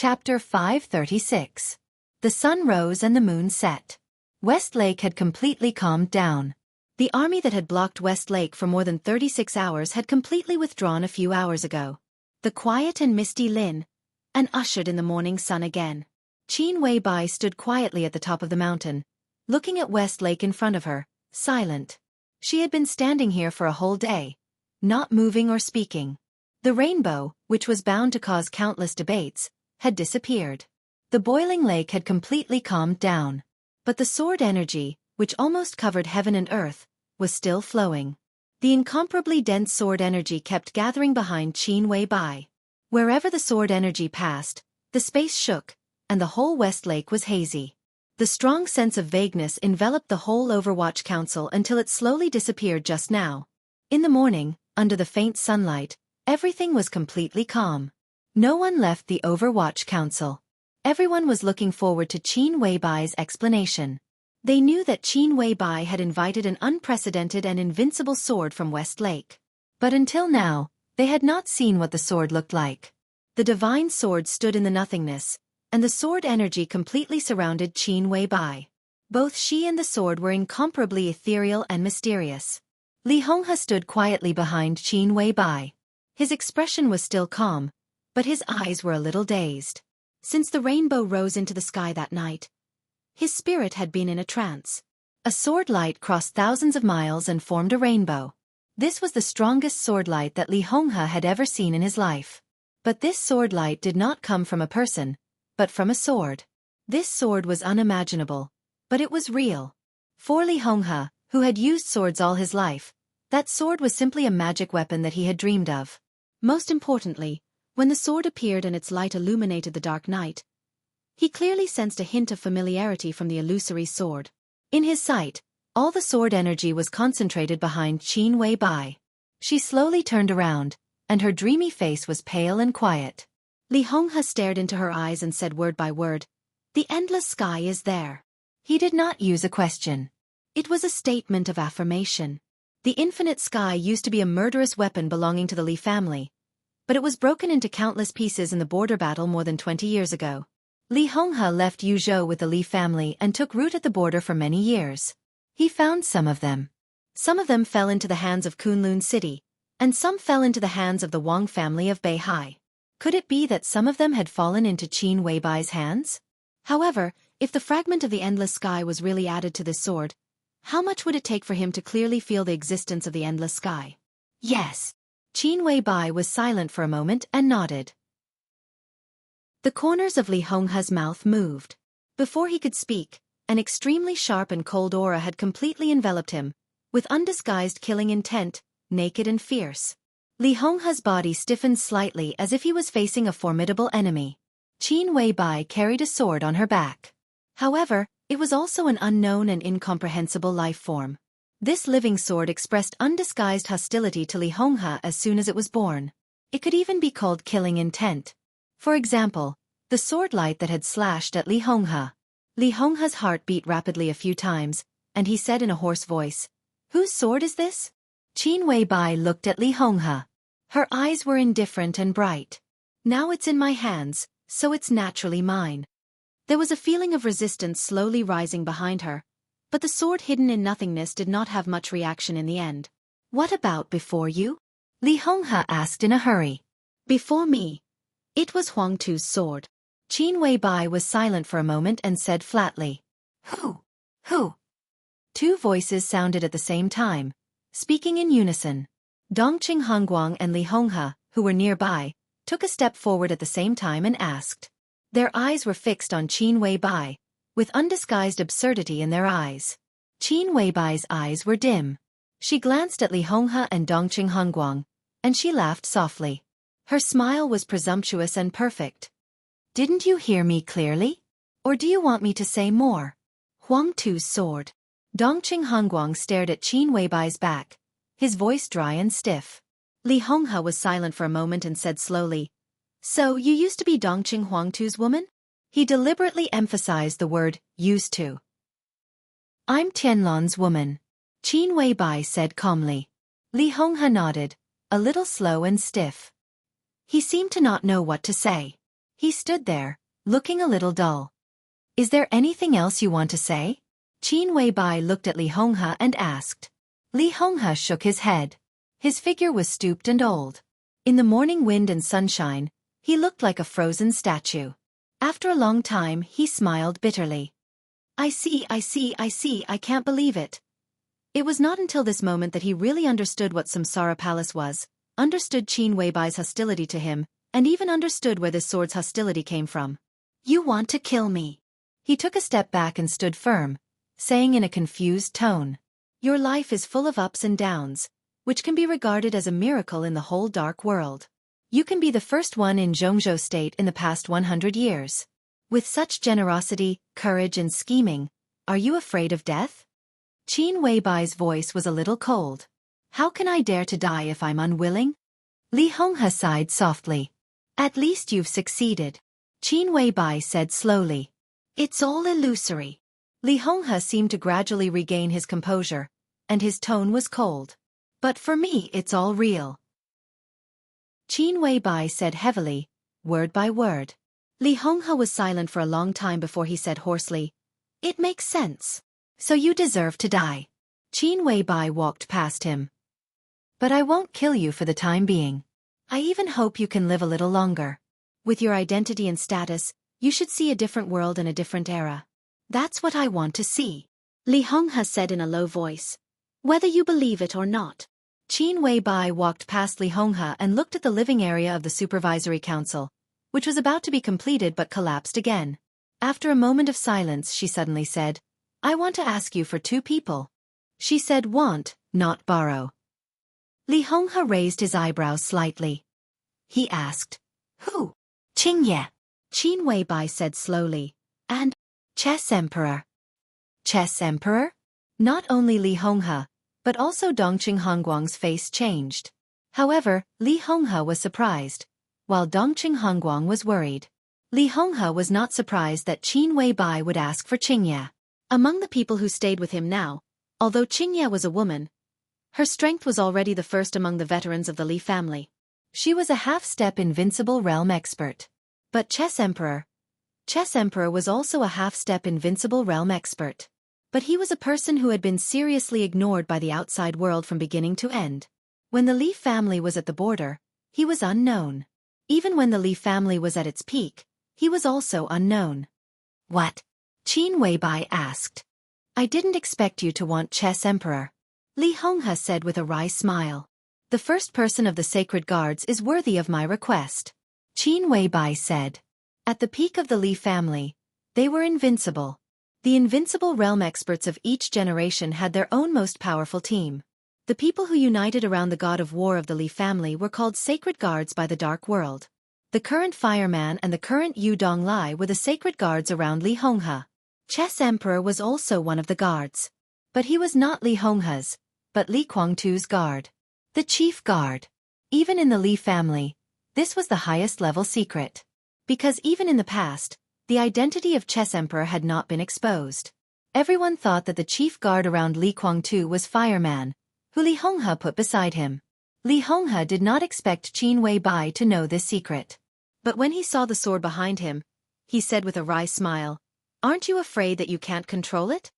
Chapter 536. The sun rose and the moon set. West Lake had completely calmed down. The army that had blocked West Lake for more than 36 hours had completely withdrawn a few hours ago. The quiet and misty Lin, and ushered in the morning sun again. Qin Wei stood quietly at the top of the mountain, looking at West Lake in front of her, silent. She had been standing here for a whole day, not moving or speaking. The rainbow, which was bound to cause countless debates, had disappeared. The boiling lake had completely calmed down. But the sword energy, which almost covered heaven and earth, was still flowing. The incomparably dense sword energy kept gathering behind Qin Wei. Wherever the sword energy passed, the space shook, and the whole West Lake was hazy. The strong sense of vagueness enveloped the whole Overwatch Council until it slowly disappeared just now. In the morning, under the faint sunlight, everything was completely calm. No one left the Overwatch Council. Everyone was looking forward to Qin Wei's explanation. They knew that Qin Wei had invited an unprecedented and invincible sword from West Lake. But until now, they had not seen what the sword looked like. The divine sword stood in the nothingness, and the sword energy completely surrounded Qin Wei. Both she and the sword were incomparably ethereal and mysterious. Li Honghe stood quietly behind Qin Wei. His expression was still calm, but his eyes were a little dazed. Since the rainbow rose into the sky that night, his spirit had been in a trance. A sword light crossed thousands of miles and formed a rainbow. This was the strongest sword light that Li Honghe had ever seen in his life. But this sword light did not come from a person, but from a sword. This sword was unimaginable, but it was real. For Li Honghe, who had used swords all his life, that sword was simply a magic weapon that he had dreamed of. Most importantly, when the sword appeared and its light illuminated the dark night, he clearly sensed a hint of familiarity from the illusory sword. In his sight, all the sword energy was concentrated behind Qin Wei. She slowly turned around, and her dreamy face was pale and quiet. Li Honghe stared into her eyes and said word by word, "The endless sky is there." He did not use a question. It was a statement of affirmation. The infinite sky used to be a murderous weapon belonging to the Li family, but it was broken into countless pieces in the border battle more than 20 years ago. Li Honghe left Yuzhou with the Li family and took root at the border for many years. He found some of them. Some of them fell into the hands of Kunlun City, and some fell into the hands of the Wang family of Beihai. Could it be that some of them had fallen into Qin Wei's hands? However, if the fragment of the endless sky was really added to this sword, how much would it take for him to clearly feel the existence of the endless sky? Yes. Qin Wei was silent for a moment and nodded. The corners of Li Honghe's mouth moved. Before he could speak, an extremely sharp and cold aura had completely enveloped him, with undisguised killing intent, naked and fierce. Li Honghe's body stiffened slightly as if he was facing a formidable enemy. Qin Wei carried a sword on her back. However, it was also an unknown and incomprehensible life form. This living sword expressed undisguised hostility to Li Honghe as soon as it was born. It could even be called killing intent. For example, the sword light that had slashed at Li Honghe. Li Honghe's heart beat rapidly a few times, and he said in a hoarse voice, "Whose sword is this?" Qin Wei looked at Li Honghe. Her eyes were indifferent and bright. "Now it's in my hands, so it's naturally mine." There was a feeling of resistance slowly rising behind her, but the sword hidden in nothingness did not have much reaction in the end. "What about before you?" Li Honghe asked in a hurry. "Before me, it was Huang Tu's sword." Qin Wei was silent for a moment and said flatly, "Who? Who?" Two voices sounded at the same time, speaking in unison. Dongqing Hongguang and Li Honghe, who were nearby, took a step forward at the same time and asked. Their eyes were fixed on Qin Wei, with undisguised absurdity in their eyes. Qin Wei's eyes were dim. She glanced at Li Honghe and Dongqing Hongguang, and she laughed softly. Her smile was presumptuous and perfect. "Didn't you hear me clearly? Or do you want me to say more?" "Huang Tu's sword." Dongqing Hongguang stared at Qin Wei's back, his voice dry and stiff. Li Honghe was silent for a moment and said slowly, "So you used to be Dongqing Huang Tu's woman?" He deliberately emphasized the word, "used to." "I'm Tianlan's woman," Qin Wei said calmly. Li Honghe nodded, a little slow and stiff. He seemed to not know what to say. He stood there, looking a little dull. Is there anything else you want to say? Qin Weibai looked at Li Honghe and asked. Li Honghe shook his head. His figure was stooped and old. In the morning wind and sunshine, he looked like a frozen statue. After a long time, he smiled bitterly. I see, I can't believe it. It was not until this moment that he really understood what Samsara Palace was, understood Qin Weibai's hostility to him, and even understood where this sword's hostility came from. You want to kill me. He took a step back and stood firm, saying in a confused tone. Your life is full of ups and downs, which can be regarded as a miracle in the whole dark world. You can be the first one in Jianghu state in the past 100 years. With such generosity, courage and scheming, are you afraid of death? Qin Weibai's voice was a little cold. How can I dare to die if I'm unwilling? Li Honghe sighed softly. At least you've succeeded. Qin Weibai said slowly. It's all illusory. Li Honghe seemed to gradually regain his composure, and his tone was cold. But for me it's all real. Qin Weibai said heavily, word by word. Li Honghe was silent for a long time before he said hoarsely, It makes sense. So you deserve to die. Qin Weibai walked past him. But I won't kill you for the time being. I even hope you can live a little longer. With your identity and status, you should see a different world and a different era. That's what I want to see. Li Honghe said in a low voice. Whether you believe it or not. Qin Weibai walked past Li Honghe and looked at the living area of the Supervisory Council, which was about to be completed but collapsed again. After a moment of silence, she suddenly said, I want to ask you for 2 people. She said want, not borrow. Li Honghe raised his eyebrows slightly. He asked, Who? Qingye. Qin Weibai said slowly, and Chess Emperor. Chess Emperor? Not only Li Honghe, but also Dongqing Hongguang's face changed. However, Li Honghe was surprised, while Dongqing Hongguang was worried. Li Honghe was not surprised that Qin Weibai would ask for Qingye. Among the people who stayed with him now, although Qingye was a woman, her strength was already the first among the veterans of the Li family. She was a half-step invincible realm expert. But Chess Emperor was also a half-step invincible realm expert. But he was a person who had been seriously ignored by the outside world from beginning to end. When the Li family was at the border, he was unknown. Even when the Li family was at its peak, he was also unknown. What? Qin Weibai asked. I didn't expect you to want Chess Emperor. Li Honghe said with a wry smile. The first person of the sacred guards is worthy of my request. Qin Weibai said. At the peak of the Li family, they were invincible. The invincible realm experts of each generation had their own most powerful team. The people who united around the god of war of the Li family were called sacred guards by the dark world. The current fireman and the current Yu Donglai were the sacred guards around Li Honghe. Chess Emperor was also one of the guards. But he was not Li Honghe's, but Li Guangtu's guard. The chief guard. Even in the Li family, this was the highest level secret. Because even in the past, the identity of Chess Emperor had not been exposed. Everyone thought that the chief guard around Li Guangtu was Fireman, who Li Honghe put beside him. Li Honghe did not expect Qin Weibai to know this secret. But when he saw the sword behind him, he said with a wry smile, Aren't you afraid that you can't control it?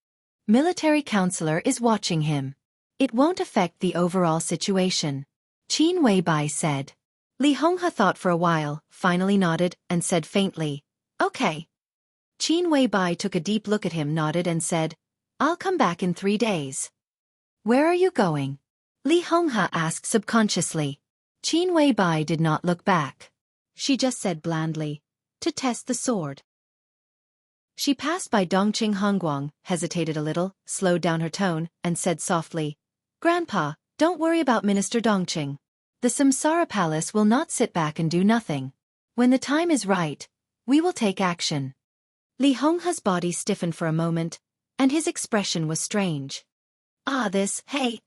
Military counselor is watching him. It won't affect the overall situation. Qin Weibai said. Li Honghe thought for a while, finally nodded, and said faintly, Okay. Qin Weibai took a deep look at him, nodded and said, I'll come back in 3 days. Where are you going? Li Honghe asked subconsciously. Qin Weibai did not look back. She just said blandly, to test the sword. She passed by Dongqing Hongguang, hesitated a little, slowed down her tone, and said softly, Grandpa, don't worry about Minister Dongqing. The Samsara Palace will not sit back and do nothing. When the time is right, we will take action. Li Honghe's body stiffened for a moment, and his expression was strange. Dongqing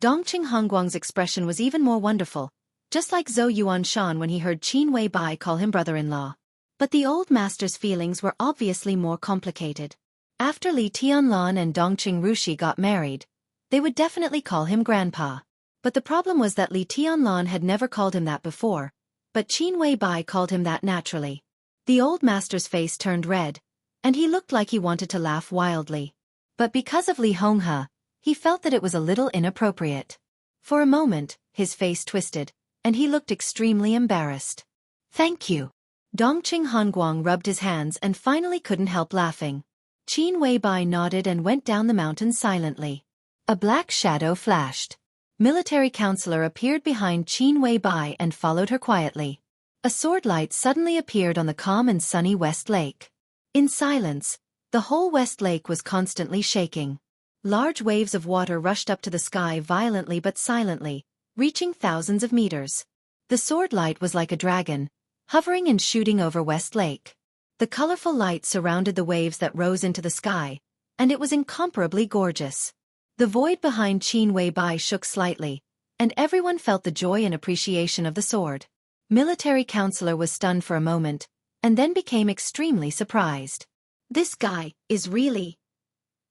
Hongguang's expression was even more wonderful, just like Zhou Yuanshan when he heard Qin Weibai call him brother-in-law. But the old master's feelings were obviously more complicated. After Li Tianlan and Dongqing Rushi got married, they would definitely call him grandpa. But the problem was that Li Tianlan had never called him that before, but Qin Weibai called him that naturally. The old master's face turned red, and he looked like he wanted to laugh wildly. But because of Li Honghe, he felt that it was a little inappropriate. For a moment, his face twisted, and he looked extremely embarrassed. "Thank you." Dongqing Hanguang rubbed his hands and finally couldn't help laughing. Qin Weibai nodded and went down the mountain silently. A black shadow flashed. Military counselor appeared behind Qin Weibai and followed her quietly. A sword light suddenly appeared on the calm and sunny West Lake. In silence, the whole West Lake was constantly shaking. Large waves of water rushed up to the sky violently but silently, reaching thousands of meters. The sword light was like a dragon, hovering and shooting over West Lake. The colorful light surrounded the waves that rose into the sky, and it was incomparably gorgeous. The void behind Qin Weibai shook slightly, and everyone felt the joy and appreciation of the sword. Military counselor was stunned for a moment, and then became extremely surprised. "This guy is really...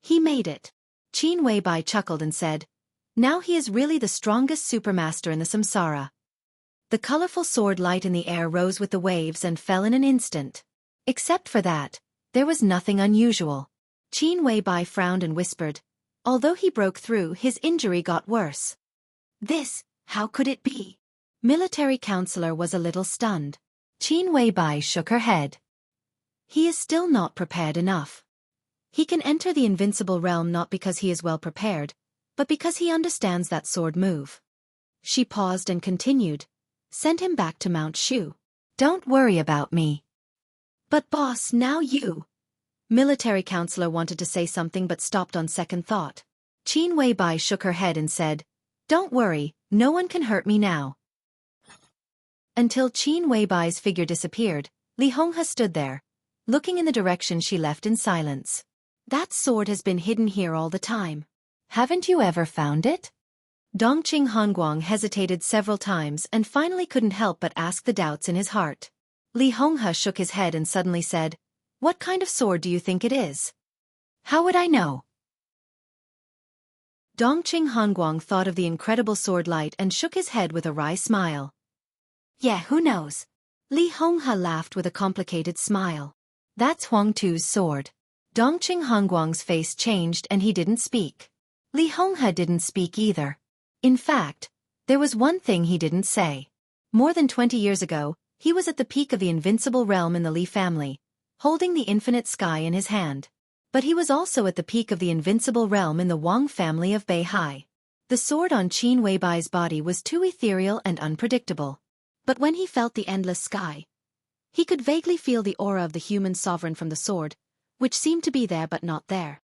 He made it." Qin Weibai chuckled and said, "Now he is really the strongest supermaster in the samsara." The colorful sword light in the air rose with the waves and fell in an instant. Except for that, there was nothing unusual. Qin Weibai frowned and whispered, "Although he broke through, his injury got worse." "This, how could it be?" Military counselor was a little stunned. Qin Weibai shook her head. "He is still not prepared enough. He can enter the invincible realm not because he is well prepared, but because he understands that sword move." She paused and continued, "Send him back to Mount Shu. Don't worry about me." "But boss, now you..." Military counselor wanted to say something but stopped on second thought. Qin Weibai shook her head and said, "Don't worry, no one can hurt me now." Until Qin Weibai's figure disappeared, Li Honghe stood there, looking in the direction she left in silence. "That sword has been hidden here all the time. Haven't you ever found it?" Dongqing Hanguang hesitated several times and finally couldn't help but ask the doubts in his heart. Li Honghe shook his head and suddenly said, "What kind of sword do you think it is?" "How would I know?" Dongqing Hanguang thought of the incredible sword light and shook his head with a wry smile. "Yeah, who knows?" Li Honghe laughed with a complicated smile. "That's Huang Tu's sword." Dongqing Hanguang's face changed and he didn't speak. Li Honghe didn't speak either. In fact, there was one thing he didn't say. More than 20 years ago, he was at the peak of the invincible realm in the Li family, holding the infinite sky in his hand. But he was also at the peak of the invincible realm in the Wang family of Beihai. The sword on Qin Weibai's body was too ethereal and unpredictable. But when he felt the endless sky, he could vaguely feel the aura of the human sovereign from the sword, which seemed to be there but not there.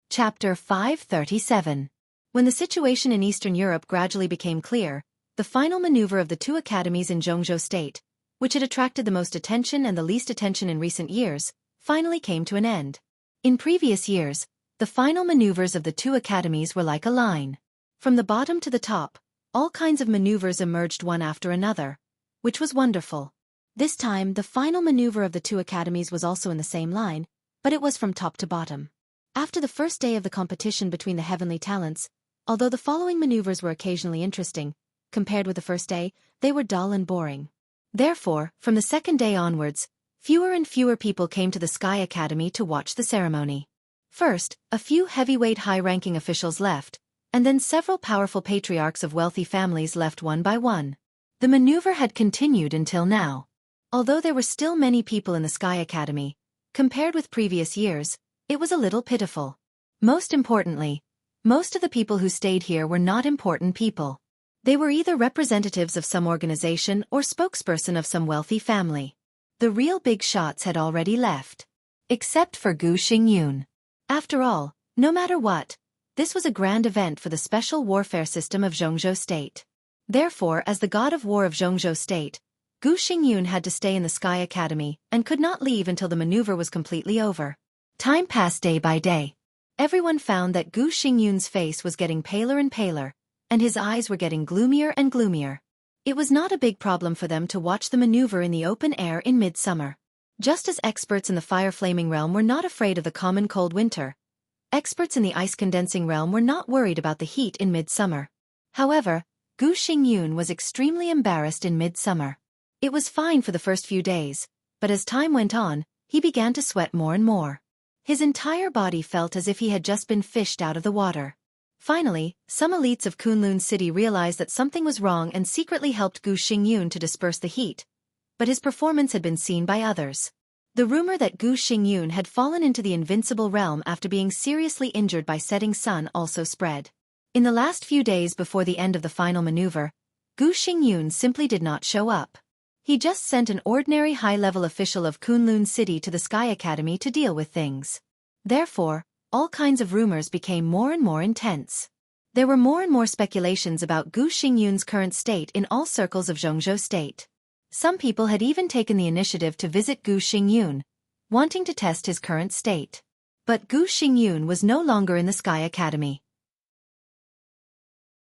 Chapter 537. When the situation in Eastern Europe gradually became clear, the final maneuver of the two academies in Jianghu state, which had attracted the most attention and the least attention in recent years, finally came to an end. In previous years, the final maneuvers of the two academies were like a line. From the bottom to the top, all kinds of maneuvers emerged one after another, which was wonderful. This time, the final maneuver of the two academies was also in the same line, but it was from top to bottom. After the first day of the competition between the heavenly talents, although the following maneuvers were occasionally interesting, compared with the first day, they were dull and boring. Therefore, from the second day onwards, fewer and fewer people came to the Sky Academy to watch the ceremony. First, a few heavyweight high-ranking officials left, and then several powerful patriarchs of wealthy families left one by one. The maneuver had continued until now. Although there were still many people in the Sky Academy, compared with previous years, it was a little pitiful. Most importantly, most of the people who stayed here were not important people. They were either representatives of some organization or spokesperson of some wealthy family. The real big shots had already left. Except for Gu Xingyun. After all, no matter what, this was a grand event for the special warfare system of Jianghu state. Therefore, as the god of war of Jianghu state, Gu Xingyun had to stay in the Sky Academy and could not leave until the maneuver was completely over. Time passed day by day. Everyone found that Gu Xingyun's face was getting paler and paler, and his eyes were getting gloomier and gloomier. It was not a big problem for them to watch the maneuver in the open air in midsummer. Just as experts in the fire-flaming realm were not afraid of the common cold winter, experts in the ice-condensing realm were not worried about the heat in midsummer. However, Gu Xingyun was extremely embarrassed in midsummer. It was fine for the first few days, but as time went on, he began to sweat more and more. His entire body felt as if he had just been fished out of the water. Finally, some elites of Kunlun City realized that something was wrong and secretly helped Gu Xingyun to disperse the heat, but his performance had been seen by others. The rumor that Gu Xingyun had fallen into the invincible realm after being seriously injured by setting sun also spread. In the last few days before the end of the final maneuver, Gu Xingyun simply did not show up. He just sent an ordinary high-level official of Kunlun City to the Sky Academy to deal with things. Therefore, all kinds of rumors became more and more intense. There were more and more speculations about Gu Xingyun's current state in all circles of Jianghu State. Some people had even taken the initiative to visit Gu Xingyun, wanting to test his current state. But Gu Xingyun was no longer in the Sky Academy.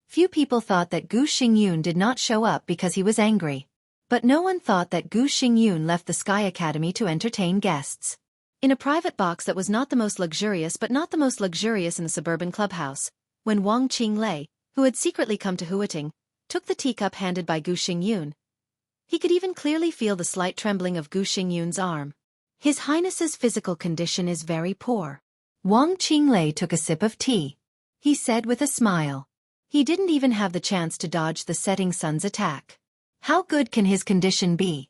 Few people thought that Gu Xingyun did not show up because he was angry. But no one thought that Gu Xingyun left the Sky Academy to entertain guests. In a private box that was not the most luxurious but not the most luxurious in the suburban clubhouse, when Wang Qinglei, who had secretly come to Huiting, took the teacup handed by Gu Xingyun, he could even clearly feel the slight trembling of Gu Xingyun's arm. His Highness's physical condition is very poor. Wang Qinglei took a sip of tea. He said with a smile. He didn't even have the chance to dodge the setting sun's attack. How good can his condition be?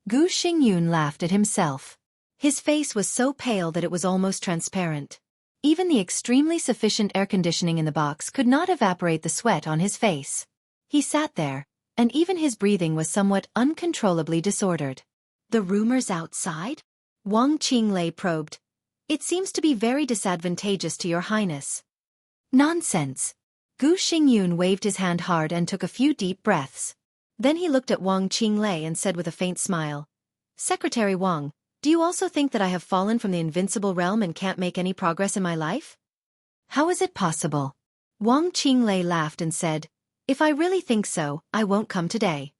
Gu Xingyun laughed at himself. His face was so pale that it was almost transparent. Even the extremely sufficient air conditioning in the box could not evaporate the sweat on his face. He sat there, and even his breathing was somewhat uncontrollably disordered. The rumors outside? Wang Qinglei probed. It seems to be very disadvantageous to your highness. Nonsense. Gu Xingyun waved his hand hard and took a few deep breaths. Then he looked at Wang Qinglei and said with a faint smile, Secretary Wang, do you also think that I have fallen from the invincible realm and can't make any progress in my life? How is it possible? Wang Qinglei laughed and said, If I really think so, I won't come today.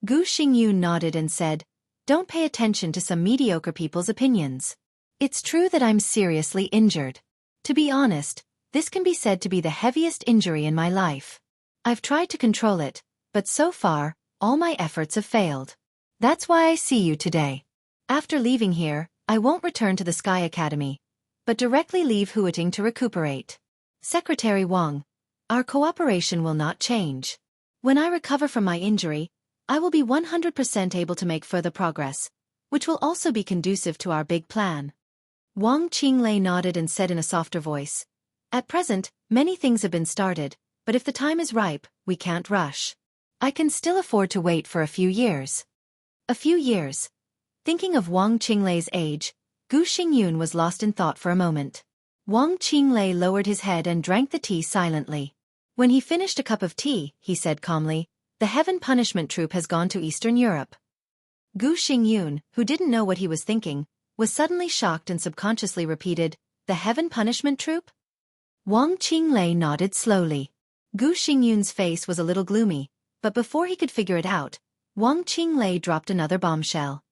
Gu Xingyun nodded and said, Don't pay attention to some mediocre people's opinions. It's true that I'm seriously injured. To be honest, this can be said to be the heaviest injury in my life. I've tried to control it, but so far, all my efforts have failed. That's why I see you today. After leaving here, I won't return to the Sky Academy, but directly leave Huiting to recuperate. Secretary Wang, our cooperation will not change. When I recover from my injury, I will be 100% able to make further progress, which will also be conducive to our big plan. Wang Qinglei nodded and said in a softer voice, At present, many things have been started, but if the time is ripe, we can't rush. I can still afford to wait for a few years. A few years. Thinking of Wang Qinglei's age, Gu Xingyun was lost in thought for a moment. Wang Qinglei lowered his head and drank the tea silently. When he finished a cup of tea, he said calmly, The Heaven Punishment Troop has gone to Eastern Europe. Gu Xingyun, who didn't know what he was thinking, was suddenly shocked and subconsciously repeated, The Heaven Punishment Troop? Wang Qinglei nodded slowly. Gu Xingyun's face was a little gloomy, but before he could figure it out, Wang Qinglei dropped another bombshell.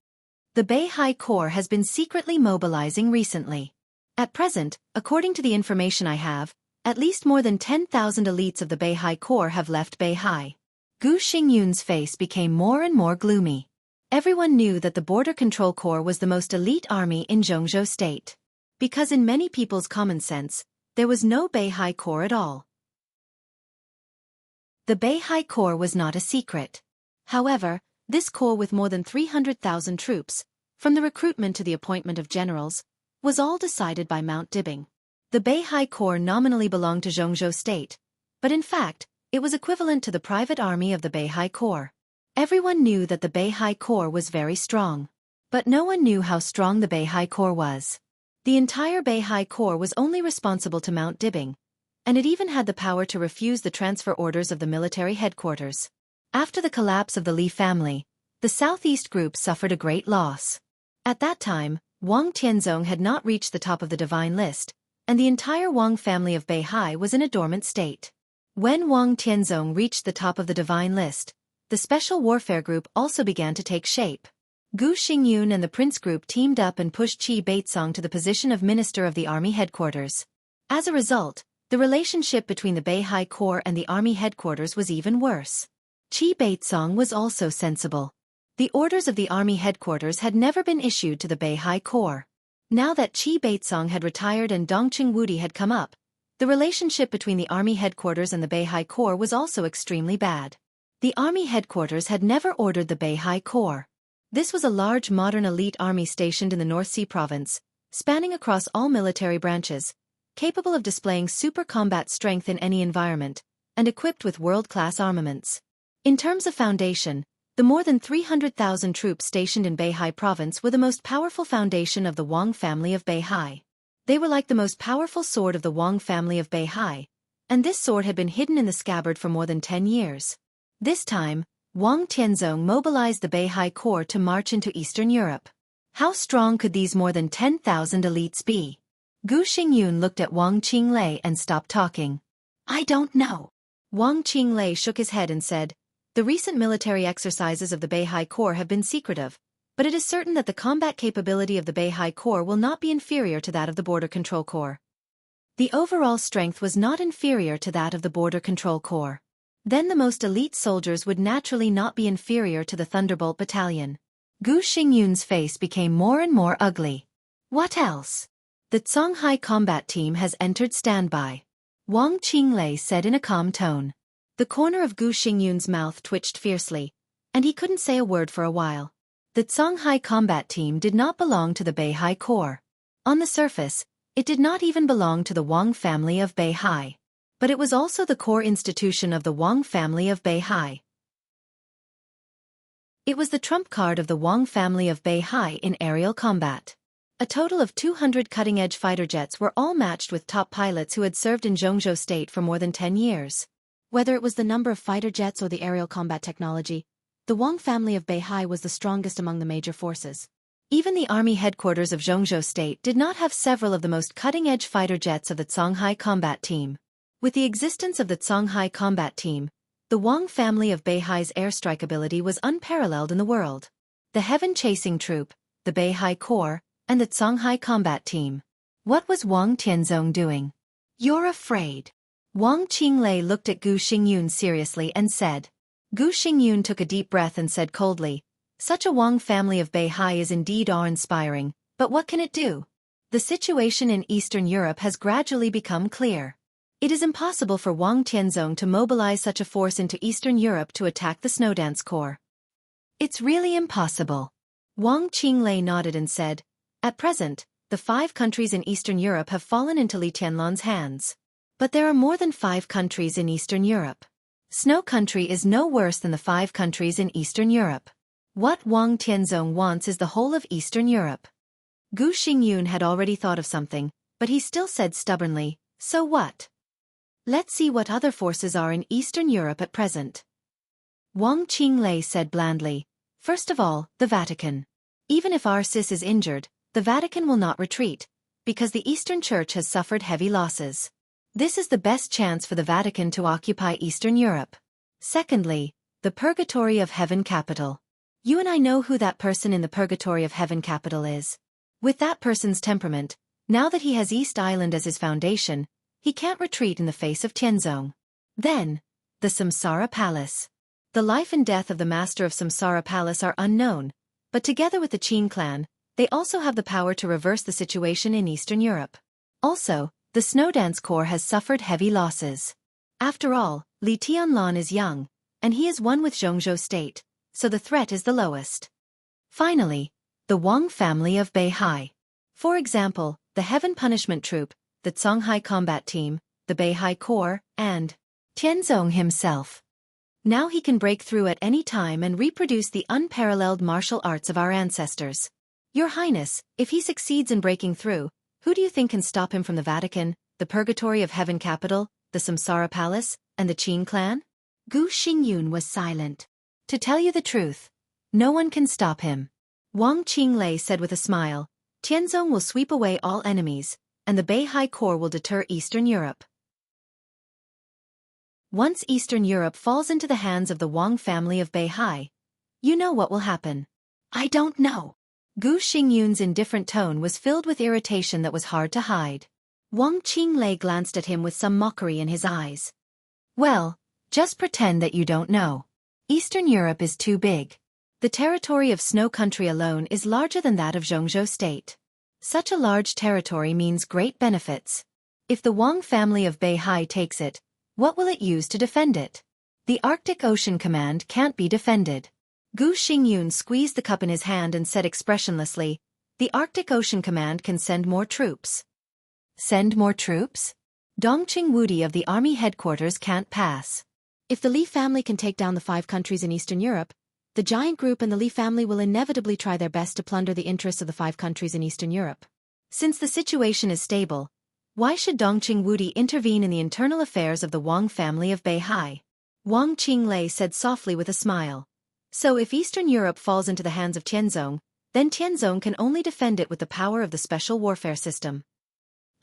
The Beihai Corps has been secretly mobilizing recently. At present, according to the information I have, at least more than 10,000 elites of the Beihai Corps have left Beihai. Gu Xingyun's face became more and more gloomy. Everyone knew that the Border Control Corps was the most elite army in Jianghu State. Because in many people's common sense, there was no Beihai Corps at all. The Beihai Corps was not a secret. However, this corps with more than 300,000 troops, from the recruitment to the appointment of generals, was all decided by Mount Dibing. The Beihai Corps nominally belonged to Jianghu State, but in fact, it was equivalent to the private army of the Beihai Corps. Everyone knew that the Beihai Corps was very strong. But no one knew how strong the Beihai Corps was. The entire Beihai Corps was only responsible to Mount Dibing, and it even had the power to refuse the transfer orders of the military headquarters. After the collapse of the Li family, the Southeast Group suffered a great loss. At that time, Wang Tianzong had not reached the top of the divine list, and the entire Wang family of Beihai was in a dormant state. When Wang Tianzong reached the top of the divine list, the Special Warfare Group also began to take shape. Gu Xingyun and the Prince Group teamed up and pushed Qi Baitsong to the position of Minister of the Army Headquarters. As a result, The relationship between the Beihai Corps and the army headquarters was even worse. Qi Baizong was also sensible. The orders of the army headquarters had never been issued to the Beihai Corps. Now that Qi Baizong had retired and Dongqing Wudi had come up, the relationship between the army headquarters and the Beihai Corps was also extremely bad. The army headquarters had never ordered the Beihai Corps. This was a large modern elite army stationed in the North Sea province, spanning across all military branches, capable of displaying super combat strength in any environment, and equipped with world-class armaments. In terms of foundation, the more than 300,000 troops stationed in Beihai province were the most powerful foundation of the Wang family of Beihai. They were like the most powerful sword of the Wang family of Beihai, and this sword had been hidden in the scabbard for more than 10 years. This time, Wang Tianzong mobilized the Beihai Corps to march into Eastern Europe. How strong could these more than 10,000 elites be? Gu Xingyun looked at Wang Qinglei and stopped talking. I don't know. Wang Qinglei shook his head and said, the recent military exercises of the Beihai Corps have been secretive, but it is certain that the combat capability of the Beihai Corps will not be inferior to that of the Border Control Corps. The overall strength was not inferior to that of the Border Control Corps. Then the most elite soldiers would naturally not be inferior to the Thunderbolt Battalion. Gu Xingyun's face became more and more ugly. What else? The Songhai combat team has entered standby. Wang Qinglei said in a calm tone. The corner of Gu Xingyun's mouth twitched fiercely, and he couldn't say a word for a while. The Songhai combat team did not belong to the Beihai Corps. On the surface, it did not even belong to the Wang family of Beihai. But it was also the core institution of the Wang family of Beihai. It was the trump card of the Wang family of Beihai in aerial combat. A total of 200 cutting-edge fighter jets were all matched with top pilots who had served in Jianghu state for more than 10 years. Whether it was the number of fighter jets or the aerial combat technology, the Wang family of Beihai was the strongest among the major forces. Even the army headquarters of Jianghu state did not have several of the most cutting-edge fighter jets of the Songhai combat team. With the existence of the Songhai combat team, the Wang family of Beihai's airstrike ability was unparalleled in the world. The Heaven Chasing Troop, the Beihai Corps, and the Songhai combat team. What was Wang Tianzong doing? You're afraid. Wang Qinglei looked at Gu Xingyun seriously and said. Gu Xingyun took a deep breath and said coldly, such a Wang family of Beihai is indeed awe-inspiring, but what can it do? The situation in Eastern Europe has gradually become clear. It is impossible for Wang Tianzong to mobilize such a force into Eastern Europe to attack the Snowdance Corps. It's really impossible. Wang Qinglei nodded and said, at present, the 5 countries in Eastern Europe have fallen into Li Tianlan's hands. But there are more than 5 countries in Eastern Europe. Snow Country is no worse than the 5 countries in Eastern Europe. What Wang Tianzong wants is the whole of Eastern Europe. Gu Xingyun had already thought of something, but he still said stubbornly, so what? Let's see what other forces are in Eastern Europe at present. Wang Qinglei said blandly, first of all, the Vatican. Even if our sis is injured, the Vatican will not retreat, because the Eastern Church has suffered heavy losses. This is the best chance for the Vatican to occupy Eastern Europe. Secondly, the Purgatory of Heaven capital. You and I know who that person in the Purgatory of Heaven capital is. With that person's temperament, now that he has East Island as his foundation, he can't retreat in the face of Tianzong. Then, the Samsara Palace. The life and death of the master of Samsara Palace are unknown, but together with the Qin clan, they also have the power to reverse the situation in Eastern Europe. Also, the Snowdance Corps has suffered heavy losses. After all, Li Tianlan is young, and he is one with Jianghu state, so the threat is the lowest. Finally, the Wang family of Beihai. For example, the Heaven Punishment Troop, the Songhai combat team, the Beihai Corps, and Tianzong himself. Now he can break through at any time and reproduce the unparalleled martial arts of our ancestors. Your Highness, if he succeeds in breaking through, who do you think can stop him from the Vatican, the Purgatory of Heaven capital, the Samsara Palace, and the Qin clan? Gu Xingyun was silent. To tell you the truth, no one can stop him. Wang Qinglei said with a smile, Tianzong will sweep away all enemies, and the Beihai Corps will deter Eastern Europe. Once Eastern Europe falls into the hands of the Wang family of Beihai, you know what will happen. I don't know. Gu Xingyun's indifferent tone was filled with irritation that was hard to hide. Wang Qinglei glanced at him with some mockery in his eyes. Well, just pretend that you don't know. Eastern Europe is too big. The territory of Snow Country alone is larger than that of Jianghu state. Such a large territory means great benefits. If the Wang family of Beihai takes it, what will it use to defend it? The Arctic Ocean Command can't be defended. Gu Xingyun squeezed the cup in his hand and said expressionlessly, the Arctic Ocean Command can send more troops. Send more troops? Dongqing Wudi of the army headquarters can't pass. If the Li family can take down the 5 countries in Eastern Europe, the giant group and the Li family will inevitably try their best to plunder the interests of the 5 countries in Eastern Europe. Since the situation is stable, why should Dongqing Wudi intervene in the internal affairs of the Wang family of Beihai? Wang Qinglei said softly with a smile. So if Eastern Europe falls into the hands of Tianzong, then Tianzong can only defend it with the power of the special warfare system.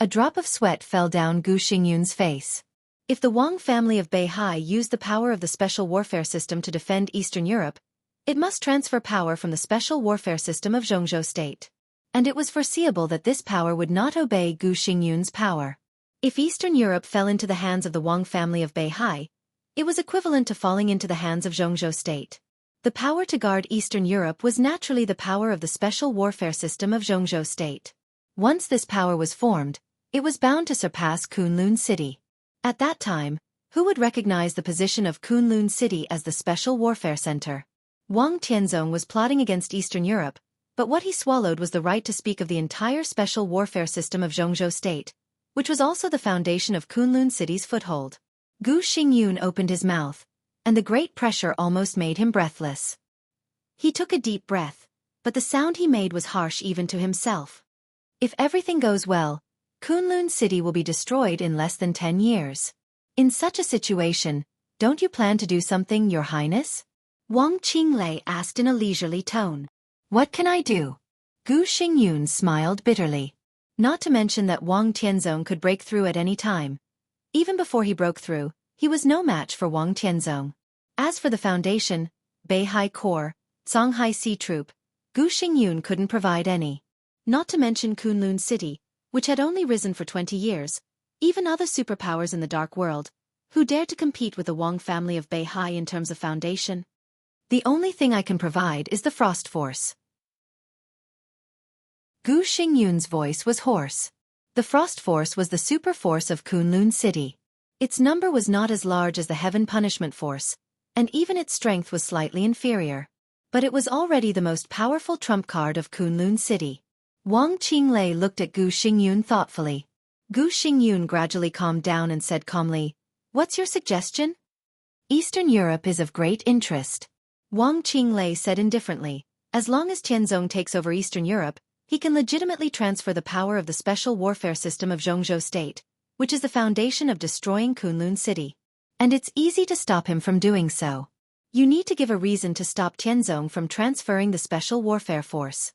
A drop of sweat fell down Gu Xingyun's face. If the Wang family of Beihai used the power of the special warfare system to defend Eastern Europe, it must transfer power from the special warfare system of Jianghu state. And it was foreseeable that this power would not obey Gu Xingyun's power. If Eastern Europe fell into the hands of the Wang family of Beihai, it was equivalent to falling into the hands of Jianghu state. The power to guard Eastern Europe was naturally the power of the special warfare system of Jianghu state. Once this power was formed, it was bound to surpass Kunlun City. At that time, who would recognize the position of Kunlun City as the special warfare center? Wang Tianzong was plotting against Eastern Europe, but what he swallowed was the right to speak of the entire special warfare system of Jianghu state, which was also the foundation of Kunlun City's foothold. Gu Xingyun opened his mouth, and the great pressure almost made him breathless. He took a deep breath, but the sound he made was harsh even to himself. If everything goes well, Kunlun City will be destroyed in less than 10 years. In such a situation, don't you plan to do something, Your Highness? Wang Qinglei asked in a leisurely tone. What can I do? Gu Xingyun smiled bitterly. Not to mention that Wang Tianzong could break through at any time. Even before he broke through, he was no match for Wang Tianzong. As for the foundation, Beihai Corps, Songhai Sea Troop, Gu Xingyun couldn't provide any. Not to mention Kunlun City, which had only risen for 20 years, even other superpowers in the dark world, who dared to compete with the Wang family of Beihai in terms of foundation. The only thing I can provide is the Frost Force. Gu Xingyun's voice was hoarse. The Frost Force was the super force of Kunlun City. Its number was not as large as the Heaven Punishment Force, and even its strength was slightly inferior. But it was already the most powerful trump card of Kunlun City. Wang Qinglei looked at Gu Xingyun thoughtfully. Gu Xingyun gradually calmed down and said calmly, What's your suggestion? Eastern Europe is of great interest. Wang Qinglei said indifferently, as long as Tianzong takes over Eastern Europe, he can legitimately transfer the power of the special warfare system of Jianghu state, which is the foundation of destroying Kunlun City. And it's easy to stop him from doing so. You need to give a reason to stop Tianzong from transferring the special warfare force.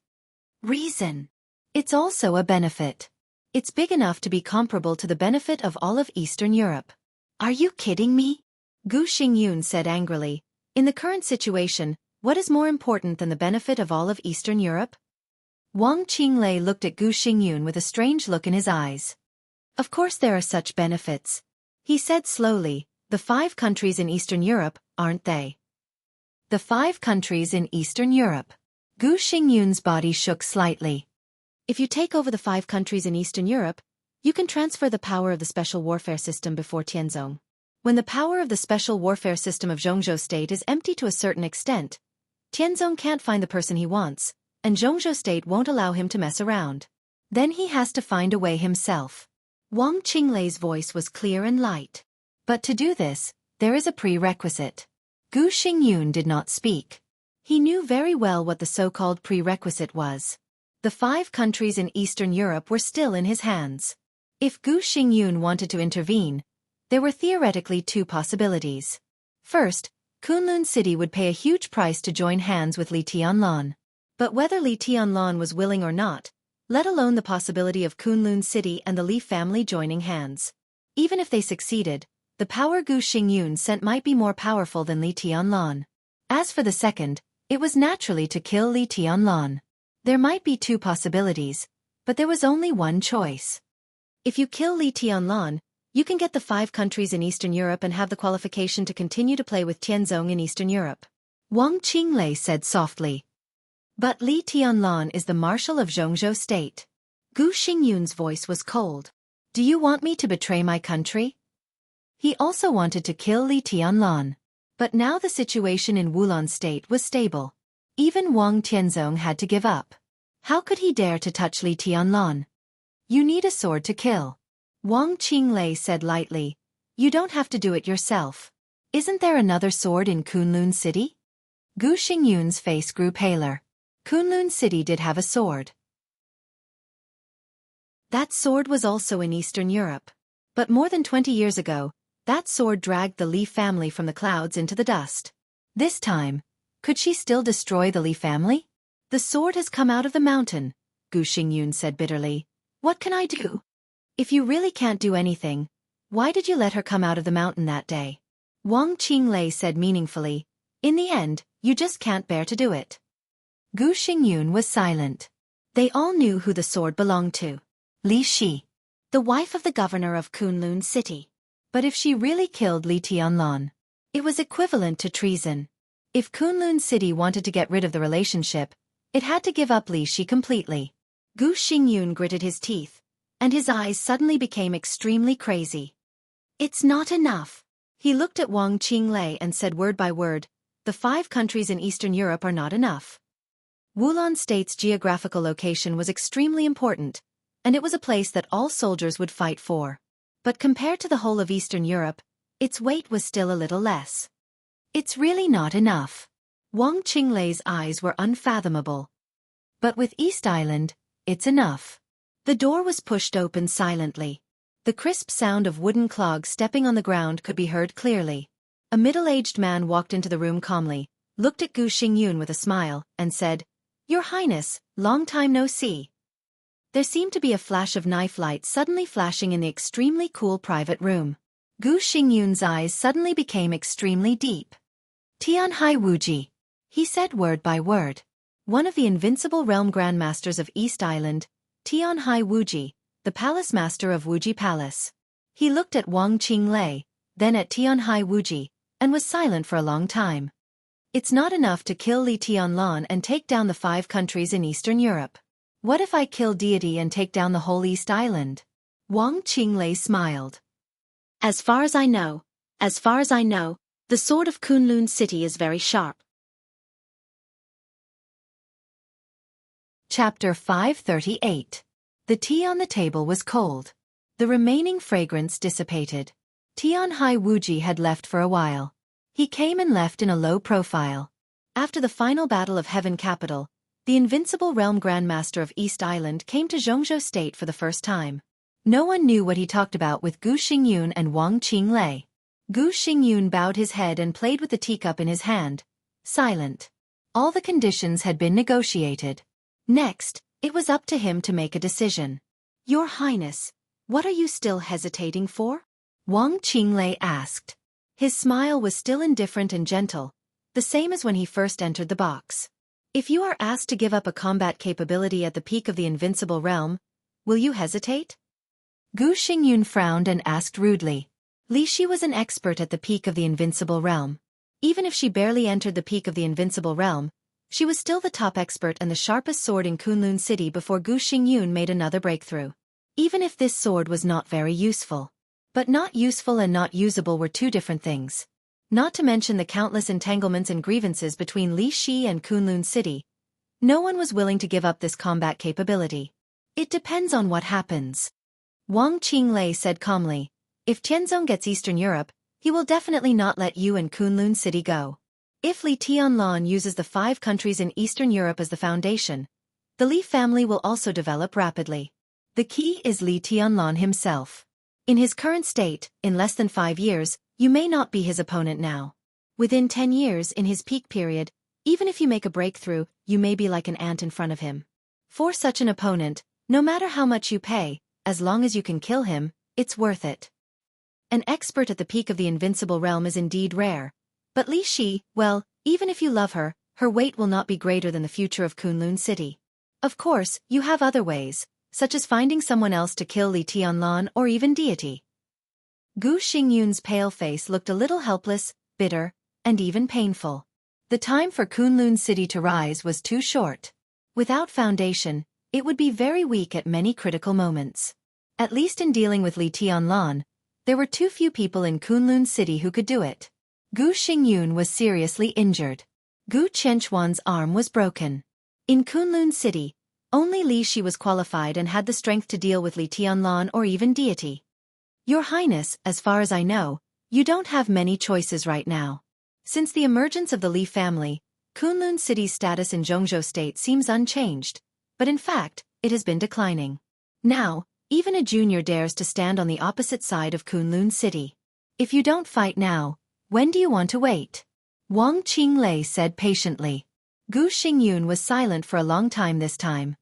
Reason. It's also a benefit. It's big enough to be comparable to the benefit of all of Eastern Europe. Are you kidding me? Gu Xingyun said angrily. In the current situation, what is more important than the benefit of all of Eastern Europe? Wang Qinglei looked at Gu Xingyun with a strange look in his eyes. Of course there are such benefits. He said slowly, the 5 countries in Eastern Europe, aren't they? The 5 countries in Eastern Europe. Gu Xingyun's body shook slightly. If you take over the 5 countries in Eastern Europe, you can transfer the power of the special warfare system before Tianzong. When the power of the special warfare system of Jianghu state is empty to a certain extent, Tianzong can't find the person he wants, and Jianghu state won't allow him to mess around. Then he has to find a way himself. Wang Qinglei's voice was clear and light. But to do this, there is a prerequisite. Gu Xingyun did not speak. He knew very well what the so-called prerequisite was. The 5 countries in Eastern Europe were still in his hands. If Gu Xingyun wanted to intervene, there were theoretically 2 possibilities. First, Kunlun City would pay a huge price to join hands with Li Tianlan. But whether Li Tianlan was willing or not, let alone the possibility of Kunlun City and the Li family joining hands. Even if they succeeded, the power Gu Xingyun sent might be more powerful than Li Tianlan. As for the second, it was naturally to kill Li Tianlan. There might be 2 possibilities, but there was only one choice. If you kill Li Tianlan, you can get the 5 countries in Eastern Europe and have the qualification to continue to play with Tianzong in Eastern Europe. Wang Qinglei said softly. But Li Tianlan is the Marshal of Jianghu State. Gu Xingyun's voice was cold. Do you want me to betray my country? He also wanted to kill Li Tianlan. But now the situation in Wulan State was stable. Even Wang Tianzong had to give up. How could he dare to touch Li Tianlan? You need a sword to kill. Wang Qinglei said lightly. You don't have to do it yourself. Isn't there another sword in Kunlun City? Gu Xingyun's face grew paler. Kunlun City did have a sword. That sword was also in Eastern Europe. But more than 20 years ago, that sword dragged the Li family from the clouds into the dust. This time, could she still destroy the Li family? The sword has come out of the mountain, Gu Xingyun said bitterly. What can I do? If you really can't do anything, why did you let her come out of the mountain that day? Wang Qinglei said meaningfully. In the end, you just can't bear to do it. Gu Xingyun was silent. They all knew who the sword belonged to. Li Shi, the wife of the governor of Kunlun City. But if she really killed Li Tianlan, it was equivalent to treason. If Kunlun City wanted to get rid of the relationship, it had to give up Li Shi completely. Gu Xingyun gritted his teeth, and his eyes suddenly became extremely crazy. It's not enough. He looked at Wang Qinglei and said word by word, the 5 countries in Eastern Europe are not enough. Wulan State's geographical location was extremely important, and it was a place that all soldiers would fight for. But compared to the whole of Eastern Europe, its weight was still a little less. It's really not enough. Wang Qinglei's eyes were unfathomable. But with East Island, it's enough. The door was pushed open silently. The crisp sound of wooden clogs stepping on the ground could be heard clearly. A middle-aged man walked into the room calmly, looked at Gu Xingyun with a smile, and said, Your Highness, long time no see. There seemed to be a flash of knife light suddenly flashing in the extremely cool private room. Gu Xingyun's eyes suddenly became extremely deep. Tianhai Wuji, he said word by word. One of the invincible realm grandmasters of East Island, Tianhai Wuji, the palace master of Wuji Palace. He looked at Wang Qinglei, then at Tianhai Wuji, and was silent for a long time. It's not enough to kill Li Tianlan and take down the 5 countries in Eastern Europe. What if I kill deity and take down the whole East Island? Wang Qinglei smiled. As far as I know, the sword of Kunlun City is very sharp. Chapter 538. The tea on the table was cold. The remaining fragrance dissipated. Tianhai Wuji had left for a while. He came and left in a low profile. After the final battle of Heaven Capital, the invincible realm grandmaster of East Island came to Jianghu State for the first time. No one knew what he talked about with Gu Xingyun and Wang Qinglei. Gu Xingyun bowed his head and played with the teacup in his hand, silent. All the conditions had been negotiated. Next, it was up to him to make a decision. Your Highness, what are you still hesitating for? Wang Qinglei asked. His smile was still indifferent and gentle, the same as when he first entered the box. If you are asked to give up a combat capability at the peak of the invincible realm, will you hesitate? Gu Xingyun frowned and asked rudely. Li Shi was an expert at the peak of the invincible realm. Even if she barely entered the peak of the invincible realm, she was still the top expert and the sharpest sword in Kunlun City before Gu Xingyun made another breakthrough. Even if this sword was not very useful. But not useful and not usable were 2 different things. Not to mention the countless entanglements and grievances between Li Shi and Kunlun City. No one was willing to give up this combat capability. It depends on what happens. Wang Qinglei said calmly, if Tianzong gets Eastern Europe, he will definitely not let you and Kunlun City go. If Li Tianlan uses the 5 countries in Eastern Europe as the foundation, the Li family will also develop rapidly. The key is Li Tianlan himself. In his current state, in less than 5 years, you may not be his opponent now. Within 10 years in his peak period, even if you make a breakthrough, you may be like an ant in front of him. For such an opponent, no matter how much you pay, as long as you can kill him, it's worth it. An expert at the peak of the invincible realm is indeed rare. But Li Shi, well, even if you love her, her weight will not be greater than the future of Kunlun City. Of course, you have other ways, such as finding someone else to kill Li Tianlan or even deity. Gu Xingyun's pale face looked a little helpless, bitter, and even painful. The time for Kunlun City to rise was too short. Without foundation, it would be very weak at many critical moments. At least in dealing with Li Tianlan, there were too few people in Kunlun City who could do it. Gu Xingyun was seriously injured. Gu Qianchuan's arm was broken. In Kunlun City, only Li Shi was qualified and had the strength to deal with Li Tianlan or even deity. Your Highness, as far as I know, you don't have many choices right now. Since the emergence of the Li family, Kunlun City's status in Jianghu State seems unchanged, but in fact, it has been declining. Now, even a junior dares to stand on the opposite side of Kunlun City. If you don't fight now, when do you want to wait? Wang Qinglei said patiently. Gu Xingyun was silent for a long time this time.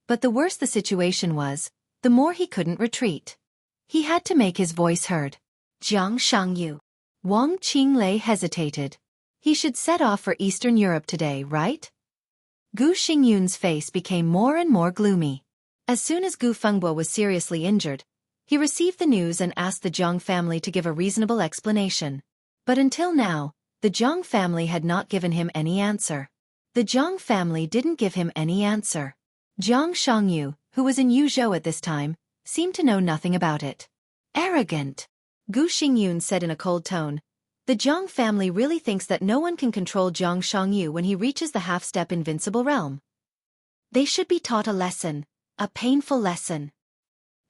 But the worse the situation was, the more he couldn't retreat. He had to make his voice heard. Jianghu. Wang Qinglei hesitated. He should set off for Eastern Europe today, right? Gu Xingyun's face became more and more gloomy. As soon as Gu Fengbo was seriously injured, he received the news and asked the Jiang family to give a reasonable explanation. But until now, the Jiang family had not given him any answer. The Jiang family didn't give him any answer. Jiang Shangyu, who was in Yuzhou at this time, seemed to know nothing about it. Arrogant. Gu Xingyun said in a cold tone. The Jiang family really thinks that no one can control Jiang Shangyu when he reaches the half-step invincible realm. They should be taught a lesson, a painful lesson.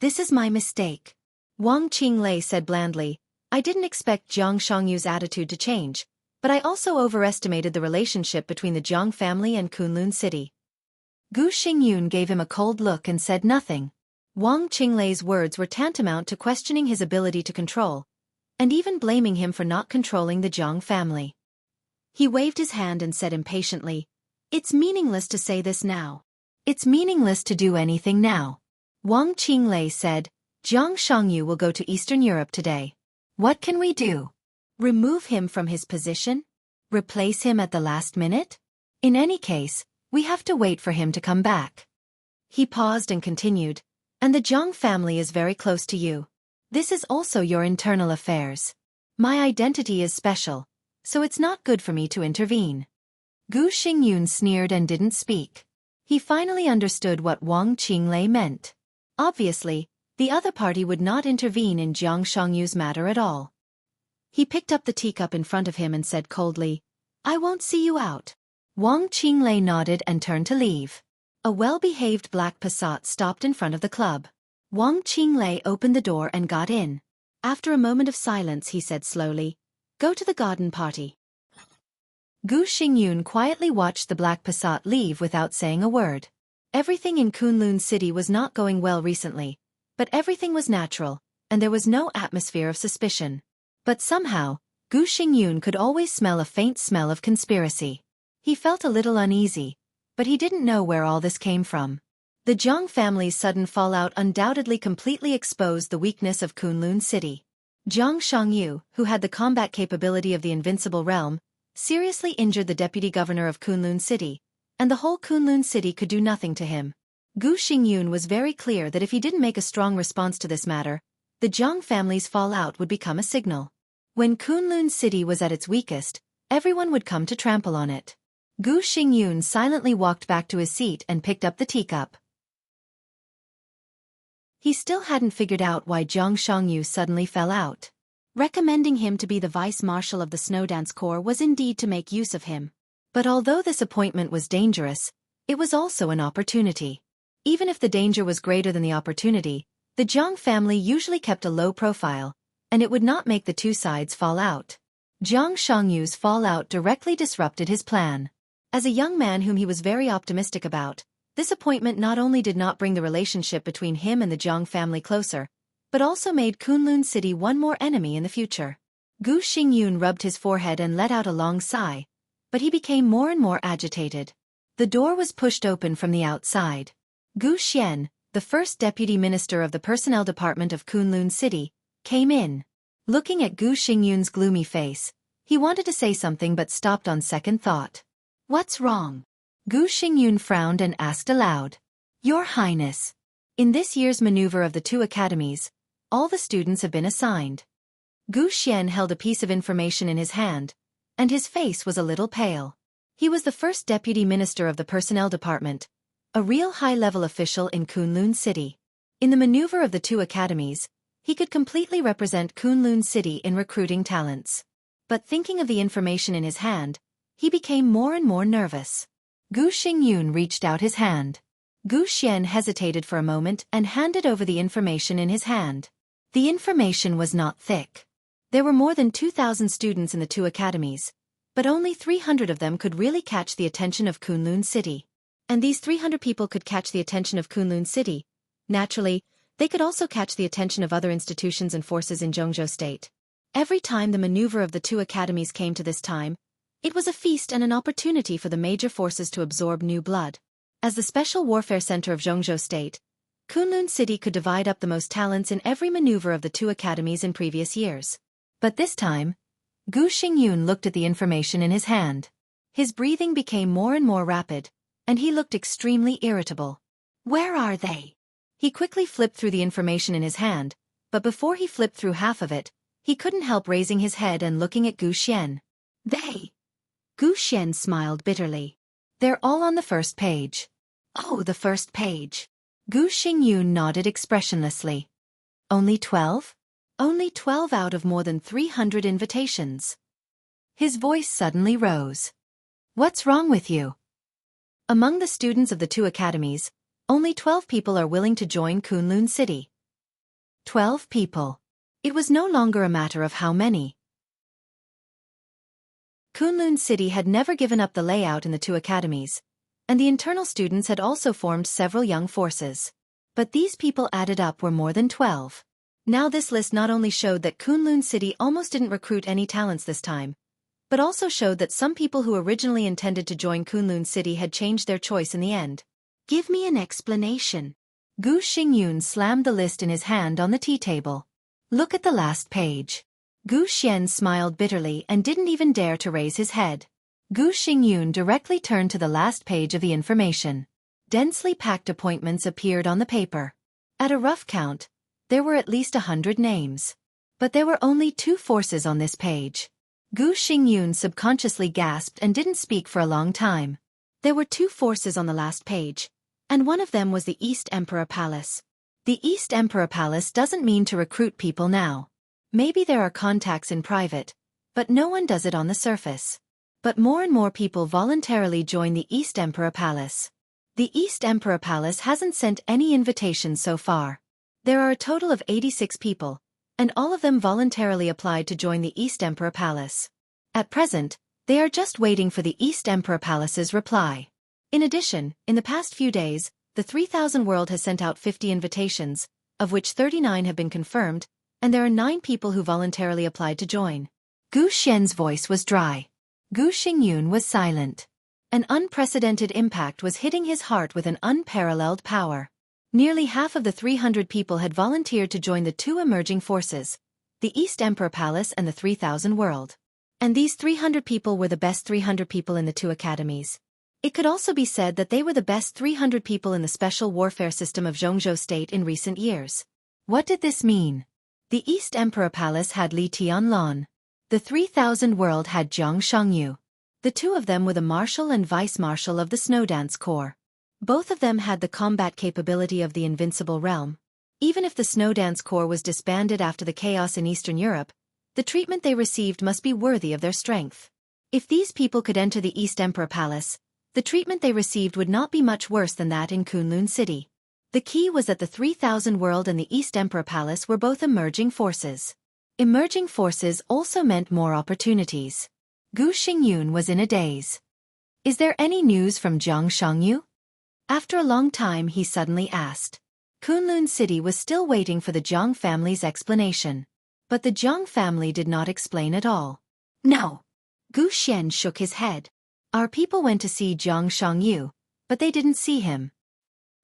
This is my mistake. Wang Qinglei said blandly. I didn't expect Jiang Shangyu's attitude to change, but I also overestimated the relationship between the Jiang family and Kunlun City. Gu Xingyun gave him a cold look and said nothing. Wang Qinglei's words were tantamount to questioning his ability to control, and even blaming him for not controlling the Jiang family. He waved his hand and said impatiently, It's meaningless to say this now. It's meaningless to do anything now. Wang Qinglei said, Jiang Shangyu will go to Eastern Europe today. What can we do? Remove him from his position? Replace him at the last minute? In any case, we have to wait for him to come back. He paused and continued, and the Jiang family is very close to you. This is also your internal affairs. My identity is special, so it's not good for me to intervene. Gu Xingyun sneered and didn't speak. He finally understood what Wang Qinglei meant. Obviously, the other party would not intervene in Jiang Shangyu's matter at all. He picked up the teacup in front of him and said coldly, I won't see you out. Wang Qinglei nodded and turned to leave. A well-behaved black Passat stopped in front of the club. Wang Qinglei opened the door and got in. After a moment of silence he said slowly, Go to the garden party. Gu Xingyun quietly watched the black Passat leave without saying a word. Everything in Kunlun City was not going well recently, but everything was natural, and there was no atmosphere of suspicion. But somehow, Gu Xingyun could always smell a faint smell of conspiracy. He felt a little uneasy, but he didn't know where all this came from. The Jiang family's sudden fallout undoubtedly completely exposed the weakness of Kunlun City. Jiang Shangyu, who had the combat capability of the invincible realm, seriously injured the deputy governor of Kunlun City, and the whole Kunlun City could do nothing to him. Gu Xingyun was very clear that if he didn't make a strong response to this matter, the Jiang family's fallout would become a signal. When Kunlun City was at its weakest, everyone would come to trample on it. Gu Xingyun silently walked back to his seat and picked up the teacup. He still hadn't figured out why Jiang Shangyu suddenly fell out. Recommending him to be the vice-marshal of the Snowdance Corps was indeed to make use of him. But although this appointment was dangerous, it was also an opportunity. Even if the danger was greater than the opportunity, the Jiang family usually kept a low profile, and it would not make the two sides fall out. Jiang Shangyu's fallout directly disrupted his plan. As a young man whom he was very optimistic about, this appointment not only did not bring the relationship between him and the Jiang family closer, but also made Kunlun City one more enemy in the future. Gu Xingyun rubbed his forehead and let out a long sigh, but he became more and more agitated. The door was pushed open from the outside. Gu Xian, the first deputy minister of the personnel department of Kunlun City, came in. Looking at Gu Xingyun's gloomy face, he wanted to say something but stopped on second thought. What's wrong? Gu Xingyun frowned and asked aloud. Your Highness, in this year's maneuver of the two academies, all the students have been assigned. Gu Xian held a piece of information in his hand, and his face was a little pale. He was the first deputy minister of the personnel department, a real high-level official in Kunlun City. In the maneuver of the two academies, he could completely represent Kunlun City in recruiting talents. But thinking of the information in his hand, he became more and more nervous. Gu Xingyun reached out his hand. Gu Xian hesitated for a moment and handed over the information in his hand. The information was not thick. There were more than 2,000 students in the two academies, but only 300 of them could really catch the attention of Kunlun City. And these 300 people could catch the attention of Kunlun City. Naturally, they could also catch the attention of other institutions and forces in Jianghu State. Every time the maneuver of the two academies came to this time, it was a feast and an opportunity for the major forces to absorb new blood. As the special warfare center of Jianghu State, Kunlun City could divide up the most talents in every maneuver of the two academies in previous years. But this time, Gu Xingyun looked at the information in his hand. His breathing became more and more rapid, and he looked extremely irritable. Where are they? He quickly flipped through the information in his hand, but before he flipped through half of it, he couldn't help raising his head and looking at Gu Xian. They! Gu Xian smiled bitterly. They're all on the first page. Oh, the first page. Gu Xingyun nodded expressionlessly. Only 12? Only 12 out of more than 300 invitations. His voice suddenly rose. What's wrong with you? Among the students of the two academies, only 12 people are willing to join Kunlun City. 12 people. It was no longer a matter of how many. Kunlun City had never given up the layout in the two academies, and the internal students had also formed several young forces. But these people added up were more than 12. Now this list not only showed that Kunlun City almost didn't recruit any talents this time, but also showed that some people who originally intended to join Kunlun City had changed their choice in the end. Give me an explanation. Gu Xingyun slammed the list in his hand on the tea table. Look at the last page. Gu Xian smiled bitterly and didn't even dare to raise his head. Gu Xingyun directly turned to the last page of the information. Densely packed appointments appeared on the paper. At a rough count, there were at least 100 names. But there were only 2 forces on this page. Gu Xingyun subconsciously gasped and didn't speak for a long time. There were 2 forces on the last page, and one of them was the East Emperor Palace. The East Emperor Palace doesn't mean to recruit people now. Maybe there are contacts in private, but no one does it on the surface. But more and more people voluntarily join the East Emperor Palace. The East Emperor Palace hasn't sent any invitations so far. There are a total of 86 people, and all of them voluntarily applied to join the East Emperor Palace. At present, they are just waiting for the East Emperor Palace's reply. In addition, in the past few days, the 3000 World has sent out 50 invitations, of which 39 have been confirmed, and there are 9 people who voluntarily applied to join. Gu Xian's voice was dry. Gu Xingyun was silent. An unprecedented impact was hitting his heart with an unparalleled power. Nearly half of the 300 people had volunteered to join the 2 emerging forces, the East Emperor Palace and the 3000 World. And these 300 people were the best 300 people in the 2 academies. It could also be said that they were the best 300 people in the special warfare system of Jianghu State in recent years. What did this mean? The East Emperor Palace had Li Tianlong. The 3000 World had Jiang Shangyu. The 2 of them were the Marshal and Vice Marshal of the Snowdance Corps. Both of them had the combat capability of the Invincible Realm. Even if the Snowdance Corps was disbanded after the chaos in Eastern Europe, the treatment they received must be worthy of their strength. If these people could enter the East Emperor Palace, the treatment they received would not be much worse than that in Kunlun City. The key was that the 3000 World and the East Emperor Palace were both emerging forces. Emerging forces also meant more opportunities. Gu Xingyun was in a daze. Is there any news from Jiang Shangyu? After a long time he suddenly asked. Kunlun City was still waiting for the Jiang family's explanation. But the Jiang family did not explain at all. No. Gu Xian shook his head. Our people went to see Jiang Shangyu, but they didn't see him.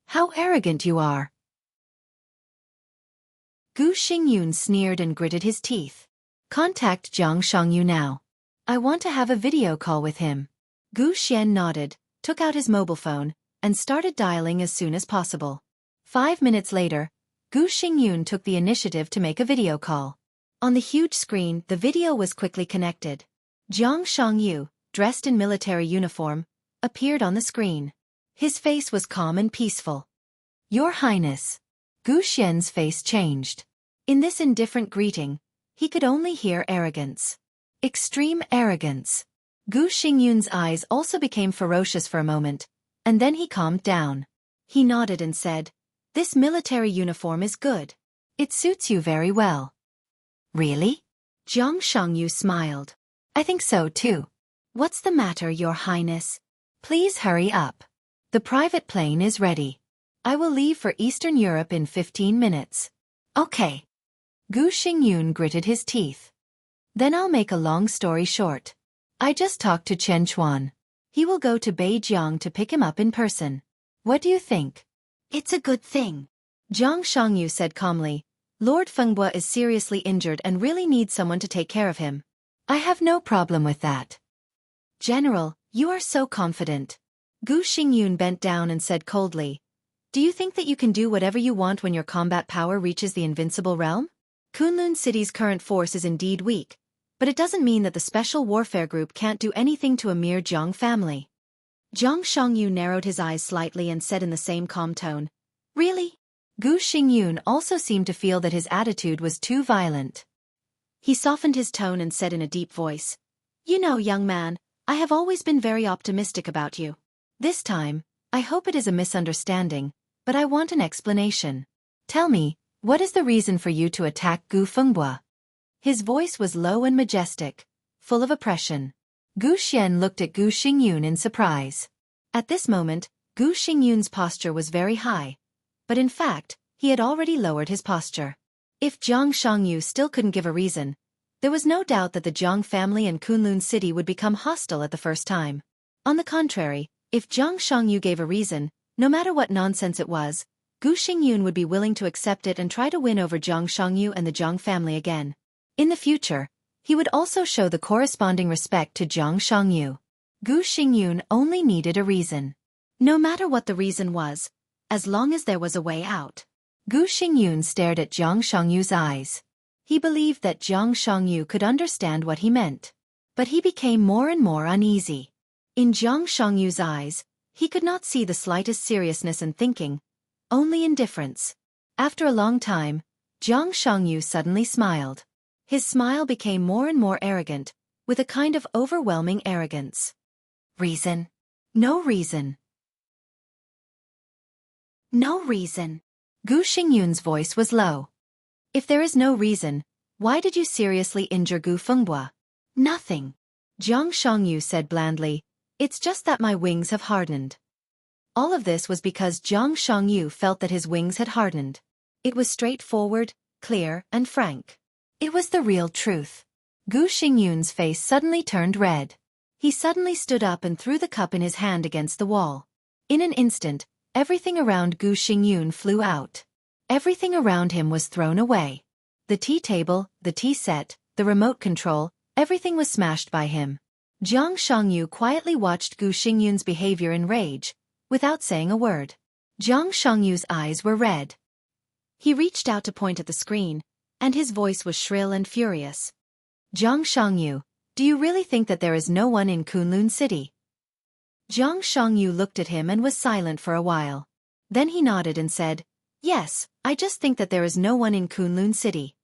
How arrogant you are. Gu Xingyun sneered and gritted his teeth. Contact Jiang Shangyu now. I want to have a video call with him. Gu Xian nodded, took out his mobile phone, and started dialing as soon as possible. 5 minutes later, Gu Xingyun took the initiative to make a video call. On the huge screen, the video was quickly connected. Jiang Shangyu, dressed in military uniform, appeared on the screen. His face was calm and peaceful. "Your Highness." Gu Xian's face changed. In this indifferent greeting, he could only hear arrogance. Extreme arrogance. Gu Xingyun's eyes also became ferocious for a moment, and then he calmed down. He nodded and said, "This military uniform is good. It suits you very well." "Really?" Jiang Shangyu smiled. "I think so too." "What's the matter, Your Highness? Please hurry up. The private plane is ready. I will leave for Eastern Europe in 15 minutes. Okay." Gu Xingyun gritted his teeth. "Then I'll make a long story short. I just talked to Chen Chuan. He will go to Beijing to pick him up in person. What do you think?" "It's a good thing," Jiang Shangyu said calmly. "Lord Fengbua is seriously injured and really needs someone to take care of him. I have no problem with that." "General, you are so confident." Gu Xingyun bent down and said coldly, "Do you think that you can do whatever you want when your combat power reaches the invincible realm? Kunlun City's current force is indeed weak, but it doesn't mean that the Special Warfare Group can't do anything to a mere Jiang family." Jiang Shangyu narrowed his eyes slightly and said in the same calm tone, "Really?" Gu Xingyun also seemed to feel that his attitude was too violent. He softened his tone and said in a deep voice, "You know, young man, I have always been very optimistic about you. This time, I hope it is a misunderstanding, but I want an explanation. Tell me, what is the reason for you to attack Gu Fengbua?" His voice was low and majestic, full of oppression. Gu Xian looked at Gu Xingyun in surprise. At this moment, Gu Xingyun's posture was very high, but in fact, he had already lowered his posture. If Jiang Shangyu still couldn't give a reason, there was no doubt that the Jiang family and Kunlun City would become hostile at the first time. On the contrary, if Jiang Shangyu gave a reason, no matter what nonsense it was, Gu Xingyun would be willing to accept it and try to win over Jiang Shangyu and the Jiang family again. In the future, he would also show the corresponding respect to Jiang Shangyu. Gu Xingyun only needed a reason. No matter what the reason was, as long as there was a way out. Gu Xingyun stared at Jiang Shangyu's eyes. He believed that Jiang Shangyu could understand what he meant. But he became more and more uneasy. In Jiang Shangyu's eyes, he could not see the slightest seriousness and thinking, only indifference. After a long time, Jiang Shangyu suddenly smiled. His smile became more and more arrogant, with a kind of overwhelming arrogance. "Reason? No reason. No reason." Gu Xingyun's voice was low. "If there is no reason, why did you seriously injure Gu Fengbua?" "Nothing," Jiang Shangyu said blandly. "It's just that my wings have hardened." All of this was because Jiang Shangyu felt that his wings had hardened. It was straightforward, clear, and frank. It was the real truth. Gu Xingyun's face suddenly turned red. He suddenly stood up and threw the cup in his hand against the wall. In an instant, everything around Gu Xingyun flew out. Everything around him was thrown away. The tea table, the tea set, the remote control, everything was smashed by him. Jiang Shangyu quietly watched Gu Xingyun's behavior in rage, without saying a word. Jiang Shangyu's eyes were red. He reached out to point at the screen, and his voice was shrill and furious. "Jiang Shangyu, do you really think that there is no one in Kunlun City?" Jiang Shangyu looked at him and was silent for a while. Then he nodded and said, "Yes, I just think that there is no one in Kunlun City."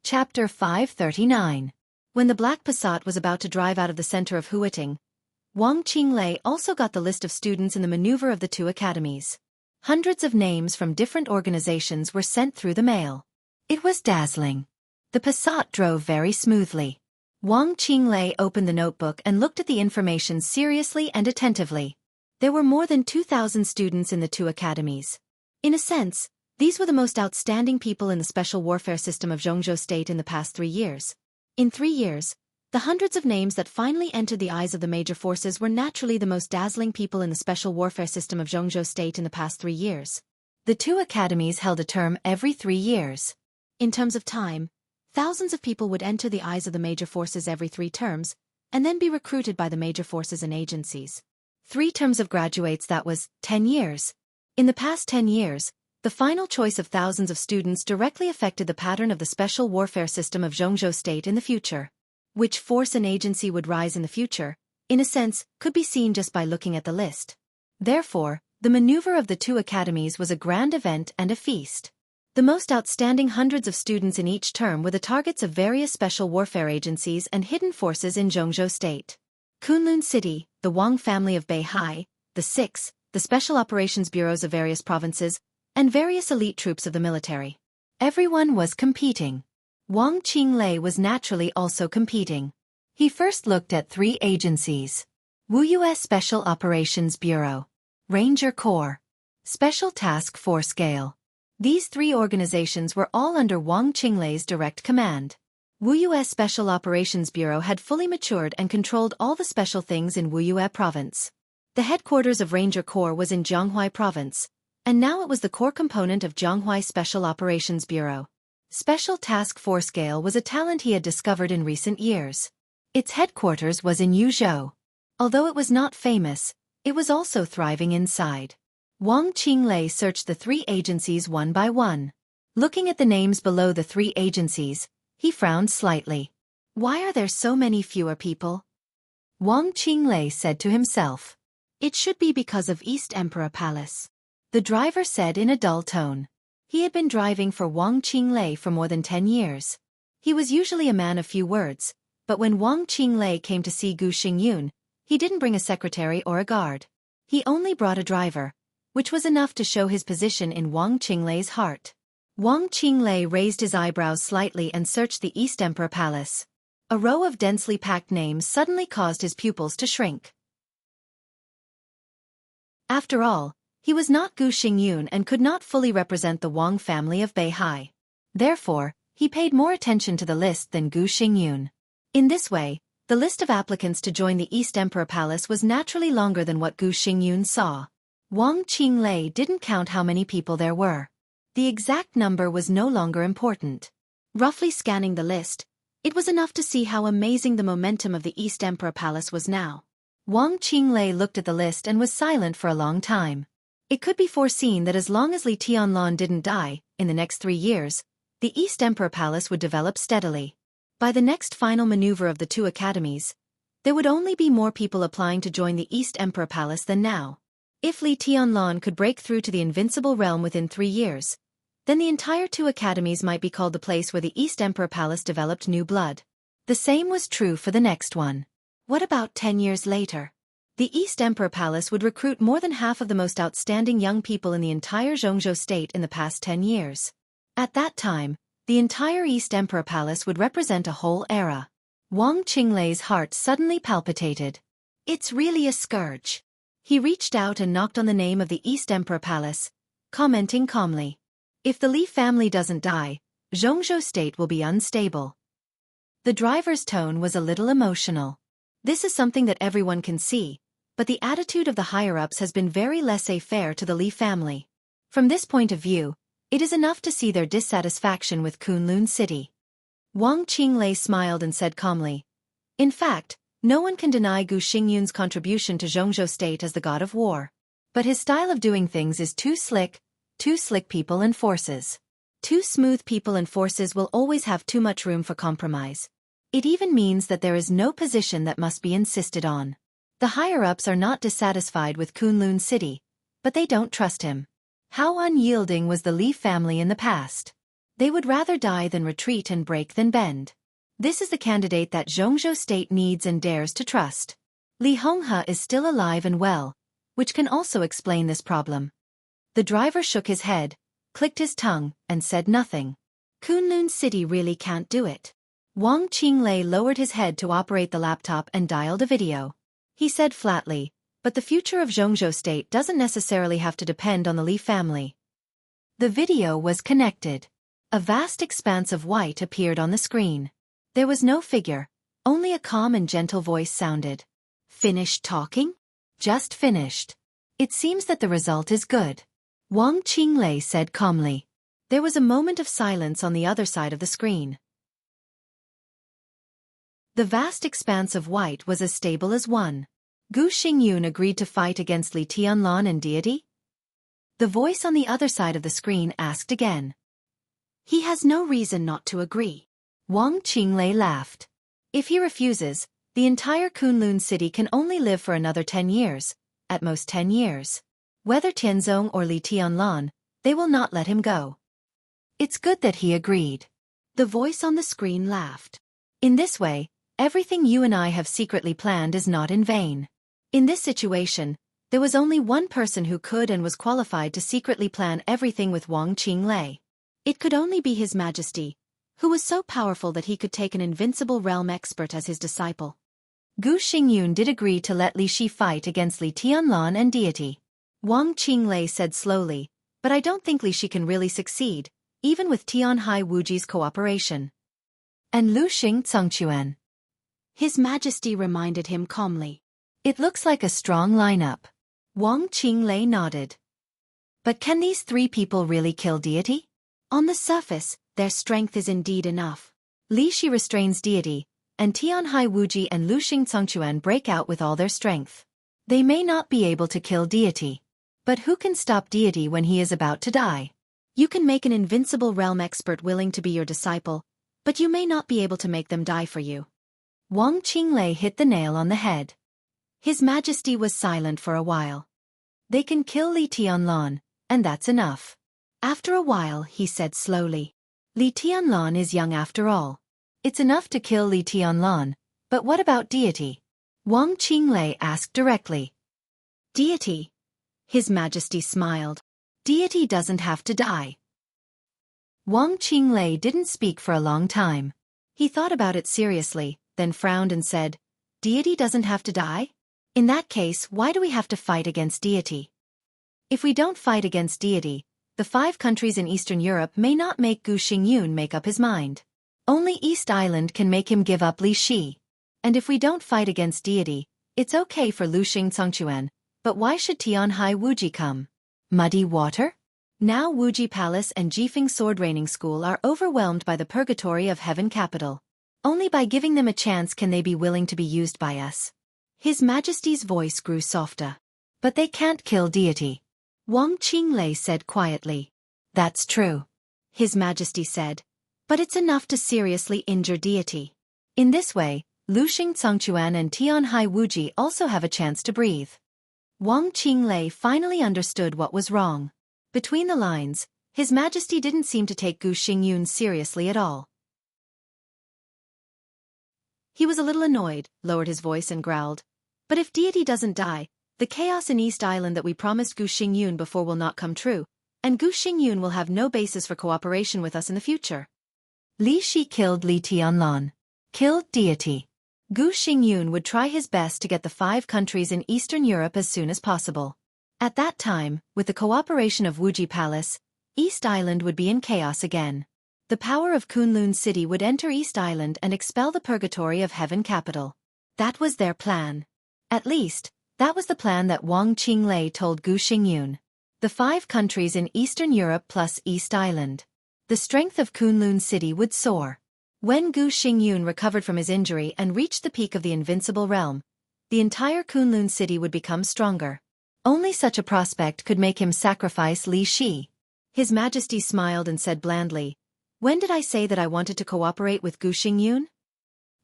Chapter 539. When the Black Passat was about to drive out of the center of Huiting, Wang Qinglei also got the list of students in the maneuver of the two academies. Hundreds of names from different organizations were sent through the mail. It was dazzling. The Passat drove very smoothly. Wang Qinglei opened the notebook and looked at the information seriously and attentively. There were more than 2,000 students in the two academies. In a sense, these were the most outstanding people in the special warfare system of Jianghu State in the past 3 years. In 3 years, the hundreds of names that finally entered the eyes of the major forces were naturally the most dazzling people in the special warfare system of Jianghu State in the past 3 years. The two academies held a term every 3 years. In terms of time, thousands of people would enter the eyes of the major forces every 3 terms, and then be recruited by the major forces and agencies. 3 terms of graduates, that was 10 years. In the past 10 years, the final choice of thousands of students directly affected the pattern of the special warfare system of Jianghu state in the future. Which force and agency would rise in the future, in a sense, could be seen just by looking at the list. Therefore, the maneuver of the 2 academies was a grand event and a feast. The most outstanding hundreds of students in each term were the targets of various special warfare agencies and hidden forces in Jianghu state. Kunlun City, the Wang family of Beihai, the 6, the special operations bureaus of various provinces, and various elite troops of the military. Everyone was competing. Wang Qinglei was naturally also competing. He first looked at 3 agencies. Wuxia Special Operations Bureau, Ranger Corps, Special Task Force Gale. These 3 organizations were all under Wang Qinglei's direct command. Wuxia Special Operations Bureau had fully matured and controlled all the special things in Wuxia province. The headquarters of Ranger Corps was in Jianghu province, and now it was the core component of Jianghu Special Operations Bureau. Special Task Force Gale was a talent he had discovered in recent years. Its headquarters was in Yuzhou. Although it was not famous, it was also thriving inside. Wang Qinglei searched the 3 agencies one by one. Looking at the names below the 3 agencies, he frowned slightly. Why are there so many fewer people? Wang Qinglei said to himself. It should be because of East Emperor Palace. The driver said in a dull tone. He had been driving for Wang Qinglei for more than 10 years. He was usually a man of few words, but when Wang Qinglei came to see Gu Xingyun, he didn't bring a secretary or a guard. He only brought a driver, which was enough to show his position in Wang Qinglei's heart. Wang Qinglei raised his eyebrows slightly and searched the East Emperor Palace. A row of densely packed names suddenly caused his pupils to shrink. After all, he was not Gu Xingyun and could not fully represent the Wang family of Beihai. Therefore, he paid more attention to the list than Gu Xingyun. In this way, the list of applicants to join the East Emperor Palace was naturally longer than what Gu Xingyun saw. Wang Qinglei didn't count how many people there were. The exact number was no longer important. Roughly scanning the list, it was enough to see how amazing the momentum of the East Emperor Palace was now. Wang Qinglei looked at the list and was silent for a long time. It could be foreseen that as long as Li Tianlan didn't die, in the next 3 years, the East Emperor Palace would develop steadily. By the next final maneuver of the 2 academies, there would only be more people applying to join the East Emperor Palace than now. If Li Tianlan could break through to the invincible realm within 3 years, then the entire 2 academies might be called the place where the East Emperor Palace developed new blood. The same was true for the next one. What about 10 years later? The East Emperor Palace would recruit more than half of the most outstanding young people in the entire Jianghu state in the past 10 years. At that time, the entire East Emperor Palace would represent a whole era. Wang Qinglei's heart suddenly palpitated. It's really a scourge. He reached out and knocked on the name of the East Emperor Palace, commenting calmly. If the Li family doesn't die, Jianghu state will be unstable. The driver's tone was a little emotional. This is something that everyone can see, but the attitude of the higher-ups has been very laissez-faire to the Li family. From this point of view, it is enough to see their dissatisfaction with Kunlun City. Wang Qinglei smiled and said calmly, in fact, no one can deny Gu Xingyun's contribution to Jianghu state as the god of war. But his style of doing things is too slick people and forces. Too smooth people and forces will always have too much room for compromise. It even means that there is no position that must be insisted on. The higher-ups are not dissatisfied with Kunlun City, but they don't trust him. How unyielding was the Li family in the past. They would rather die than retreat and break than bend. This is the candidate that Jianghu state needs and dares to trust. Li Honghe is still alive and well, which can also explain this problem. The driver shook his head, clicked his tongue, and said nothing. Kunlun City really can't do it. Wang Qinglei lowered his head to operate the laptop and dialed a video. He said flatly, but the future of Jianghu state doesn't necessarily have to depend on the Li family. The video was connected. A vast expanse of white appeared on the screen. There was no figure, only a calm and gentle voice sounded. Finished talking? Just finished. It seems that the result is good. Wang Qinglei said calmly. There was a moment of silence on the other side of the screen. The vast expanse of white was as stable as one. Gu Xingyun agreed to fight against Li Tianlan and deity? The voice on the other side of the screen asked again. He has no reason not to agree. Wang Qinglei laughed. If he refuses, the entire Kunlun city can only live for another 10 years, at most 10 years. Whether Tianzong or Li Tianlan, they will not let him go. It's good that he agreed. The voice on the screen laughed. In this way, everything you and I have secretly planned is not in vain. In this situation, there was only one person who could and was qualified to secretly plan everything with Wang Qinglei. It could only be His Majesty, who was so powerful that he could take an invincible realm expert as his disciple. Gu Xingyun did agree to let Li Shi fight against Li Tianlan and deity. Wang Qinglei said slowly, but I don't think Li Shi can really succeed, even with Tianhai Wuji's cooperation. And Lu Xing Tsengquan. His Majesty reminded him calmly. It looks like a strong lineup. Wang Qinglei nodded. But can these three people really kill deity? On the surface, their strength is indeed enough. Li Shi restrains deity, and Tianhai Wuji and Lu Xing Tsengquan break out with all their strength. They may not be able to kill deity. But who can stop deity when he is about to die? You can make an invincible realm expert willing to be your disciple, but you may not be able to make them die for you. Wang Qinglei hit the nail on the head. His Majesty was silent for a while. They can kill Li Tianlan, and that's enough. After a while, he said slowly. Li Tianlan is young after all. It's enough to kill Li Tianlan, but what about deity? Wang Qinglei asked directly. Deity? His Majesty smiled. Deity doesn't have to die. Wang Qinglei didn't speak for a long time. He thought about it seriously, then frowned and said, Deity doesn't have to die? In that case, why do we have to fight against deity? If we don't fight against deity, the 5 countries in Eastern Europe may not make Gu Xingyun make up his mind. Only East Island can make him give up Li Shi. And if we don't fight against deity, it's okay for Lu Xing Tsengquan, but why should Tianhai Wuji come? Muddy water? Now Wuji Palace and Jifeng Sword Training School are overwhelmed by the purgatory of Heaven Capital. Only by giving them a chance can they be willing to be used by us. His Majesty's voice grew softer. But they can't kill deity. Wang Qinglei said quietly. That's true. His Majesty said. But it's enough to seriously injure deity. In this way, Lu Xing Tsengquan and Tianhai Wuji also have a chance to breathe. Wang Qinglei finally understood what was wrong. Between the lines, His Majesty didn't seem to take Gu Xingyun seriously at all. He was a little annoyed, lowered his voice and growled. But if deity doesn't die, the chaos in East Island that we promised Gu Xingyun before will not come true, and Gu Xingyun will have no basis for cooperation with us in the future. Li Shi killed Li Tianlan. Killed deity. Gu Xingyun would try his best to get the 5 countries in Eastern Europe as soon as possible. At that time, with the cooperation of Wuji Palace, East Island would be in chaos again. The power of Kunlun City would enter East Island and expel the purgatory of Heaven Capital. That was their plan. At least, that was the plan that Wang Qinglei told Gu Xingyun. The 5 countries in Eastern Europe plus East Island. The strength of Kunlun City would soar. When Gu Xingyun recovered from his injury and reached the peak of the invincible realm, the entire Kunlun City would become stronger. Only such a prospect could make him sacrifice Li Shi. His Majesty smiled and said blandly, When did I say that I wanted to cooperate with Gu Xingyun?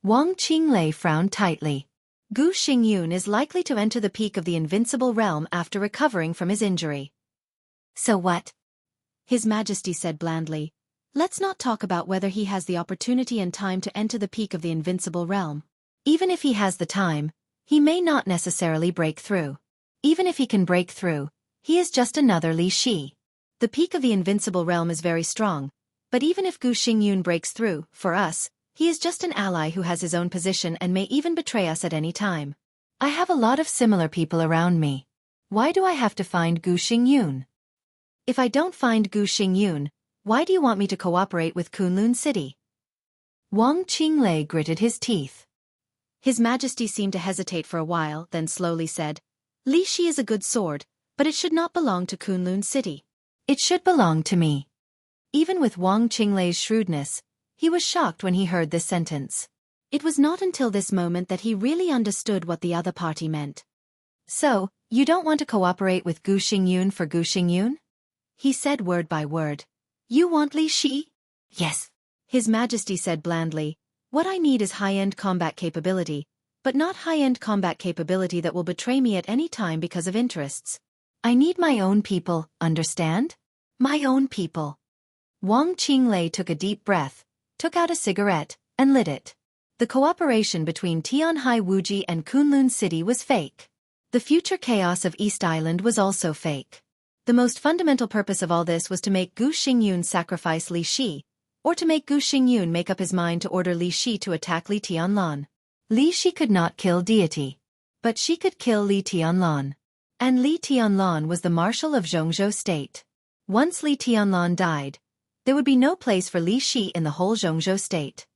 Wang Qinglei frowned tightly. Gu Xingyun is likely to enter the peak of the invincible realm after recovering from his injury. So what? His Majesty said blandly, Let's not talk about whether he has the opportunity and time to enter the peak of the invincible realm. Even if he has the time, he may not necessarily break through. Even if he can break through, he is just another Li Shi. The peak of the invincible realm is very strong, but even if Gu Xingyun breaks through, for us, he is just an ally who has his own position and may even betray us at any time. I have a lot of similar people around me. Why do I have to find Gu Xingyun? If I don't find Gu Xingyun, why do you want me to cooperate with Kunlun City? Wang Qinglei gritted his teeth. His Majesty seemed to hesitate for a while, then slowly said, Li Shi is a good sword, but it should not belong to Kunlun City. It should belong to me. Even with Wang Qinglei's shrewdness, he was shocked when he heard this sentence. It was not until this moment that he really understood what the other party meant. "So, you don't want to cooperate with Gu Xingyun for Gu Xingyun?" he said word by word. "You want Li Shi?" "Yes," His Majesty said blandly. "What I need is high-end combat capability, but not high-end combat capability that will betray me at any time because of interests. I need my own people, understand? My own people." Wang Qinglei took a deep breath, took out a cigarette, and lit it. The cooperation between Tianhai Wuji and Kunlun City was fake. The future chaos of East Island was also fake. The most fundamental purpose of all this was to make Gu Xingyun sacrifice Li Shi, or to make Gu Xingyun make up his mind to order Li Shi to attack Li Tianlan. Li Shi could not kill deity, but she could kill Li Tianlan. And Li Tianlan was the marshal of Jianghu state. Once Li Tianlan died, there would be no place for Li Shi in the whole Jianghu state.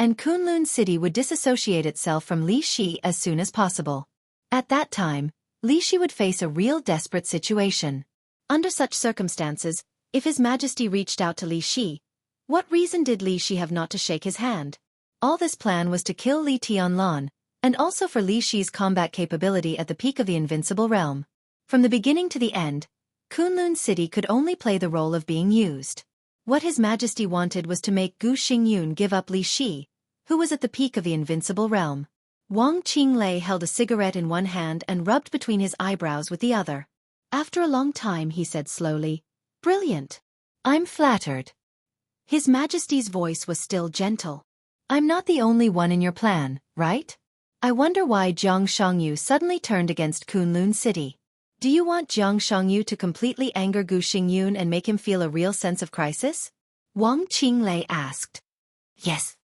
And Kunlun City would disassociate itself from Li Shi as soon as possible. At that time, Li Shi would face a real desperate situation. Under such circumstances, if His Majesty reached out to Li Shi, what reason did Li Shi have not to shake his hand? All this plan was to kill Li Tianlan, and also for Li Shi's combat capability at the peak of the invincible realm. From the beginning to the end, Kunlun City could only play the role of being used. What His Majesty wanted was to make Gu Xingyun give up Li Shi, who was at the peak of the invincible realm. Wang Qinglei held a cigarette in one hand and rubbed between his eyebrows with the other. After a long time he said slowly, "Brilliant. I'm flattered." His Majesty's voice was still gentle. "I'm not the only one in your plan, right? I wonder why Jiang Shangyu suddenly turned against Kunlun City. Do you want Jiang Shangyu to completely anger Gu Xingyun and make him feel a real sense of crisis?" Wang Qinglei asked. "Yes."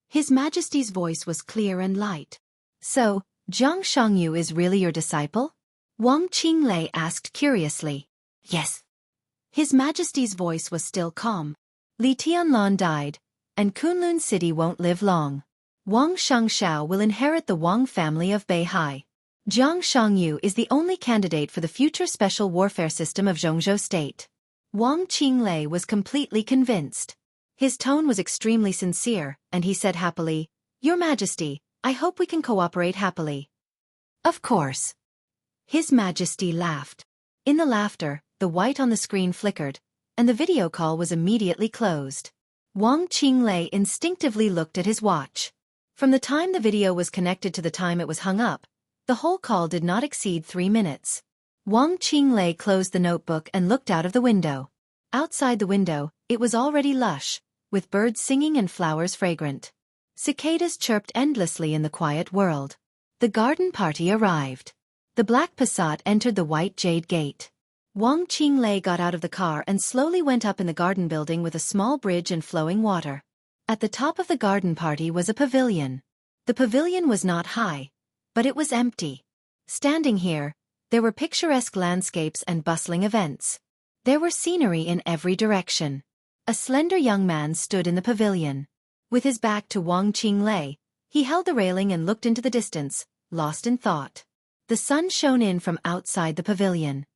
His Majesty's voice was clear and light. "So, Jiang Shangyu is really your disciple?" Wang Qinglei asked curiously. "Yes." His Majesty's voice was still calm. "Li Tianlan died, and Kunlun City won't live long. Wang Xianxia will inherit the Wang family of Beihai. Jiang Shangyu is the only candidate for the future special warfare system of Jianghu State." Wang Qinglei was completely convinced. His tone was extremely sincere, and he said happily, "Your Majesty, I hope we can cooperate happily." "Of course." His Majesty laughed. In the laughter, the white on the screen flickered, and the video call was immediately closed. Wang Qinglei instinctively looked at his watch. From the time the video was connected to the time it was hung up, the whole call did not exceed 3 minutes. Wang Qinglei closed the notebook and looked out of the window. Outside the window, it was already lush, with birds singing and flowers fragrant. Cicadas chirped endlessly in the quiet world. The garden party arrived. The black Passat entered the white jade gate. Wang Qinglei got out of the car and slowly went up in the garden building with a small bridge and flowing water. At the top of the garden party was a pavilion. The pavilion was not high, but it was empty. Standing here, there were picturesque landscapes and bustling events. There were scenery in every direction. A slender young man stood in the pavilion. With his back to Wang Qinglei, he held the railing and looked into the distance, lost in thought. The sun shone in from outside the pavilion.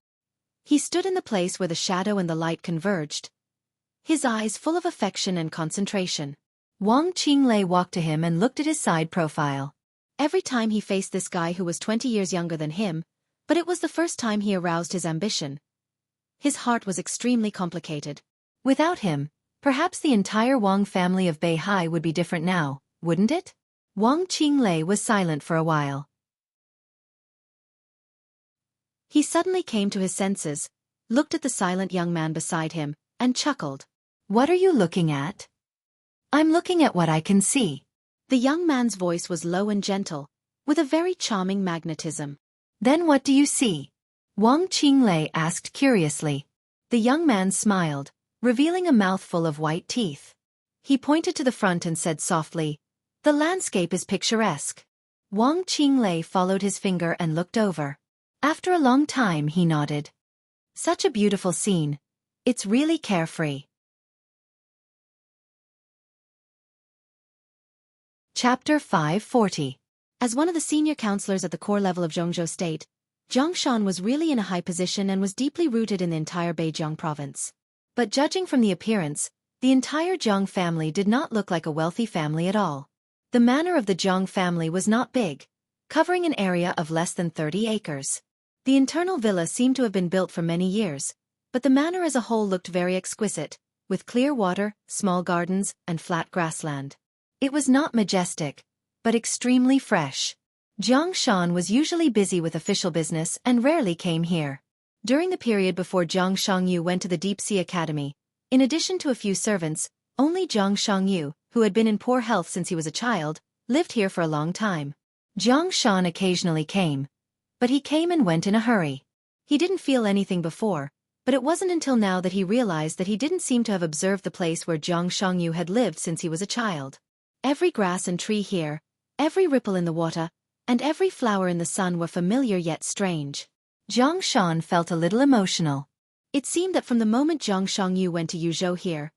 He stood in the place where the shadow and the light converged, his eyes full of affection and concentration. Wang Qinglei walked to him and looked at his side profile. Every time he faced this guy who was 20 years younger than him, but it was the first time he aroused his ambition. His heart was extremely complicated. Without him, perhaps the entire Wang family of Beihai would be different now, wouldn't it? Wang Qinglei was silent for a while. He suddenly came to his senses, looked at the silent young man beside him, and chuckled. "What are you looking at?" "I'm looking at what I can see." The young man's voice was low and gentle, with a very charming magnetism. "Then what do you see?" Wang Qinglei asked curiously. The young man smiled, revealing a mouthful of white teeth. He pointed to the front and said softly, "The landscape is picturesque." Wang Qinglei followed his finger and looked over. After a long time he nodded. "Such a beautiful scene. It's really carefree." Chapter 540. As one of the senior counselors at the core level of Jianghu State, Jiang Shan was really in a high position and was deeply rooted in the entire Beijiang province. But judging from the appearance, The entire Jiang family did not look like a wealthy family at all. The manor of the Jiang family was not big, covering an area of less than 30 acres. The internal villa seemed to have been built for many years, but the manor as a whole looked very exquisite, with clear water, small gardens, and flat grassland. It was not majestic, but extremely fresh. Jiang Shan was usually busy with official business and rarely came here. During the period before Jiang Shangyu went to the Deep Sea Academy, in addition to a few servants, only Jiang Shangyu, who had been in poor health since he was a child, lived here for a long time. Jiang Shan occasionally came, but he came and went in a hurry. He didn't feel anything before, but it wasn't until now that he realized that he didn't seem to have observed the place where Jiang Shangyu had lived since he was a child. Every grass and tree here, every ripple in the water, and every flower in the sun were familiar yet strange. Jiang Shan felt a little emotional. It seemed that from the moment Jiang Shangyu went to Yuzhou here,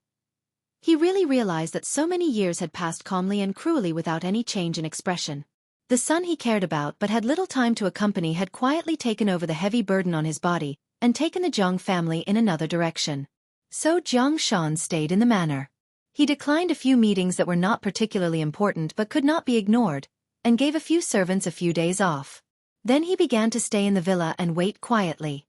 he really realized that so many years had passed calmly and cruelly without any change in expression. The son he cared about but had little time to accompany had quietly taken over the heavy burden on his body and taken the Jiang family in another direction. So Jiang Shan stayed in the manor. He declined a few meetings that were not particularly important but could not be ignored, and gave a few servants a few days off. Then he began to stay in the villa and wait quietly.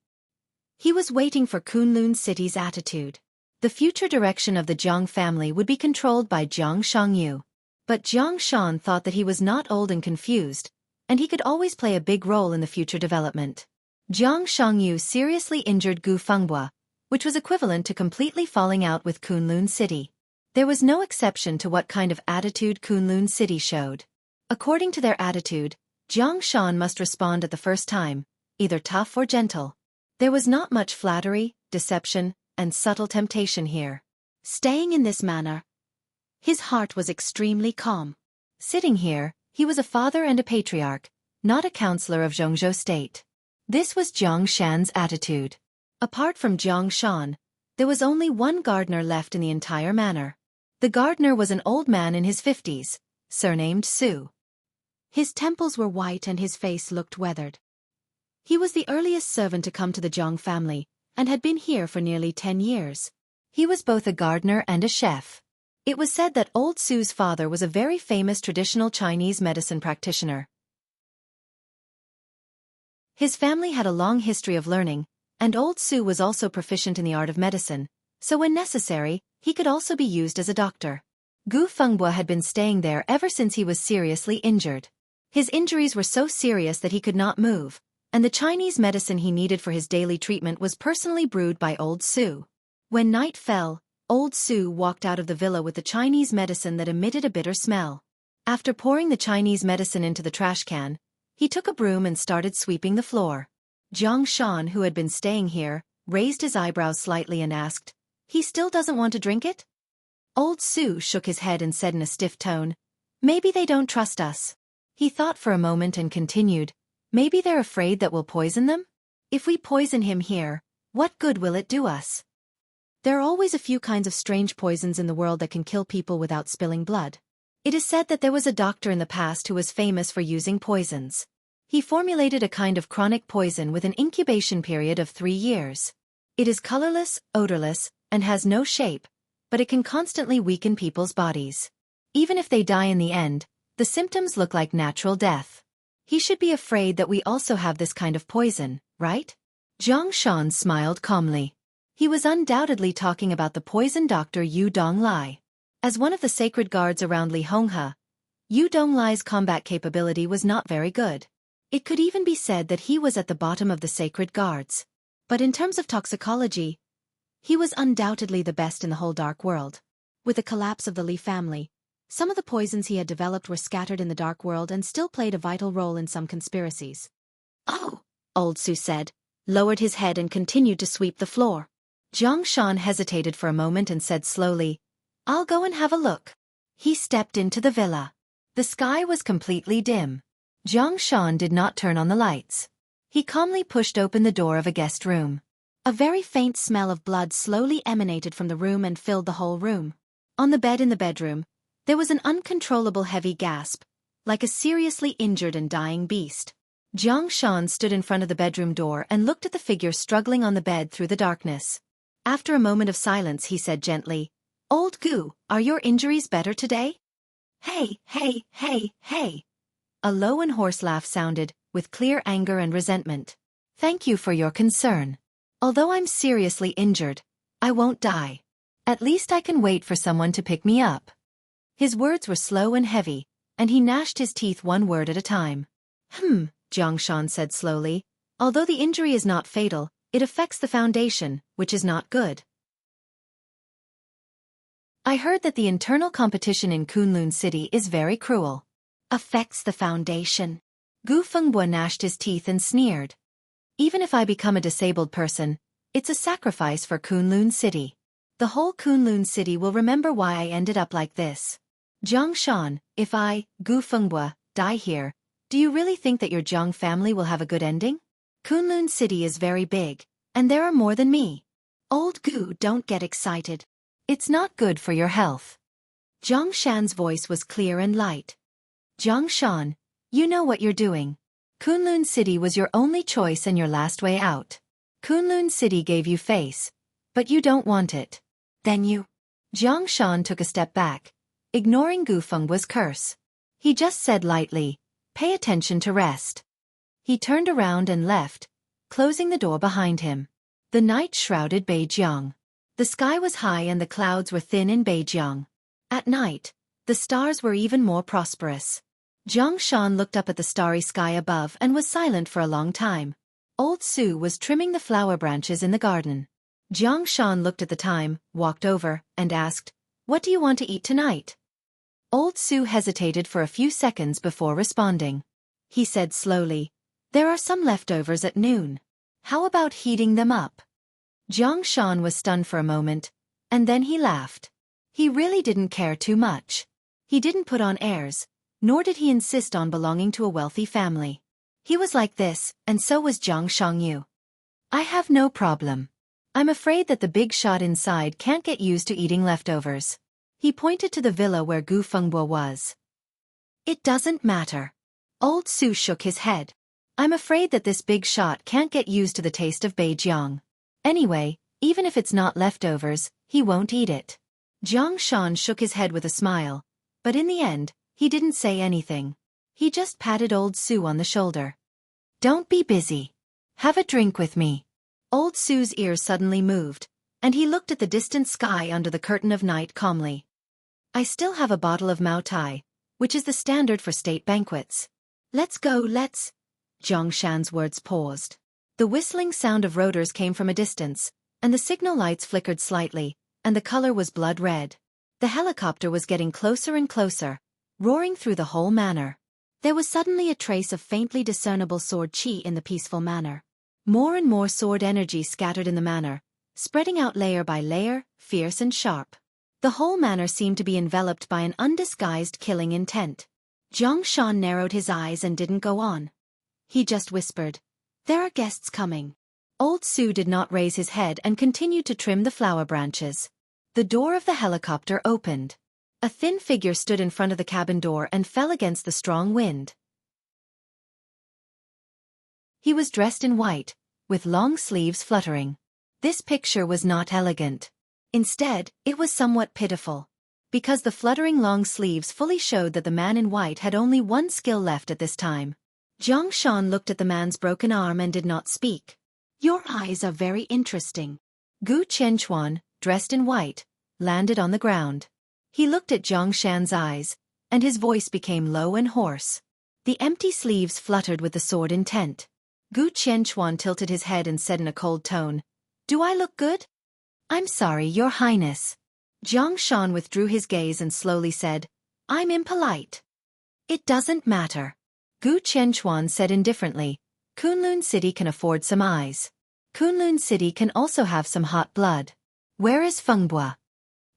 He was waiting for Kunlun City's attitude. The future direction of the Jiang family would be controlled by Jiang Shangyu. But Jiang Shan thought that he was not old and confused, and he could always play a big role in the future development. Jiang Shangyu seriously injured Gu Fengbua, which was equivalent to completely falling out with Kunlun City. There was no exception to what kind of attitude Kunlun City showed. According to their attitude, Jiang Shan must respond at the first time, either tough or gentle. There was not much flattery, deception, and subtle temptation here. Staying in this manner, his heart was extremely calm. Sitting here, he was a father and a patriarch, not a counselor of Zhongzhou State. This was Jiang Shan's attitude. Apart from Jiang Shan, there was only one gardener left in the entire manor. The gardener was an old man in his 50s, surnamed Su. His temples were white and his face looked weathered. He was the earliest servant to come to the Jiang family, and had been here for nearly 10 years. He was both a gardener and a chef. It was said that old Su's father was a very famous traditional Chinese medicine practitioner. His family had a long history of learning, and old Su was also proficient in the art of medicine, so when necessary, he could also be used as a doctor. Gu Fengbua had been staying there ever since he was seriously injured. His injuries were so serious that he could not move, and the Chinese medicine he needed for his daily treatment was personally brewed by old Su. When night fell, old Su walked out of the villa with the Chinese medicine that emitted a bitter smell. After pouring the Chinese medicine into the trash can, he took a broom and started sweeping the floor. Jiang Shan, who had been staying here, raised his eyebrows slightly and asked, "He still doesn't want to drink it?" Old Su shook his head and said in a stiff tone, "Maybe they don't trust us." He thought for a moment and continued, "Maybe they're afraid that we'll poison them? If we poison him here, what good will it do us? There are always a few kinds of strange poisons in the world that can kill people without spilling blood. It is said that there was a doctor in the past who was famous for using poisons. He formulated a kind of chronic poison with an incubation period of 3 years. It is colorless, odorless, and has no shape, but it can constantly weaken people's bodies. Even if they die in the end, the symptoms look like natural death. He should be afraid that we also have this kind of poison, right?" Jiang Shan smiled calmly. He was undoubtedly talking about the poison doctor Yu Donglai. As one of the sacred guards around Li Honghe, Yu Donglai's combat capability was not very good. It could even be said that he was at the bottom of the sacred guards. But in terms of toxicology, he was undoubtedly the best in the whole dark world. With the collapse of the Li family, some of the poisons he had developed were scattered in the dark world and still played a vital role in some conspiracies. "Oh," old Su said, lowered his head and continued to sweep the floor. Jiang Shan hesitated for a moment and said slowly, "I'll go and have a look." He stepped into the villa. The sky was completely dim. Jiang Shan did not turn on the lights. He calmly pushed open the door of a guest room. A very faint smell of blood slowly emanated from the room and filled the whole room. On the bed in the bedroom, there was an uncontrollable heavy gasp, like a seriously injured and dying beast. Jiang Shan stood in front of the bedroom door and looked at the figure struggling on the bed through the darkness. After a moment of silence he said gently, Old Gu, are your injuries better today? Hey, hey, hey, hey. A low and hoarse laugh sounded, with clear anger and resentment. Thank you for your concern. Although I'm seriously injured, I won't die. At least I can wait for someone to pick me up. His words were slow and heavy, and he gnashed his teeth one word at a time. Jianghu said slowly. Although the injury is not fatal, it affects the foundation, which is not good. I heard that the internal competition in Kunlun City is very cruel. Affects the foundation. Gu Fengbo gnashed his teeth and sneered. Even if I become a disabled person, it's a sacrifice for Kunlun City. The whole Kunlun City will remember why I ended up like this. Jianghu, if I, Gu Fengbo, die here, do you really think that your Jiang family will have a good ending? Kunlun City is very big, and there are more than me. Old Gu, don't get excited. It's not good for your health. Jiangshan's voice was clear and light. Jiangshan, you know what you're doing. Kunlun City was your only choice and your last way out. Kunlun City gave you face, but you don't want it. Then you... Jiangshan took a step back, ignoring Gu Fengbo's curse. He just said lightly, pay attention to rest. He turned around and left, closing the door behind him. The night shrouded Beijiang. The sky was high and the clouds were thin in Beijiang. At night, the stars were even more prosperous. Jiangshan looked up at the starry sky above and was silent for a long time. Old Su was trimming the flower branches in the garden. Jiangshan looked at the time, walked over, and asked, "What do you want to eat tonight?" Old Su hesitated for a few seconds before responding. He said slowly, "There are some leftovers at noon. How about heating them up?" Jiangshan was stunned for a moment, and then he laughed. He really didn't care too much. He didn't put on airs, nor did he insist on belonging to a wealthy family. He was like this, and so was Jiang Shangyu. "I have no problem. I'm afraid that the big shot inside can't get used to eating leftovers." He pointed to the villa where Gu Fengbo was. "It doesn't matter." Old Su shook his head. "I'm afraid that this big shot can't get used to the taste of Beijiang. Anyway, even if it's not leftovers, he won't eat it." Jiangshan shook his head with a smile, but in the end, he didn't say anything. He just patted Old Su on the shoulder. "Don't be busy. Have a drink with me." Old Su's ears suddenly moved, and he looked at the distant sky under the curtain of night calmly. "I still have a bottle of Mao Tai, which is the standard for state banquets. Let's go, let's..." Jiangshan's words paused. The whistling sound of rotors came from a distance, and the signal lights flickered slightly, and the color was blood red. The helicopter was getting closer and closer, roaring through the whole manor. There was suddenly a trace of faintly discernible sword chi in the peaceful manor. More and more sword energy scattered in the manor, spreading out layer by layer, fierce and sharp. The whole manor seemed to be enveloped by an undisguised killing intent. Jiangshan narrowed his eyes and didn't go on. He just whispered, "There are guests coming." Old Su did not raise his head and continued to trim the flower branches. The door of the helicopter opened. A thin figure stood in front of the cabin door and fell against the strong wind. He was dressed in white, with long sleeves fluttering. This picture was not elegant. Instead, it was somewhat pitiful. Because the fluttering long sleeves fully showed that the man in white had only one skill left at this time. Jiangshan looked at the man's broken arm and did not speak. "Your eyes are very interesting." Gu Qianquan, dressed in white, landed on the ground. He looked at Jiangshan's eyes, and his voice became low and hoarse. The empty sleeves fluttered with the sword intent. Gu Qianquan tilted his head and said in a cold tone, "Do I look good?" "I'm sorry, Your Highness." Jiangshan withdrew his gaze and slowly said, "I'm impolite." "It doesn't matter." Gu Qianquan said indifferently, "Kunlun City can afford some eyes. Kunlun City can also have some hot blood. Where is Fengbo?"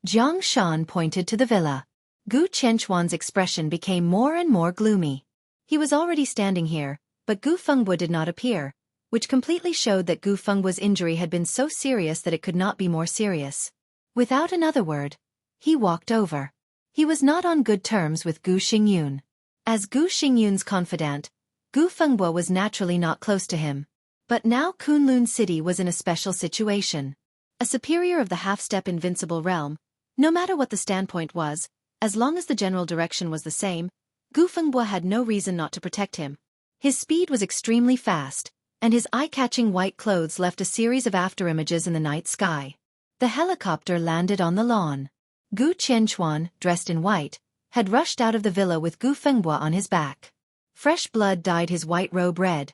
Jiangshan pointed to the villa. Gu Qianquan's expression became more and more gloomy. He was already standing here, but Gu Fengbo did not appear, which completely showed that Gu Fengbo's injury had been so serious that it could not be more serious. Without another word, he walked over. He was not on good terms with Gu Xingyun. As Gu Xingyun's confidant, Gu Fengbo was naturally not close to him. But now Kunlun City was in a special situation. A superior of the half-step invincible realm, No matter what the standpoint was, as long as the general direction was the same, Gu Fengbo had no reason not to protect him. His speed was extremely fast, and his eye-catching white clothes left a series of afterimages in the night sky. The helicopter landed on the lawn. Gu Qianquan, dressed in white, had rushed out of the villa with Gu Fengbo on his back. Fresh blood dyed his white robe red,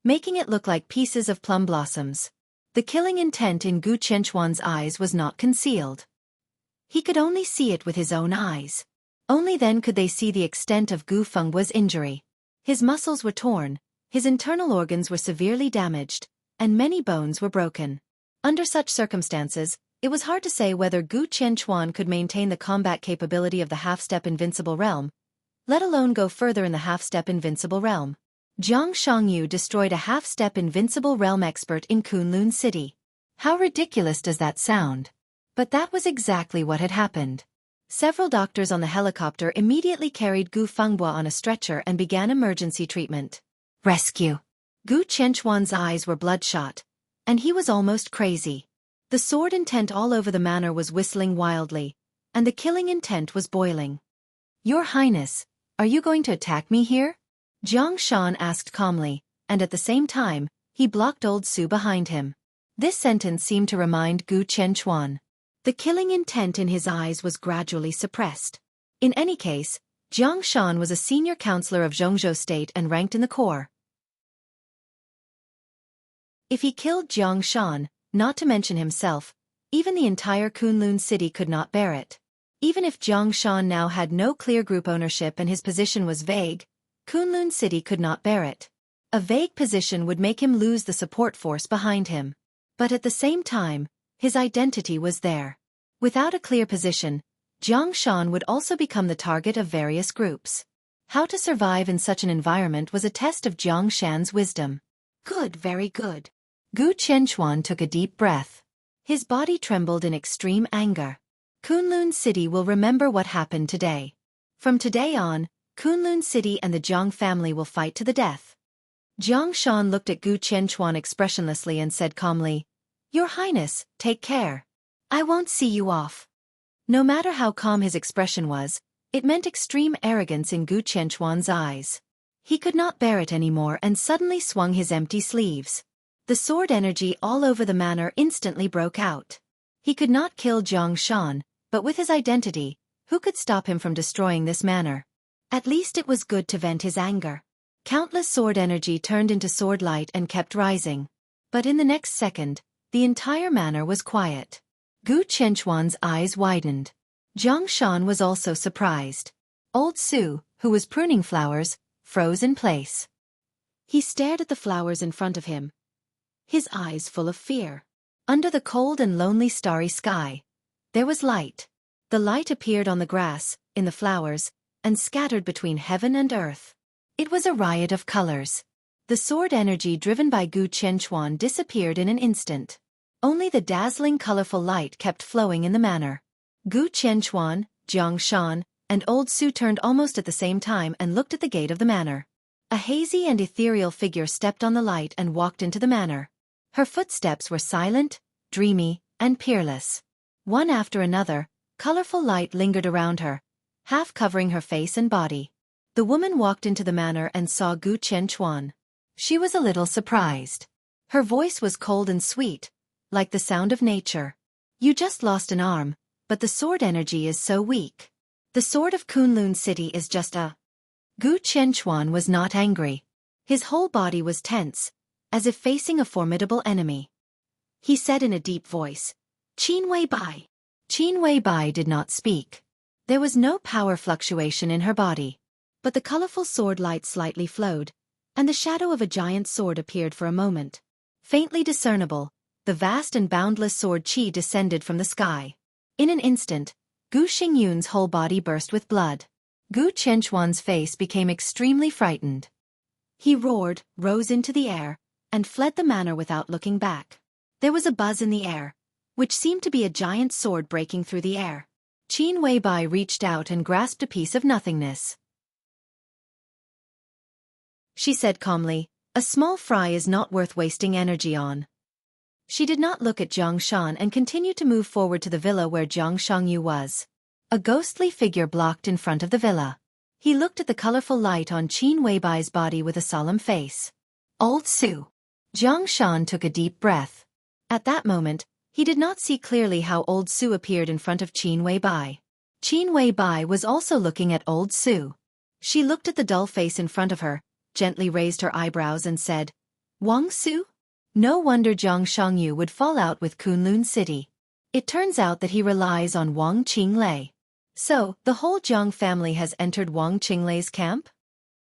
making it look like pieces of plum blossoms. The killing intent in Gu Qianquan's eyes was not concealed. He could only see it with his own eyes. Only then could they see the extent of Gu Fengbo's injury. His muscles were torn, his internal organs were severely damaged, and many bones were broken. Under such circumstances, it was hard to say whether Gu Qianquan could maintain the combat capability of the half-step invincible realm, let alone go further in the half-step invincible realm. Jianghu destroyed a half-step invincible realm expert in Kunlun City. How ridiculous does that sound? But that was exactly what had happened. Several doctors on the helicopter immediately carried Gu Fengbo on a stretcher and began emergency treatment. Rescue. Gu Qianquan's eyes were bloodshot, and he was almost crazy. The sword intent all over the manor was whistling wildly, and the killing intent was boiling. Your Highness, are you going to attack me here? Jiang Shan asked calmly, and at the same time, he blocked old Su behind him. This sentence seemed to remind Gu Qianquan. The killing intent in his eyes was gradually suppressed. In any case, Jiang Shan was a senior counselor of Zhongzhou State and ranked in the corps. If he killed Jiang Shan, not to mention himself, even the entire Kunlun City could not bear it. Even if Jiang Shan now had no clear group ownership and his position was vague, Kunlun City could not bear it. A vague position would make him lose the support force behind him. But at the same time, his identity was there. Without a clear position, Jiang Shan would also become the target of various groups. How to survive in such an environment was a test of Jiang Shan's wisdom. Good, very good. Gu Qianquan took a deep breath. His body trembled in extreme anger. Kunlun City will remember what happened today. From today on, Kunlun City and the Jiang family will fight to the death. Jiang Shan looked at Gu Qianquan expressionlessly and said calmly, Your Highness, take care. I won't see you off. No matter how calm his expression was, it meant extreme arrogance in Gu Qianquan's eyes. He could not bear it anymore and suddenly swung his empty sleeves. The sword energy all over the manor instantly broke out. He could not kill Jiang Shan, but with his identity, who could stop him from destroying this manor? At least it was good to vent his anger. Countless sword energy turned into sword light and kept rising. But in the next second, the entire manor was quiet. Gu Qianquan's eyes widened. Jiang Shan was also surprised. Old Su, who was pruning flowers, froze in place. He stared at the flowers in front of him, his eyes full of fear. Under the cold and lonely starry sky, there was light. The light appeared on the grass, in the flowers, and scattered between heaven and earth. It was a riot of colors. The sword energy driven by Gu Qianquan disappeared in an instant. Only the dazzling colorful light kept flowing in the manor. Gu Qianquan, Jiang Shan, and old Su turned almost at the same time and looked at the gate of the manor. A hazy and ethereal figure stepped on the light and walked into the manor. Her footsteps were silent, dreamy, and peerless. One after another, colorful light lingered around her, half covering her face and body. The woman walked into the manor and saw Gu Qianquan. She was a little surprised. Her voice was cold and sweet, like the sound of nature. You just lost an arm, but the sword energy is so weak. The sword of Kunlun City is just a... Gu Qianquan was not angry. His whole body was tense, as if facing a formidable enemy. He said in a deep voice, Qin Wei Bai. Qin Wei Bai did not speak. There was no power fluctuation in her body. But the colorful sword light slightly flowed, and the shadow of a giant sword appeared for a moment. Faintly discernible, the vast and boundless sword qi descended from the sky. In an instant, Gu Xingyun's whole body burst with blood. Gu Qianquan's face became extremely frightened. He roared, rose into the air, and fled the manor without looking back. There was a buzz in the air, which seemed to be a giant sword breaking through the air. Qin Weibai reached out and grasped a piece of nothingness. She said calmly, a small fry is not worth wasting energy on. She did not look at Jiang Shan and continued to move forward to the villa where Jiang Shangyu was. A ghostly figure blocked in front of the villa. He looked at the colorful light on Qin Weibai's body with a solemn face. Old Su. Jiang Shan took a deep breath. At that moment, he did not see clearly how Old Su appeared in front of Qin Weibai. Qin Weibai was also looking at Old Su. She looked at the dull face in front of her, gently raised her eyebrows and said, Wang Su? No wonder Jiang Shangyu would fall out with Kunlun City. It turns out that he relies on Wang Qinglei. So, the whole Jiang family has entered Wang Qinglei's camp?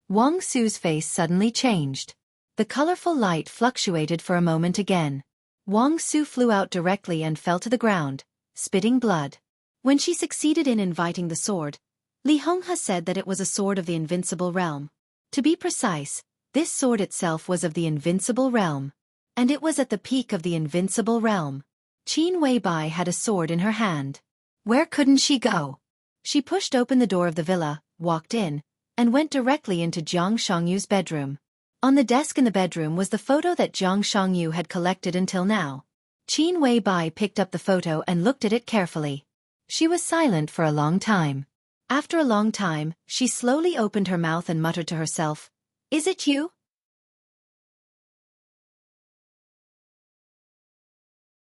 Wang Su's face suddenly changed. The colorful light fluctuated for a moment again. Wang Su flew out directly and fell to the ground, spitting blood. When she succeeded in inviting the sword, Li Honghe said that it was a sword of the invincible realm. To be precise, this sword itself was of the invincible realm. And it was at the peak of the invincible realm. Qin Weibai had a sword in her hand. Where couldn't she go? She pushed open the door of the villa, walked in, and went directly into Jiang Shangyu's bedroom. On the desk in the bedroom was the photo that Jiang Shangyu had collected until now. Qin Weibai picked up the photo and looked at it carefully. She was silent for a long time. After a long time, she slowly opened her mouth and muttered to herself, Is it you?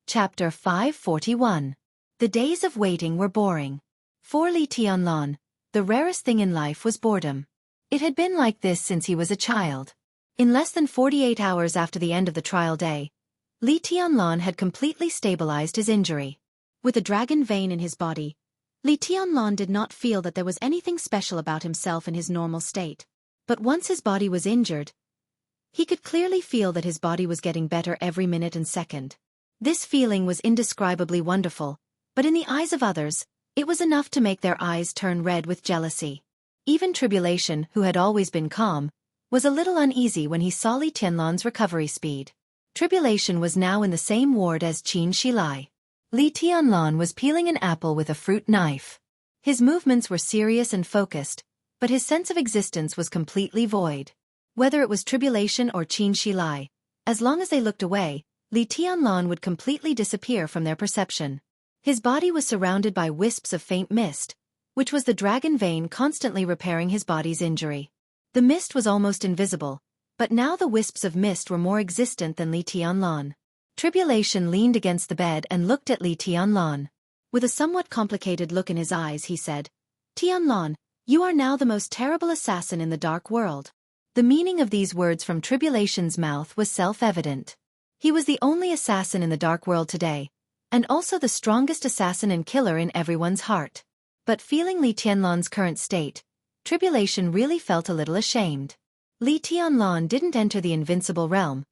Chapter 541. The days of waiting were boring. For Li Tianlan, the rarest thing in life was boredom. It had been like this since he was a child. In less than 48 hours after the end of the trial day, Li Tianlan had completely stabilized his injury. With a dragon vein in his body, Li Tianlan did not feel that there was anything special about himself in his normal state. But once his body was injured, he could clearly feel that his body was getting better every minute and second. This feeling was indescribably wonderful, but in the eyes of others, it was enough to make their eyes turn red with jealousy. Even Tribulation, who had always been calm, was a little uneasy when he saw Li Tianlan's recovery speed. Tribulation was now in the same ward as Qin Shilai. Li Tianlan was peeling an apple with a fruit knife. His movements were serious and focused, but his sense of existence was completely void. Whether it was Tribulation or Qin Shilai, as long as they looked away, Li Tianlan would completely disappear from their perception. His body was surrounded by wisps of faint mist, which was the dragon vein constantly repairing his body's injury. The mist was almost invisible, but now the wisps of mist were more existent than Li Tianlan. Tribulation leaned against the bed and looked at Li Tianlan. With a somewhat complicated look in his eyes he said, Tianlan, you are now the most terrible assassin in the dark world. The meaning of these words from Tribulation's mouth was self-evident. He was the only assassin in the dark world today, and also the strongest assassin and killer in everyone's heart. But feeling Li Tianlan's current state, Tribulation really felt a little ashamed. Li Tianlan didn't enter the invincible realm,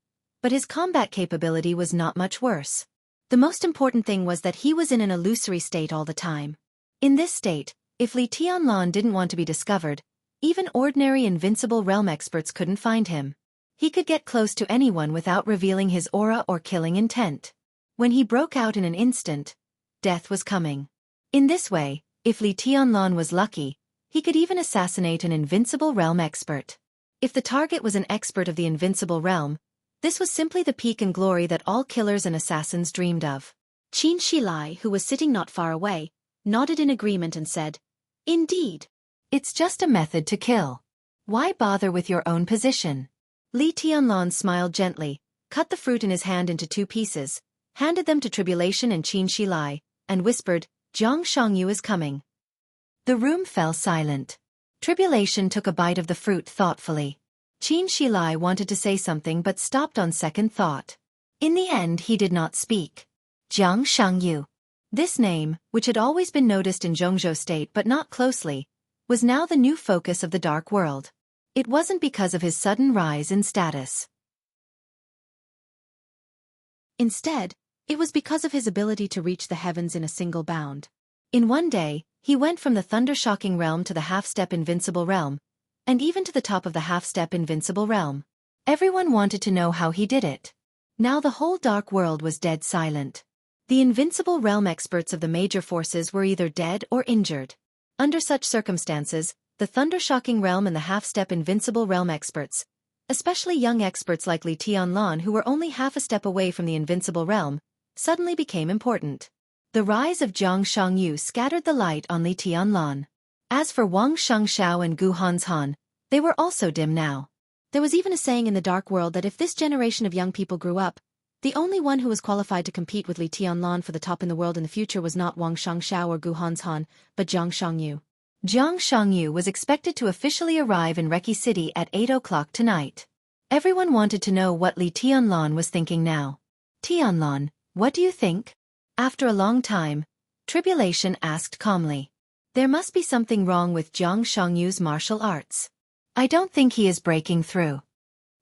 but his combat capability was not much worse. The most important thing was that he was in an illusory state all the time. In this state, if Li Tianlan didn't want to be discovered, even ordinary invincible realm experts couldn't find him. He could get close to anyone without revealing his aura or killing intent. When he broke out in an instant, death was coming. In this way, if Li Tianlan was lucky, he could even assassinate an invincible realm expert. If the target was an expert of the invincible realm, this was simply the peak and glory that all killers and assassins dreamed of. Qin Shilai, who was sitting not far away, nodded in agreement and said, Indeed. It's just a method to kill. Why bother with your own position? Li Tianlan smiled gently, cut the fruit in his hand into 2 pieces, handed them to Tribulation and Qin Shilai, and whispered, Jiang Shangyu is coming. The room fell silent. Tribulation took a bite of the fruit thoughtfully. Qin Shilai wanted to say something but stopped on second thought. In the end he did not speak. Jiang Shangyu. This name, which had always been noticed in Zhongzhou State but not closely, was now the new focus of the dark world. It wasn't because of his sudden rise in status. Instead, it was because of his ability to reach the heavens in a single bound. In one day, he went from the thunder-shocking realm to the half-step invincible realm, and even to the top of the half-step invincible realm. Everyone wanted to know how he did it. Now the whole dark world was dead silent. The invincible realm experts of the major forces were either dead or injured. Under such circumstances, the thunder-shocking realm and the half-step invincible realm experts, especially young experts like Li Tianlan who were only half a step away from the invincible realm, suddenly became important. The rise of Jiang Shangyu scattered the light on Li Tianlan. As for Wang Shengxiao and Gu Hanshan, they were also dim now. There was even a saying in the dark world that if this generation of young people grew up, the only one who was qualified to compete with Li Tianlan for the top in the world in the future was not Wang Shengxiao or Gu Hanshan, but Jiang Shangyu. Jiang Shangyu was expected to officially arrive in Reki City at 8 o'clock tonight. Everyone wanted to know what Li Tianlan was thinking now. Tianlan, what do you think? After a long time, Tribulation asked calmly. There must be something wrong with Jiang Shangyu's martial arts. I don't think he is breaking through.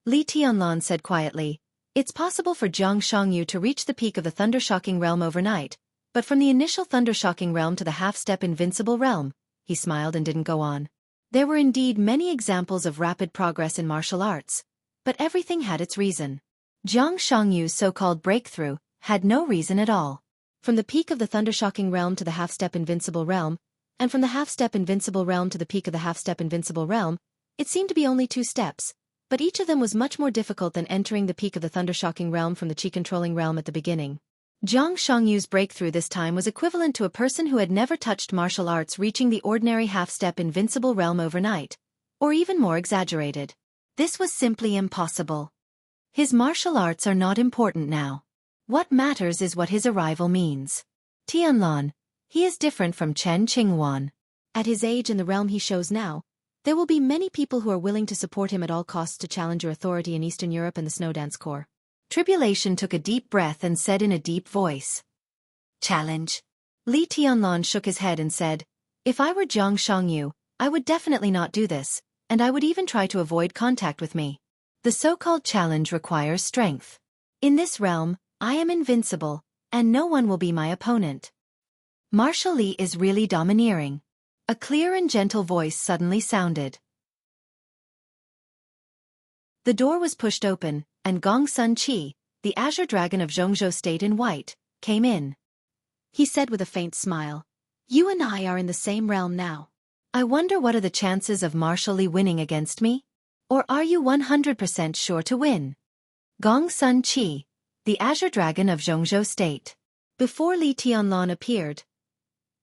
Li Tianlan said quietly. It's possible for Jiang Shangyu to reach the peak of the Thundershocking realm overnight, but from the initial Thundershocking realm to the half-step invincible realm, he smiled and didn't go on. There were indeed many examples of rapid progress in martial arts, but everything had its reason. Jiang Shangyu's so-called breakthrough had no reason at all. From the peak of the Thundershocking realm to the half-step invincible realm, and from the half-step invincible realm to the peak of the half-step invincible realm, it seemed to be only 2 steps, but each of them was much more difficult than entering the peak of the Thundershocking realm from the Qi-controlling realm at the beginning. Jiang Shangyu's breakthrough this time was equivalent to a person who had never touched martial arts reaching the ordinary half-step invincible realm overnight, or even more exaggerated. This was simply impossible. His martial arts are not important now. What matters is what his arrival means. Tianlan, he is different from Chen Qingwan. At his age and the realm he shows now, there will be many people who are willing to support him at all costs to challenge your authority in Eastern Europe and the Snowdance Corps. Tribulation took a deep breath and said in a deep voice. Challenge. Li Tianlan shook his head and said, if I were Jiang Shangyu, I would definitely not do this, and I would even try to avoid contact with me. The so-called challenge requires strength. In this realm, I am invincible, and no one will be my opponent. Martial Li is really domineering. A clear and gentle voice suddenly sounded. The door was pushed open, and Gong Sun Qi, the Azure Dragon of Jianghu State in white, came in. He said with a faint smile, you and I are in the same realm now. I wonder what are the chances of Martial Li winning against me? Or are you 100% sure to win? Gong Sun Qi, the Azure Dragon of Jianghu State. Before Li Tianlan appeared,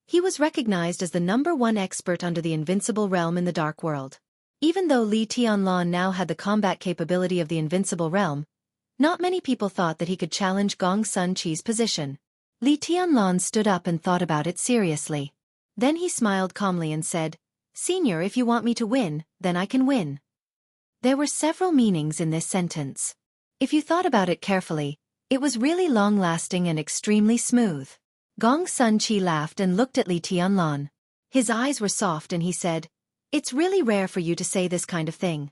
he was recognized as the #1 expert under the invincible realm in the dark world. Even though Li Tianlan now had the combat capability of the invincible realm, not many people thought that he could challenge Gong Sun Qi's position. Li Tianlan stood up and thought about it seriously. Then he smiled calmly and said, Senior, if you want me to win, then I can win. There were several meanings in this sentence. If you thought about it carefully, it was really long-lasting and extremely smooth. Gong Sun Qi laughed and looked at Li Tianlan. His eyes were soft and he said, it's really rare for you to say this kind of thing.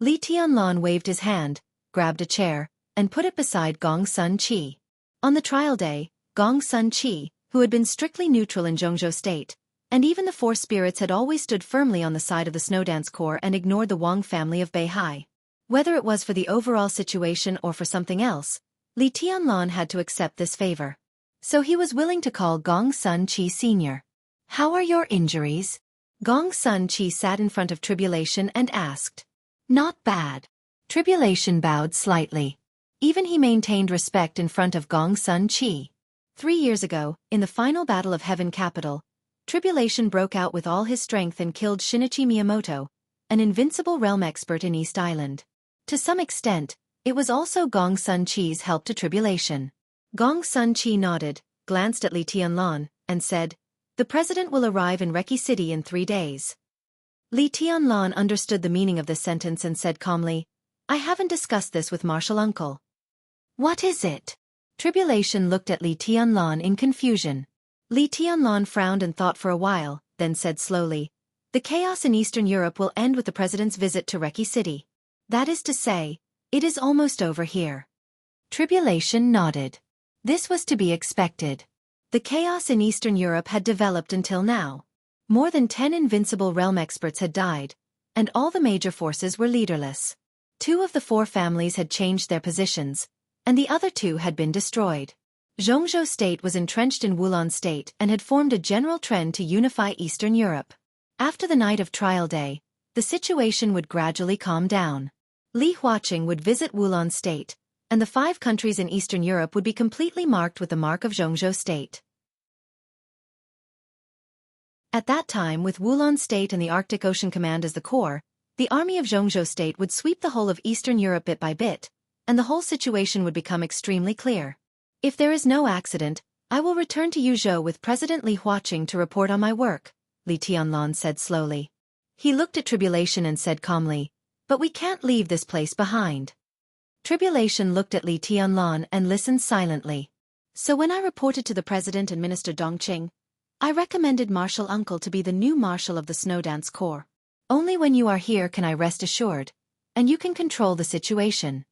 Li Tianlan waved his hand, grabbed a chair, and put it beside Gong Sun Qi. On the trial day, Gong Sun Qi, who had been strictly neutral in Jianghu State, and even the 4 spirits had always stood firmly on the side of the Snowdance Corps and ignored the Wang family of Beihai. Whether it was for the overall situation or for something else, Li Tianlan had to accept this favor. So he was willing to call Gong Sun Qi Sr. How are your injuries? Gong Sun Qi sat in front of Tribulation and asked. Not bad. Tribulation bowed slightly. Even he maintained respect in front of Gong Sun Qi. 3 years ago, in the final battle of Heaven Capital, Tribulation broke out with all his strength and killed Shinichi Miyamoto, an invincible realm expert in East Island. To some extent, it was also Gong Sun Qi's help to Tribulation. Gong Sun Qi nodded, glanced at Li Tianlan, and said, the president will arrive in Reki City in 3 days. Li Tianlan understood the meaning of this sentence and said calmly, I haven't discussed this with Martial Uncle. What is it? Tribulation looked at Li Tianlan in confusion. Li Tianlan frowned and thought for a while, then said slowly, the chaos in Eastern Europe will end with the president's visit to Reki City. That is to say, it is almost over here. Tribulation nodded. This was to be expected. The chaos in Eastern Europe had developed until now. More than 10 invincible realm experts had died, and all the major forces were leaderless. 2 of the 4 families had changed their positions, and the other 2 had been destroyed. Jianghu State was entrenched in Wulan State and had formed a general trend to unify Eastern Europe. After the night of trial day, the situation would gradually calm down. Li Huaqing would visit Wulon State, and the 5 countries in Eastern Europe would be completely marked with the mark of Jianghu State. At that time, with Wulon State and the Arctic Ocean Command as the core, the army of Jianghu State would sweep the whole of Eastern Europe bit by bit, and the whole situation would become extremely clear. If there is no accident, I will return to Yuzhou with President Li Huaqing to report on my work, Li Tianlan said slowly. He looked at Tribulation and said calmly, but we can't leave this place behind. Tribulation looked at Li Tianlan and listened silently. So when I reported to the President and Minister Dongqing, I recommended Marshal Uncle to be the new Marshal of the Snowdance Corps. Only when you are here can I rest assured, and you can control the situation.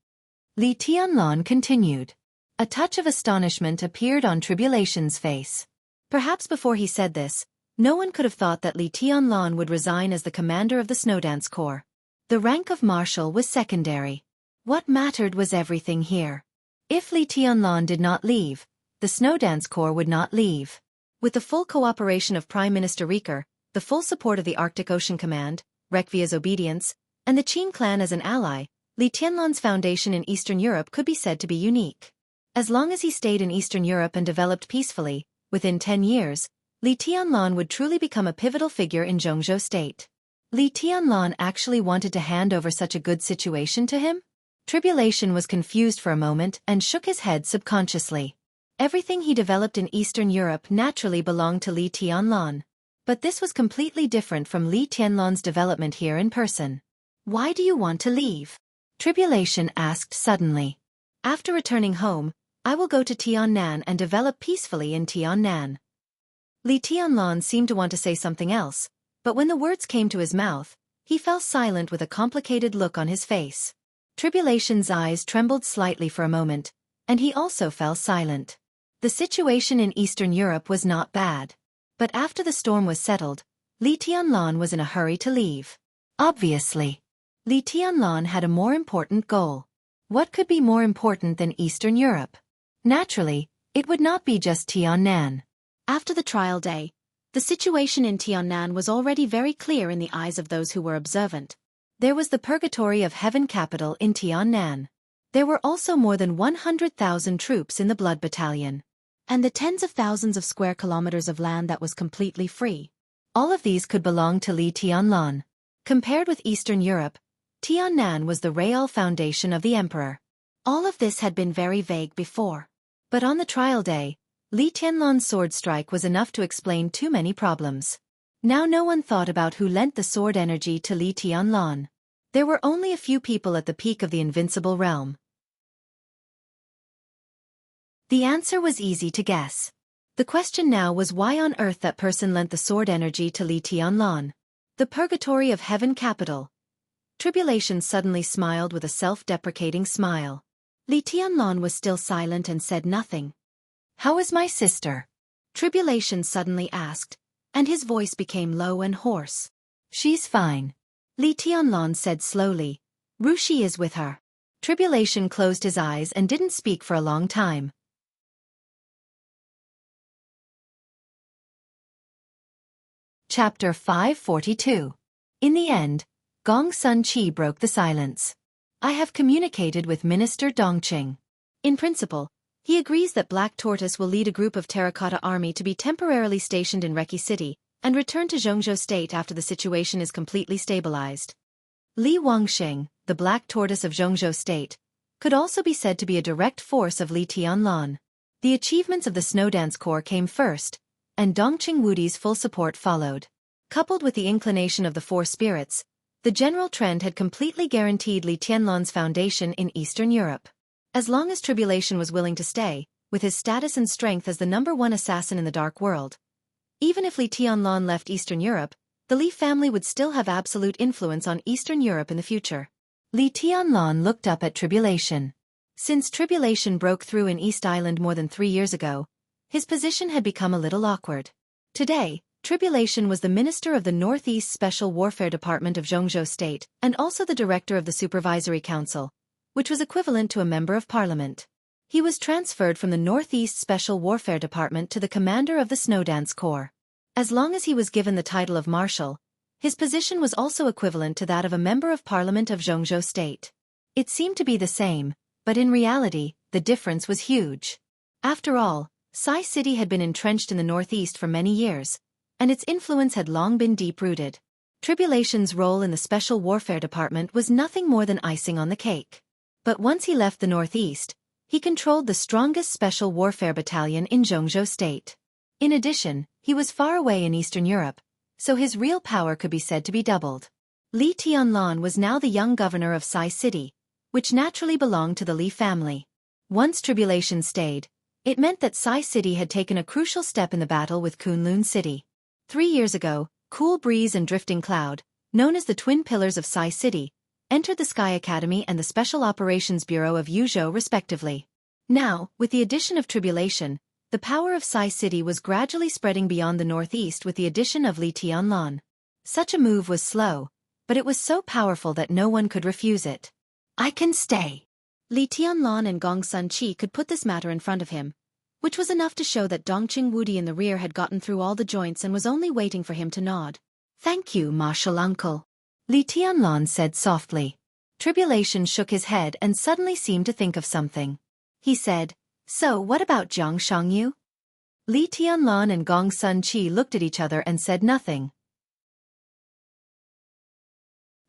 Li Tianlan continued. A touch of astonishment appeared on Tribulation's face. Perhaps before he said this, no one could have thought that Li Tianlan would resign as the commander of the Snowdance Corps. The rank of Marshal was secondary. What mattered was everything here. If Li Tianlan did not leave, the Snowdance Corps would not leave. With the full cooperation of Prime Minister Rieker, the full support of the Arctic Ocean Command, Rekvia's obedience, and the Qin clan as an ally, Li Tianlan's foundation in Eastern Europe could be said to be unique. As long as he stayed in Eastern Europe and developed peacefully, within 10 years, Li Tianlan would truly become a pivotal figure in Jianghu State. Li Tianlan actually wanted to hand over such a good situation to him? Tribulation was confused for a moment and shook his head subconsciously. Everything he developed in Eastern Europe naturally belonged to Li Tianlan. But this was completely different from Li Tianlan's development here in person. Why do you want to leave? Tribulation asked suddenly. After returning home, I will go to Tiannan and develop peacefully in Tiannan. Li Tianlan seemed to want to say something else, but when the words came to his mouth, he fell silent with a complicated look on his face. Tribulation's eyes trembled slightly for a moment, and he also fell silent. The situation in Eastern Europe was not bad. But after the storm was settled, Li Tianlan was in a hurry to leave. Obviously, Li Tianlan had a more important goal. What could be more important than Eastern Europe? Naturally, it would not be just Tiannan. After the trial day, the situation in Tiannan was already very clear in the eyes of those who were observant. There was the Purgatory of Heaven capital in Tiannan. There were also more than 100,000 troops in the Blood Battalion. And the tens of thousands of square kilometers of land that was completely free. All of these could belong to Li Tianlan. Compared with Eastern Europe, Tiannan was the real foundation of the emperor. All of this had been very vague before. But on the trial day, Li Tianlan's sword strike was enough to explain too many problems. Now no one thought about who lent the sword energy to Li Tianlan. There were only a few people at the peak of the invincible realm. The answer was easy to guess. The question now was why on earth that person lent the sword energy to Li Tianlan. The Purgatory of Heaven capital. Tribulation suddenly smiled with a self-deprecating smile. Li Tianlan was still silent and said nothing. How is my sister? Tribulation suddenly asked, and his voice became low and hoarse. She's fine. Li Tianlan said slowly. Rushi is with her. Tribulation closed his eyes and didn't speak for a long time. Chapter 542. In the end, Gong Sun Qi broke the silence. I have communicated with Minister Dongqing. In principle, he agrees that Black Tortoise will lead a group of Terracotta Army to be temporarily stationed in Reki City and return to Jianghu State after the situation is completely stabilized. Li Wangxing, the Black Tortoise of Jianghu State, could also be said to be a direct force of Li Tianlan. The achievements of the Snowdance Corps came first, and Dongqing Wudi's full support followed. Coupled with the inclination of the four spirits, the general trend had completely guaranteed Li Tianlan's foundation in Eastern Europe. As long as Tribulation was willing to stay, with his status and strength as the #1 assassin in the Dark World. Even if Li Tianlan left Eastern Europe, the Li family would still have absolute influence on Eastern Europe in the future. Li Tianlan looked up at Tribulation. Since Tribulation broke through in East Island more than 3 years ago, his position had become a little awkward. Today, Tribulation was the minister of the Northeast Special Warfare Department of Jianghu State and also the director of the Supervisory Council, which was equivalent to a member of parliament. He was transferred from the Northeast Special Warfare Department to the commander of the Snowdance Corps. As long as he was given the title of Marshal, his position was also equivalent to that of a member of parliament of Jianghu State. It seemed to be the same, but in reality, the difference was huge. After all, Sai City had been entrenched in the northeast for many years, and its influence had long been deep-rooted. Tribulation's role in the Special Warfare Department was nothing more than icing on the cake. But once he left the northeast, he controlled the strongest Special Warfare Battalion in Jianghu State. In addition, he was far away in Eastern Europe, so his real power could be said to be doubled. Li Tianlan was now the young governor of Sai City, which naturally belonged to the Li family. Once Tribulation stayed, it meant that Sai City had taken a crucial step in the battle with Kunlun City. 3 years ago, Cool Breeze and Drifting Cloud, known as the twin pillars of Sai City, entered the Sky Academy and the Special Operations Bureau of Yuzhou respectively. Now, with the addition of Tribulation, the power of Sai City was gradually spreading beyond the northeast with the addition of Li Tianlan. Such a move was slow, but it was so powerful that no one could refuse it. I can stay. Li Tianlan and Gong Sun Qi could put this matter in front of him, which was enough to show that Dongqing Wudi in the rear had gotten through all the joints and was only waiting for him to nod. Thank you, Martial Uncle. Li Tianlan said softly. Tribulation shook his head and suddenly seemed to think of something. He said, So what about Xianxia? Li Tianlan and Gong Sun Qi looked at each other and said nothing.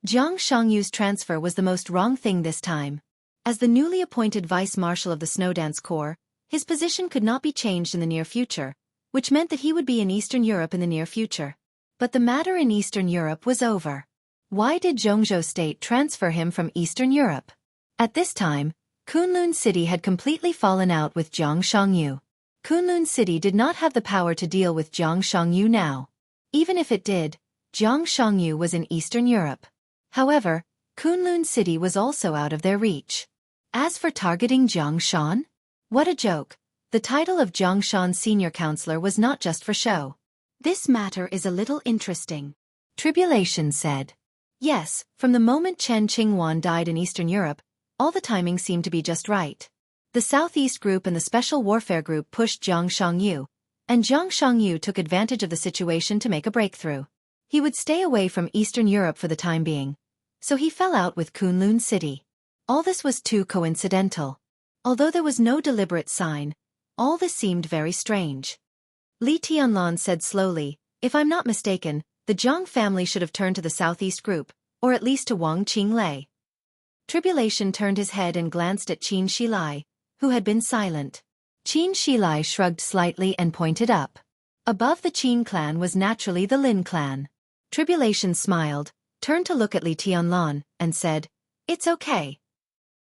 Xianxia's transfer was the most wrong thing this time. As the newly appointed vice-marshal of the Snowdance Corps, his position could not be changed in the near future, which meant that he would be in Eastern Europe in the near future. But the matter in Eastern Europe was over. Why did Jianghu State transfer him from Eastern Europe? At this time, Kunlun City had completely fallen out with Xianxia. Kunlun City did not have the power to deal with Xianxia now. Even if it did, Xianxia was in Eastern Europe. However, Kunlun City was also out of their reach. As for targeting Jiangshan? What a joke. The title of Jiangshan Senior Counselor was not just for show. This matter is a little interesting. Tribulation said. Yes, from the moment Chen Qingwan died in Eastern Europe, all the timing seemed to be just right. The Southeast Group and the Special Warfare Group pushed Jiang Shangyu, and Jiang Shangyu took advantage of the situation to make a breakthrough. He would stay away from Eastern Europe for the time being, so he fell out with Kunlun City. All this was too coincidental. Although there was no deliberate sign, all this seemed very strange. Li Tianlan said slowly, If I'm not mistaken, the Jiang family should have turned to the Southeast Group, or at least to Wang Qinglei. Tribulation turned his head and glanced at Qin Shilai, who had been silent. Qin Shilai shrugged slightly and pointed up. Above the Qin clan was naturally the Lin clan. Tribulation smiled, turned to look at Li Tianlan, and said, It's okay.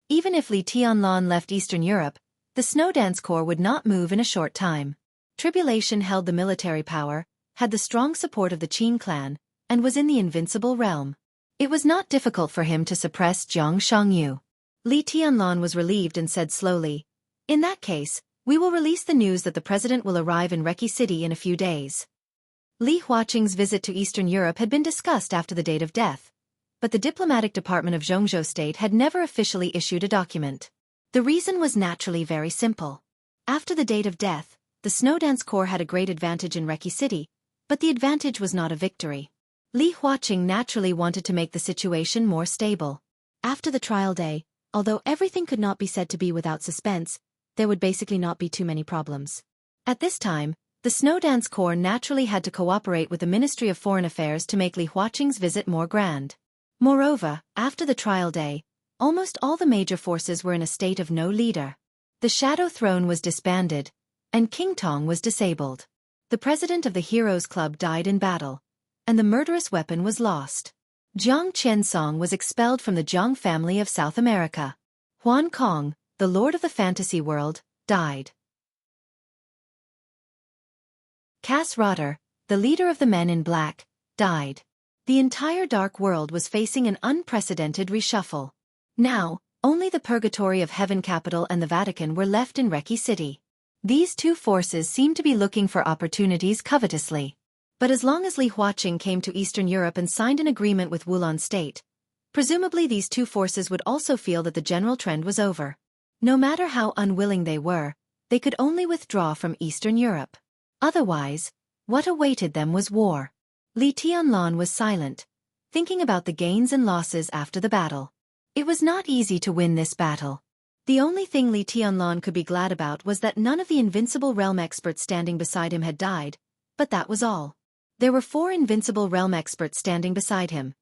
Even if Li Tianlan left Eastern Europe, the Snowdance Corps would not move in a short time. Tribulation held the military power, had the strong support of the Qin clan, and was in the invincible realm. It was not difficult for him to suppress Jiang Shangyu. Li Tianlan was relieved and said slowly, In that case, we will release the news that the president will arrive in Reki City in a few days. Li Huaqing's visit to Eastern Europe had been discussed after the date of death, but the diplomatic department of Jianghu State had never officially issued a document. The reason was naturally very simple. After the date of death, the Snowdance Corps had a great advantage in Reki City, but the advantage was not a victory. Li Huaqing naturally wanted to make the situation more stable. After the trial day, although everything could not be said to be without suspense, there would basically not be too many problems. At this time, the Snowdance Corps naturally had to cooperate with the Ministry of Foreign Affairs to make Li Huaqing's visit more grand. Moreover, after the trial day, almost all the major forces were in a state of no leader. The Shadow Throne was disbanded, and King Tong was disabled. The president of the Heroes Club died in battle, and the murderous weapon was lost. Jiang Qiansong was expelled from the Jiang family of South America. Huan Kong, the lord of the fantasy world, died. Cass Rotter, the leader of the Men in Black, died. The entire Dark World was facing an unprecedented reshuffle. Now, only the Purgatory of Heaven Capital and the Vatican were left in Reki City. These two forces seemed to be looking for opportunities covetously. But as long as Li Huaqing came to Eastern Europe and signed an agreement with Wulan State, presumably these two forces would also feel that the general trend was over. No matter how unwilling they were, they could only withdraw from Eastern Europe. Otherwise, what awaited them was war. Li Tianlan was silent, thinking about the gains and losses after the battle. It was not easy to win this battle. The only thing Li Tianlan could be glad about was that none of the Invincible Realm experts standing beside him had died, but that was all. There were 4 Invincible Realm experts standing beside him: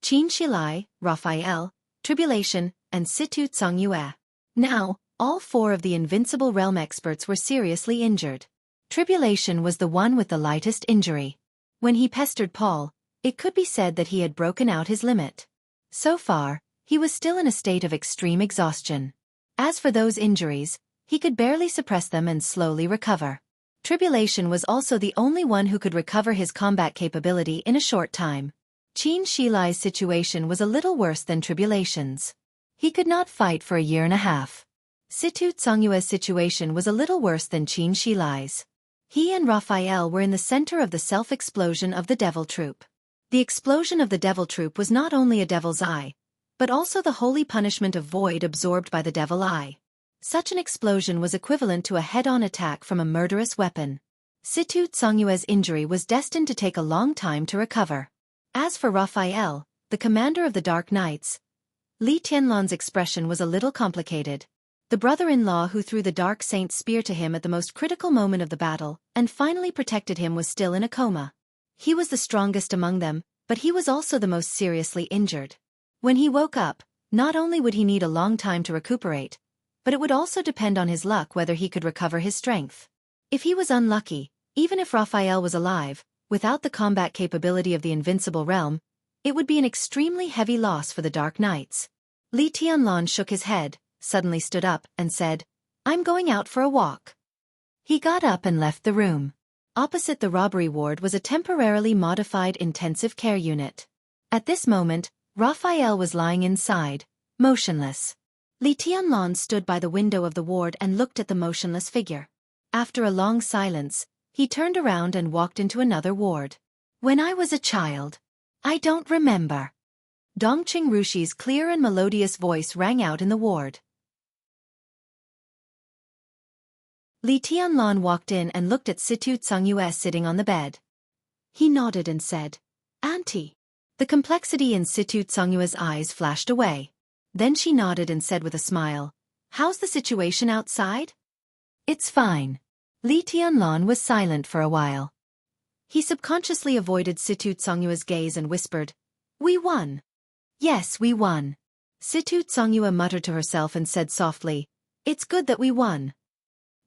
Qin Shilai, Raphael, Tribulation, and Situ Tsongyue. Now, all 4 of the Invincible Realm experts were seriously injured. Tribulation was the one with the lightest injury. When he pestered Paul, it could be said that he had broken out his limit. So far, he was still in a state of extreme exhaustion. As for those injuries, he could barely suppress them and slowly recover. Tribulation was also the only one who could recover his combat capability in a short time. Qin Shilai's situation was a little worse than Tribulation's. He could not fight for a year and a half. Situ Tsongyue's situation was a little worse than Qin Shilai's. He and Raphael were in the center of the self-explosion of the Devil Troop. The explosion of the Devil Troop was not only a devil's eye, but also the holy punishment of void absorbed by the devil eye. Such an explosion was equivalent to a head-on attack from a murderous weapon. Situ Tsongyue's injury was destined to take a long time to recover. As for Raphael, the commander of the Dark Knights, Li Tianlan's expression was a little complicated. The brother-in-law who threw the Dark Saint's spear to him at the most critical moment of the battle and finally protected him was still in a coma. He was the strongest among them, but he was also the most seriously injured. When he woke up, not only would he need a long time to recuperate, but it would also depend on his luck whether he could recover his strength. If he was unlucky, even if Raphael was alive, without the combat capability of the Invincible Realm, it would be an extremely heavy loss for the Dark Knights. Li Tianlan shook his head, suddenly stood up, and said, "I'm going out for a walk." He got up and left the room. Opposite the robbery ward was a temporarily modified intensive care unit. At this moment, Raphael was lying inside, motionless. Li Tianlan stood by the window of the ward and looked at the motionless figure. After a long silence, he turned around and walked into another ward. "When I was a child, I don't remember." Dongqing Rushi's clear and melodious voice rang out in the ward. Li Tianlan walked in and looked at Situ Tsongyue sitting on the bed. He nodded and said, "Auntie." The complexity in Situ Tsongyue's eyes flashed away. Then she nodded and said with a smile, "How's the situation outside?" "It's fine." Li Tianlan was silent for a while. He subconsciously avoided Situ Tsongyue's gaze and whispered, "We won." "Yes, we won." Situ Tsongyue muttered to herself and said softly, "It's good that we won."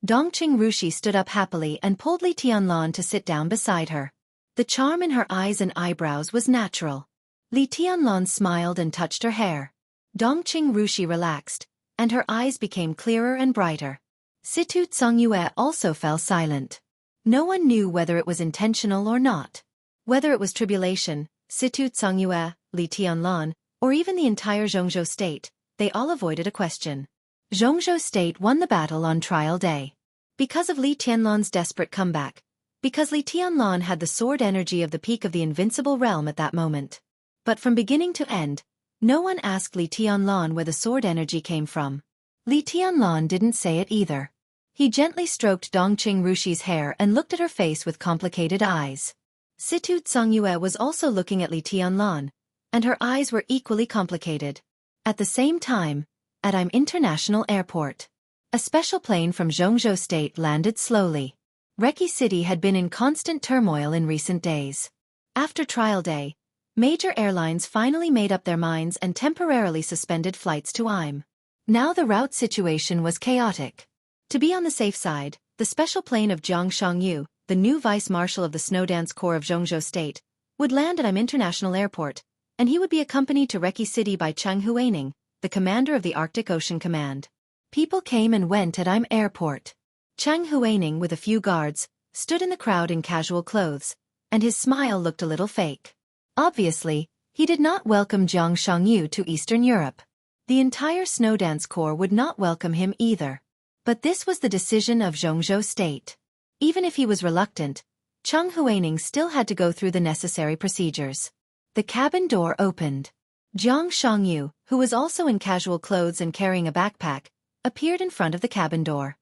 Dongqing Rushi stood up happily and pulled Li Tianlan to sit down beside her. The charm in her eyes and eyebrows was natural. Li Tianlan smiled and touched her hair. Dongqing Rushi relaxed, and her eyes became clearer and brighter. Situ Tsongyue also fell silent. No one knew whether it was intentional or not. Whether it was Tribulation, Situ Tsongyue, Li Tianlan, or even the entire Jianghu state, they all avoided a question. Jianghu state won the battle on trial day. Because of Li Tianlan's desperate comeback. Because Li Tianlan had the sword energy of the peak of the Invincible Realm at that moment. But from beginning to end, no one asked Li Tianlan where the sword energy came from. Li Tianlan didn't say it either. He gently stroked Dongqing Rushi's hair and looked at her face with complicated eyes. Situ Tsongyue was also looking at Li Tianlan, and her eyes were equally complicated. At the same time, at International Airport, a special plane from Jianghu State landed slowly. Reki City had been in constant turmoil in recent days. After trial day, major airlines finally made up their minds and temporarily suspended flights to Now the route situation was chaotic. To be on the safe side, the special plane of Jianghu, the new vice marshal of the Snowdance Corps of Jianghu State, would land at International Airport, and he would be accompanied to Reki City by Cheng Huaining, the commander of the Arctic Ocean Command. People came and went at Airport. Cheng Huaining, with a few guards, stood in the crowd in casual clothes, and his smile looked a little fake. Obviously, he did not welcome Jianghu to Eastern Europe. The entire Snowdance Corps would not welcome him either. But this was the decision of Jianghu State. Even if he was reluctant, Cheng Huaining still had to go through the necessary procedures. The cabin door opened. Jianghu, who was also in casual clothes and carrying a backpack, appeared in front of the cabin door.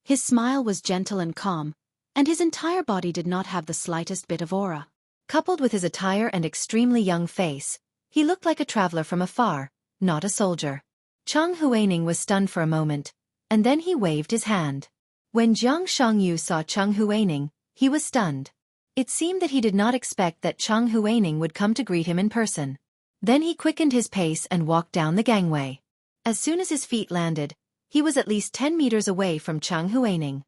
His smile was gentle and calm, and his entire body did not have the slightest bit of aura. Coupled with his attire and extremely young face, he looked like a traveler from afar, not a soldier. Chang Huaining was stunned for a moment, and then he waved his hand. When Xianxia saw Chang Huaining, he was stunned. It seemed that he did not expect that Chang Huaining would come to greet him in person. Then he quickened his pace and walked down the gangway. As soon as his feet landed, he was at least 10 meters away from Chang Huaining.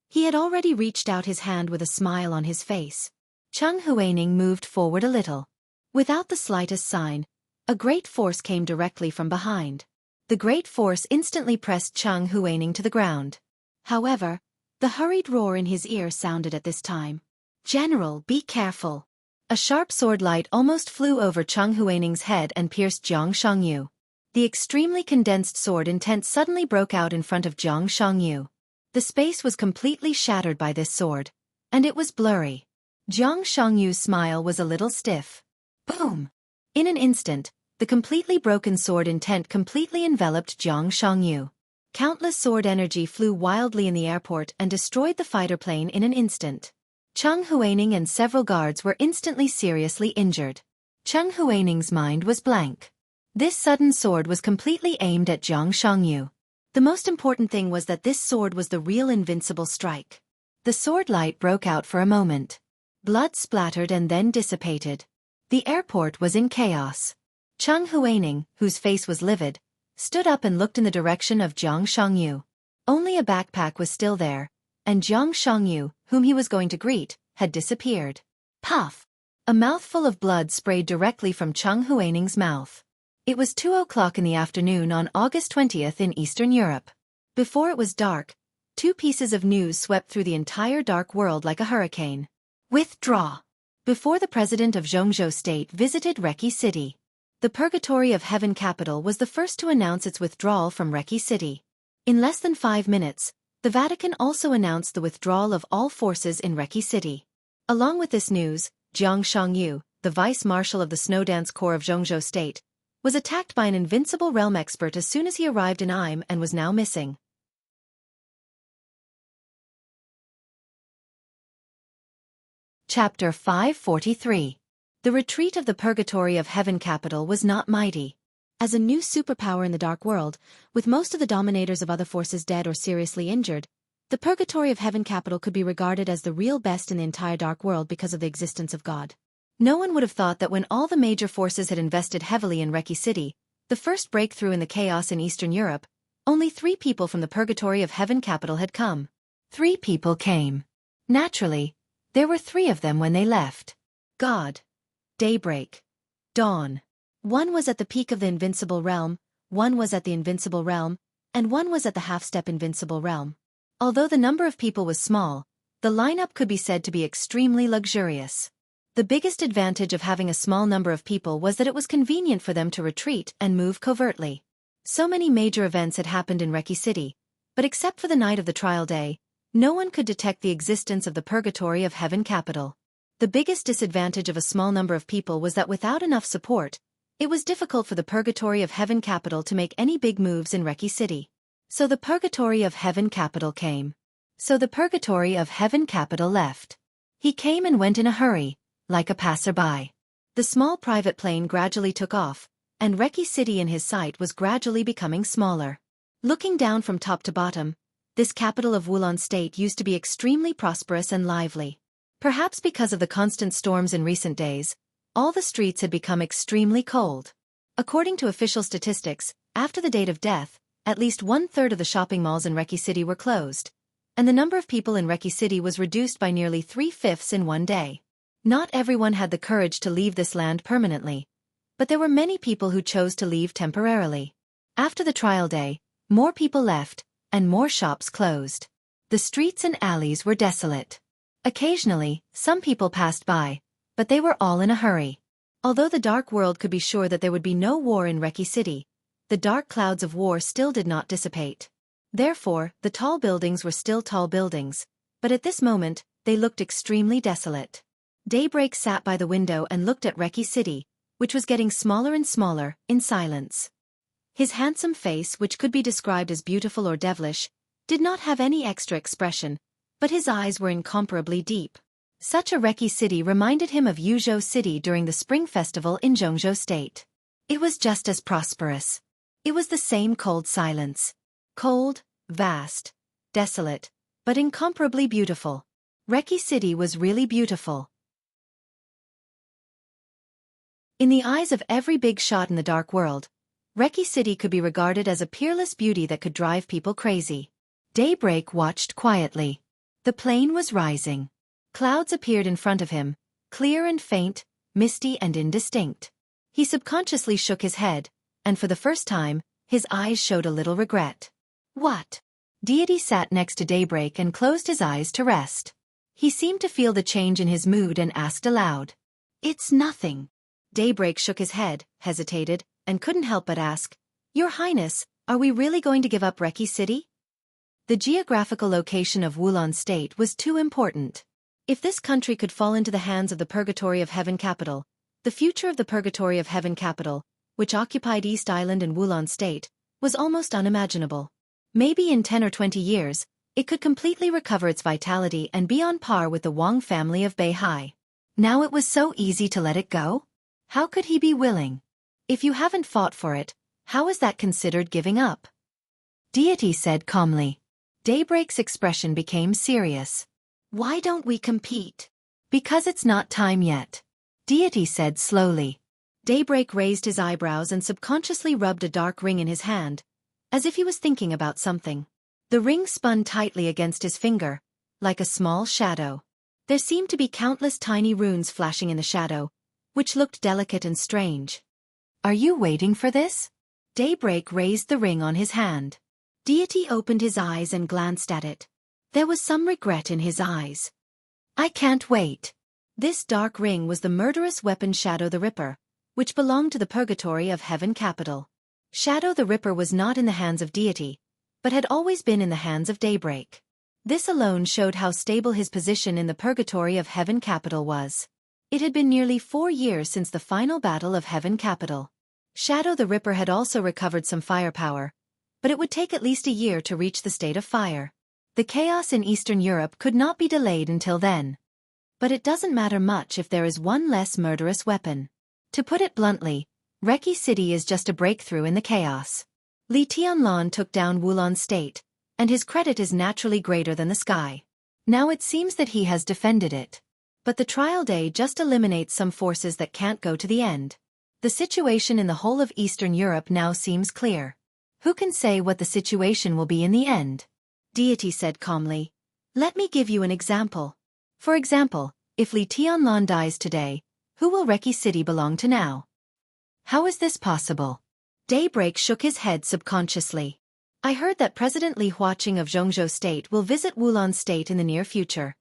He had already reached out his hand with a smile on his face. Chang Huaining moved forward a little. Without the slightest sign, a great force came directly from behind. The great force instantly pressed Chang Huaining to the ground. However, the hurried roar in his ear sounded at this time. "General, be careful." A sharp sword light almost flew over Chang Huaining's head and pierced Jiang Shangyu. The extremely condensed sword intent suddenly broke out in front of Jiang Shangyu. The space was completely shattered by this sword, and it was blurry. Jiang Shangyu's smile was a little stiff. Boom! In an instant, the completely broken sword intent completely enveloped Jiang Shangyu. Countless sword energy flew wildly in the airport and destroyed the fighter plane in an instant. Chang Huaining and several guards were instantly seriously injured. Chang Huaining's mind was blank. This sudden sword was completely aimed at Jiang Shangyu. The most important thing was that this sword was the real invincible strike. The sword light broke out for a moment. Blood splattered and then dissipated. The airport was in chaos. Chang Huaining, whose face was livid, stood up and looked in the direction of Jiang Shangyu. Only a backpack was still there, and Jiang Shangyu, whom he was going to greet, had disappeared. Puff! A mouthful of blood sprayed directly from Chang Huaining's mouth. It was 2 o'clock in the afternoon on August 20th in Eastern Europe. Before it was dark, two pieces of news swept through the entire dark world like a hurricane. Withdraw! Before the president of Jianghu state visited Reki City. The Purgatory of Heaven capital was the first to announce its withdrawal from Reki City. In less than 5 minutes, the Vatican also announced the withdrawal of all forces in Reki City. Along with this news, Jiang Shangyu, the vice-marshal of the Snowdance Corps of Jianghu state, was attacked by an invincible realm expert as soon as he arrived in Im and was now missing. Chapter 543. The retreat of the Purgatory of Heaven capital was not mighty. As a new superpower in the Dark World, with most of the dominators of other forces dead or seriously injured, the Purgatory of Heaven capital could be regarded as the real best in the entire Dark World because of the existence of God. No one would have thought that when all the major forces had invested heavily in Reki City, the first breakthrough in the chaos in Eastern Europe, only 3 people from the Purgatory of Heaven capital had come. 3 people came. Naturally, there were 3 of them when they left. God. Daybreak. Dawn. One was at the peak of the invincible realm, one was at the invincible realm, and one was at the half-step invincible realm. Although the number of people was small, the lineup could be said to be extremely luxurious. The biggest advantage of having a small number of people was that it was convenient for them to retreat and move covertly. So many major events had happened in Reki City, but except for the night of the trial day, no one could detect the existence of the Purgatory of Heaven capital. The biggest disadvantage of a small number of people was that without enough support, it was difficult for the Purgatory of Heaven capital to make any big moves in Reki City. So the Purgatory of Heaven capital came. So the Purgatory of Heaven capital left. He came and went in a hurry, like a passerby. The small private plane gradually took off, and Reki City in his sight was gradually becoming smaller. Looking down from top to bottom, this capital of Wulan state used to be extremely prosperous and lively. Perhaps because of the constant storms in recent days, all the streets had become extremely cold. According to official statistics, after the date of death, at least 1/3 of the shopping malls in Reki City were closed, and the number of people in Reki City was reduced by nearly 3/5 in one day. Not everyone had the courage to leave this land permanently, but there were many people who chose to leave temporarily. After the trial day, more people left, and more shops closed. The streets and alleys were desolate. Occasionally, some people passed by, but they were all in a hurry. Although the Dark World could be sure that there would be no war in Reki City, the dark clouds of war still did not dissipate. Therefore, the tall buildings were still tall buildings, but at this moment, they looked extremely desolate. Daybreak sat by the window and looked at Reki City, which was getting smaller and smaller, in silence. His handsome face, which could be described as beautiful or devilish, did not have any extra expression, but his eyes were incomparably deep. Such a Reki city reminded him of Yuzhou City during the Spring Festival in Jianghu State. It was just as prosperous. It was the same cold silence. Cold, vast, desolate, but incomparably beautiful. Reki City was really beautiful. In the eyes of every big shot in the dark world, Reki City could be regarded as a peerless beauty that could drive people crazy. Daybreak watched quietly. The plane was rising. Clouds appeared in front of him, clear and faint, misty and indistinct. He subconsciously shook his head, and for the first time, his eyes showed a little regret. What? Deity sat next to Daybreak and closed his eyes to rest. He seemed to feel the change in his mood and asked aloud. It's nothing. Daybreak shook his head, hesitated, and couldn't help but ask, Your Highness, are we really going to give up Reki City? The geographical location of Wulan State was too important. If this country could fall into the hands of the Purgatory of Heaven capital, the future of the Purgatory of Heaven capital, which occupied East Island and Wulan State, was almost unimaginable. Maybe in 10 or 20 years, it could completely recover its vitality and be on par with the Wang family of Beihai. Now it was so easy to let it go? How could he be willing? If you haven't fought for it, how is that considered giving up? Deity said calmly. Daybreak's expression became serious. Why don't we compete? Because it's not time yet. Deity said slowly. Daybreak raised his eyebrows and subconsciously rubbed a dark ring in his hand, as if he was thinking about something. The ring spun tightly against his finger, like a small shadow. There seemed to be countless tiny runes flashing in the shadow, which looked delicate and strange. Are you waiting for this? Daybreak raised the ring on his hand. Deity opened his eyes and glanced at it. There was some regret in his eyes. I can't wait. This dark ring was the murderous weapon Shadow the Ripper, which belonged to the Purgatory of Heaven capital. Shadow the Ripper was not in the hands of Deity, but had always been in the hands of Daybreak. This alone showed how stable his position in the Purgatory of Heaven capital was. It had been nearly 4 years since the final battle of Heaven capital. Shadow the Ripper had also recovered some firepower, but it would take at least a year to reach the state of fire. The chaos in Eastern Europe could not be delayed until then. But it doesn't matter much if there is one less murderous weapon. To put it bluntly, Reki City is just a breakthrough in the chaos. Li Tianlan took down Wulan State, and his credit is naturally greater than the sky. Now it seems that he has defended it. But the trial day just eliminates some forces that can't go to the end. The situation in the whole of Eastern Europe now seems clear. Who can say what the situation will be in the end? Deity said calmly. Let me give you an example. For example, if Li Tianlan dies today, who will Reki City belong to now? How is this possible? Daybreak shook his head subconsciously. I heard that President Li Huaqing of Jianghu State will visit Wulan State in the near future.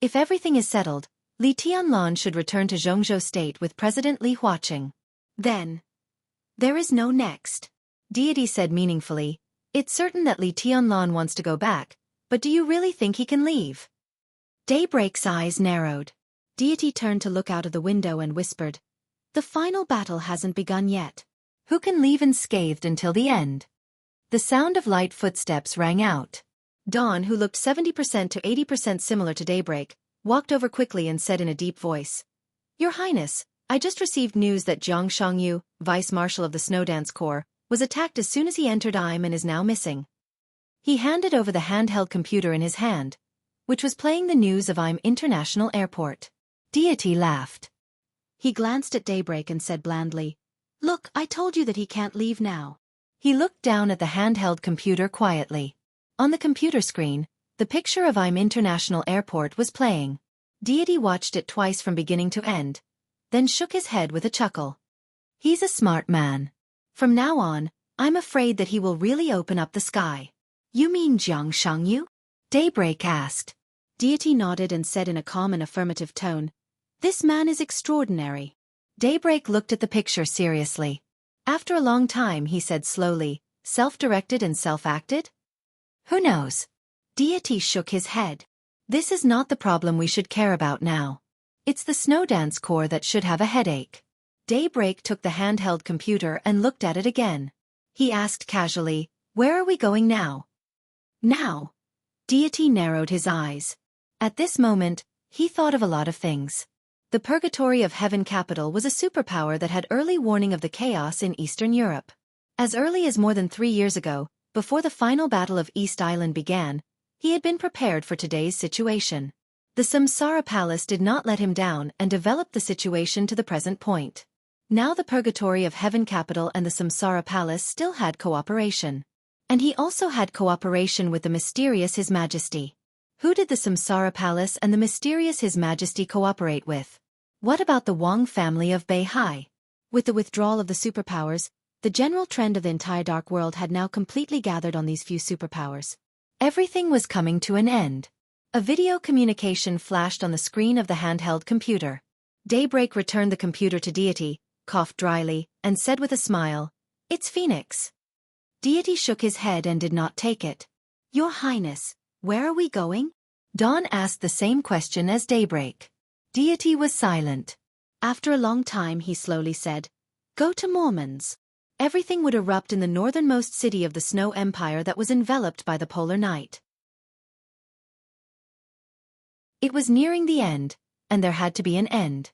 If everything is settled, Li Tianlan should return to Jianghu State with President Li Huaqing. Then, there is no next. Deity said meaningfully, It's certain that Li Tianlan wants to go back, but do you really think he can leave? Daybreak's eyes narrowed. Deity turned to look out of the window and whispered, The final battle hasn't begun yet. Who can leave unscathed until the end? The sound of light footsteps rang out. Dawn, who looked 70% to 80% similar to Daybreak, walked over quickly and said in a deep voice, Your Highness, I just received news that Xianxia, Vice Marshal of the Snowdance Corps, was attacked as soon as he entered IM and is now missing. He handed over the handheld computer in his hand, which was playing the news of IM International Airport. Deity laughed. He glanced at Daybreak and said blandly, Look, I told you that he can't leave now. He looked down at the handheld computer quietly. On the computer screen, the picture of IM International Airport was playing. Deity watched it twice from beginning to end, then shook his head with a chuckle. He's a smart man. From now on, I'm afraid that he will really open up the sky. You mean Jianghu? Daybreak asked. Deity nodded and said in a calm and affirmative tone, This man is extraordinary. Daybreak looked at the picture seriously. After a long time he said slowly, Self-directed and self-acted? Who knows? Deity shook his head. This is not the problem we should care about now. It's the Snowdance Corps that should have a headache. Daybreak took the handheld computer and looked at it again. He asked casually, Where are we going now? Now? Deity narrowed his eyes. At this moment, he thought of a lot of things. The Purgatory of Heaven capital was a superpower that had early warning of the chaos in Eastern Europe. As early as more than 3 years ago, before the final battle of East Island began, he had been prepared for today's situation. The Samsara Palace did not let him down and developed the situation to the present point. Now the Purgatory of Heaven capital and the Samsara Palace still had cooperation. And he also had cooperation with the mysterious His Majesty. Who did the Samsara Palace and the mysterious His Majesty cooperate with? What about the Wang family of Beihai? With the withdrawal of the superpowers, the general trend of the entire dark world had now completely gathered on these few superpowers. Everything was coming to an end. A video communication flashed on the screen of the handheld computer. Daybreak returned the computer to Deity, coughed dryly, and said with a smile, "It's Phoenix." Deity shook his head and did not take it. "Your Highness, where are we going?" Dawn asked the same question as Daybreak. Deity was silent. After a long time he slowly said, "Go to Mormons." Everything would erupt in the northernmost city of the Snow Empire that was enveloped by the polar night. It was nearing the end, and there had to be an end.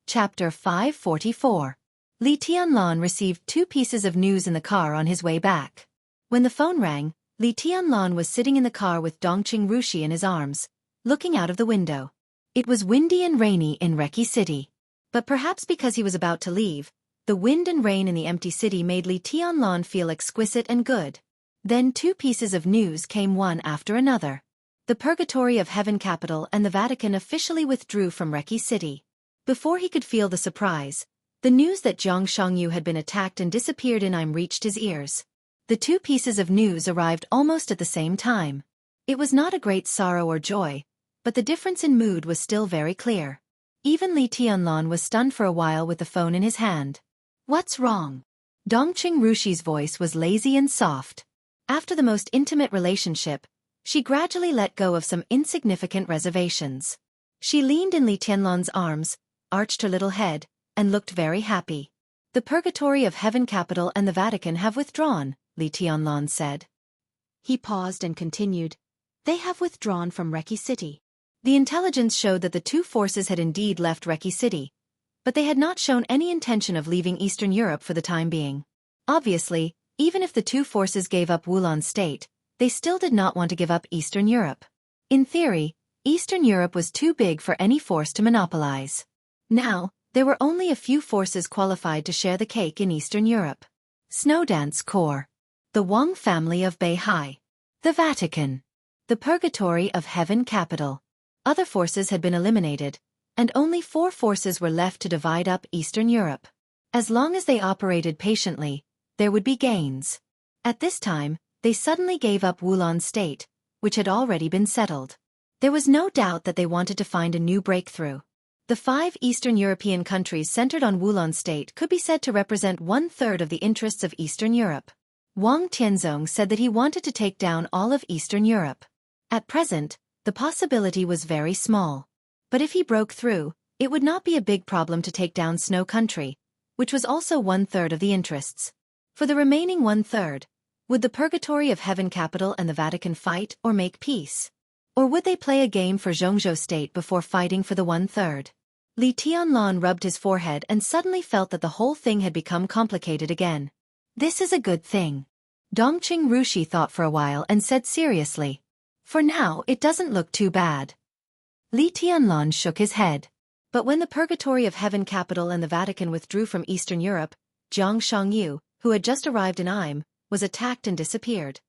Chapter 544. Li Tianlan received 2 pieces of news in the car on his way back. When the phone rang, Li Tianlan was sitting in the car with Dongqing Rushi in his arms, looking out of the window. It was windy and rainy in Reki City. But perhaps because he was about to leave, the wind and rain in the empty city made Li Tianlan feel exquisite and good. Then 2 pieces of news came one after another. The Purgatory of Heaven capital and the Vatican officially withdrew from Reki City. Before he could feel the surprise, the news that Xianxia had been attacked and disappeared in Im reached his ears. The 2 pieces of news arrived almost at the same time. It was not a great sorrow or joy, but the difference in mood was still very clear. Even Li Tianlan was stunned for a while with the phone in his hand. "What's wrong?" Dongqing Rushi's voice was lazy and soft. After the most intimate relationship, she gradually let go of some insignificant reservations. She leaned in Li Tianlan's arms, arched her little head, and looked very happy. "The Purgatory of Heaven capital and the Vatican have withdrawn," Li Tianlan said. He paused and continued, "They have withdrawn from Reki City." The intelligence showed that the 2 forces had indeed left Reki City, but they had not shown any intention of leaving Eastern Europe for the time being. Obviously, even if the 2 forces gave up Wulan State, they still did not want to give up Eastern Europe. In theory, Eastern Europe was too big for any force to monopolize. Now, there were only a few forces qualified to share the cake in Eastern Europe. Snowdance Corps. The Wang family of Beihai. The Vatican. The Purgatory of Heaven capital. Other forces had been eliminated, and only 4 forces were left to divide up Eastern Europe. As long as they operated patiently, there would be gains. At this time, they suddenly gave up Wulan State, which had already been settled. There was no doubt that they wanted to find a new breakthrough. The 5 Eastern European countries centered on Wulan State could be said to represent 1/3 of the interests of Eastern Europe. Wang Tianzong said that he wanted to take down all of Eastern Europe. At present, the possibility was very small. But if he broke through, it would not be a big problem to take down Snow Country, which was also 1/3 of the interests. For the remaining 1/3, would the Purgatory of Heaven capital and the Vatican fight or make peace? Or would they play a game for Jianghu State before fighting for the 1/3? Li Tianlan rubbed his forehead and suddenly felt that the whole thing had become complicated again. This is a good thing. Dongqing Rushi thought for a while and said seriously, "For now it doesn't look too bad." Li Tianlan shook his head. But when the Purgatory of Heaven capital and the Vatican withdrew from Eastern Europe, Xianxia, who had just arrived in Im, was attacked and disappeared.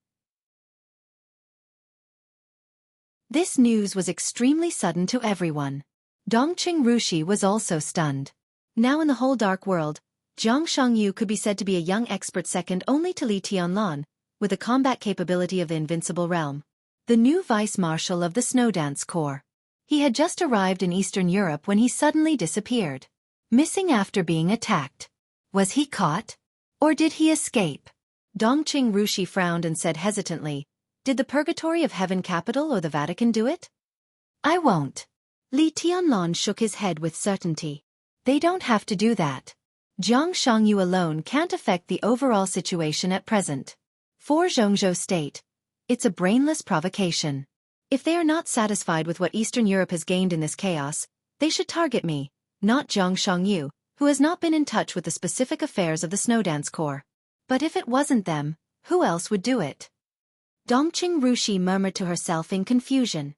This news was extremely sudden to everyone. Dongqing Rushi was also stunned. Now in the whole dark world, Jiang Shangyu could be said to be a young expert second only to Li Tianlan, with the combat capability of the Invincible Realm. The new vice-marshal of the Snowdance Corps. He had just arrived in Eastern Europe when he suddenly disappeared. Missing after being attacked. Was he caught? Or did he escape? Dongqing Rushi frowned and said hesitantly, "Did the Purgatory of Heaven capital or the Vatican do it?" "I won't." Li Tianlan shook his head with certainty. "They don't have to do that." Jiang Shangyu alone can't affect the overall situation at present. For Jianghu state, it's a brainless provocation. If they are not satisfied with what Eastern Europe has gained in this chaos, they should target me, not Jiang Shangyu, who has not been in touch with the specific affairs of the Snowdance Corps. But if it wasn't them, who else would do it? Dongqing Rushi murmured to herself in confusion.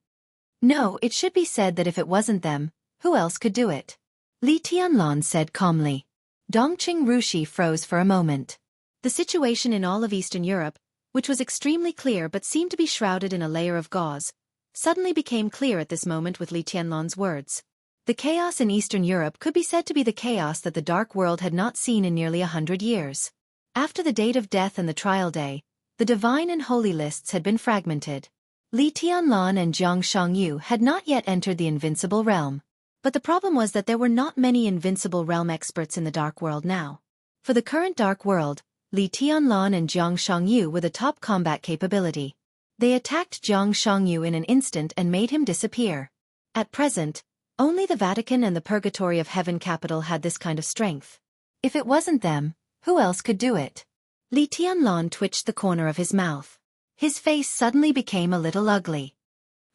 No, it should be said that if it wasn't them, who else could do it? Li Tianlan said calmly. Dongqing Rushi froze for a moment. The situation in all of Eastern Europe, which was extremely clear but seemed to be shrouded in a layer of gauze, suddenly became clear at this moment with Li Tianlan's words. The chaos in Eastern Europe could be said to be the chaos that the Dark World had not seen in nearly 100 years. After the date of death and the trial day, the divine and holy lists had been fragmented. Li Tianlan and Jiang Shangyu had not yet entered the Invincible Realm. But the problem was that there were not many Invincible Realm experts in the Dark World now. For the current Dark World, Li Tianlan and Jiang Shangyu were the top combat capability. They attacked Jiang Shangyu in an instant and made him disappear. At present, only the Vatican and the Purgatory of Heaven capital had this kind of strength. If it wasn't them, who else could do it? Li Tianlan twitched the corner of his mouth. His face suddenly became a little ugly.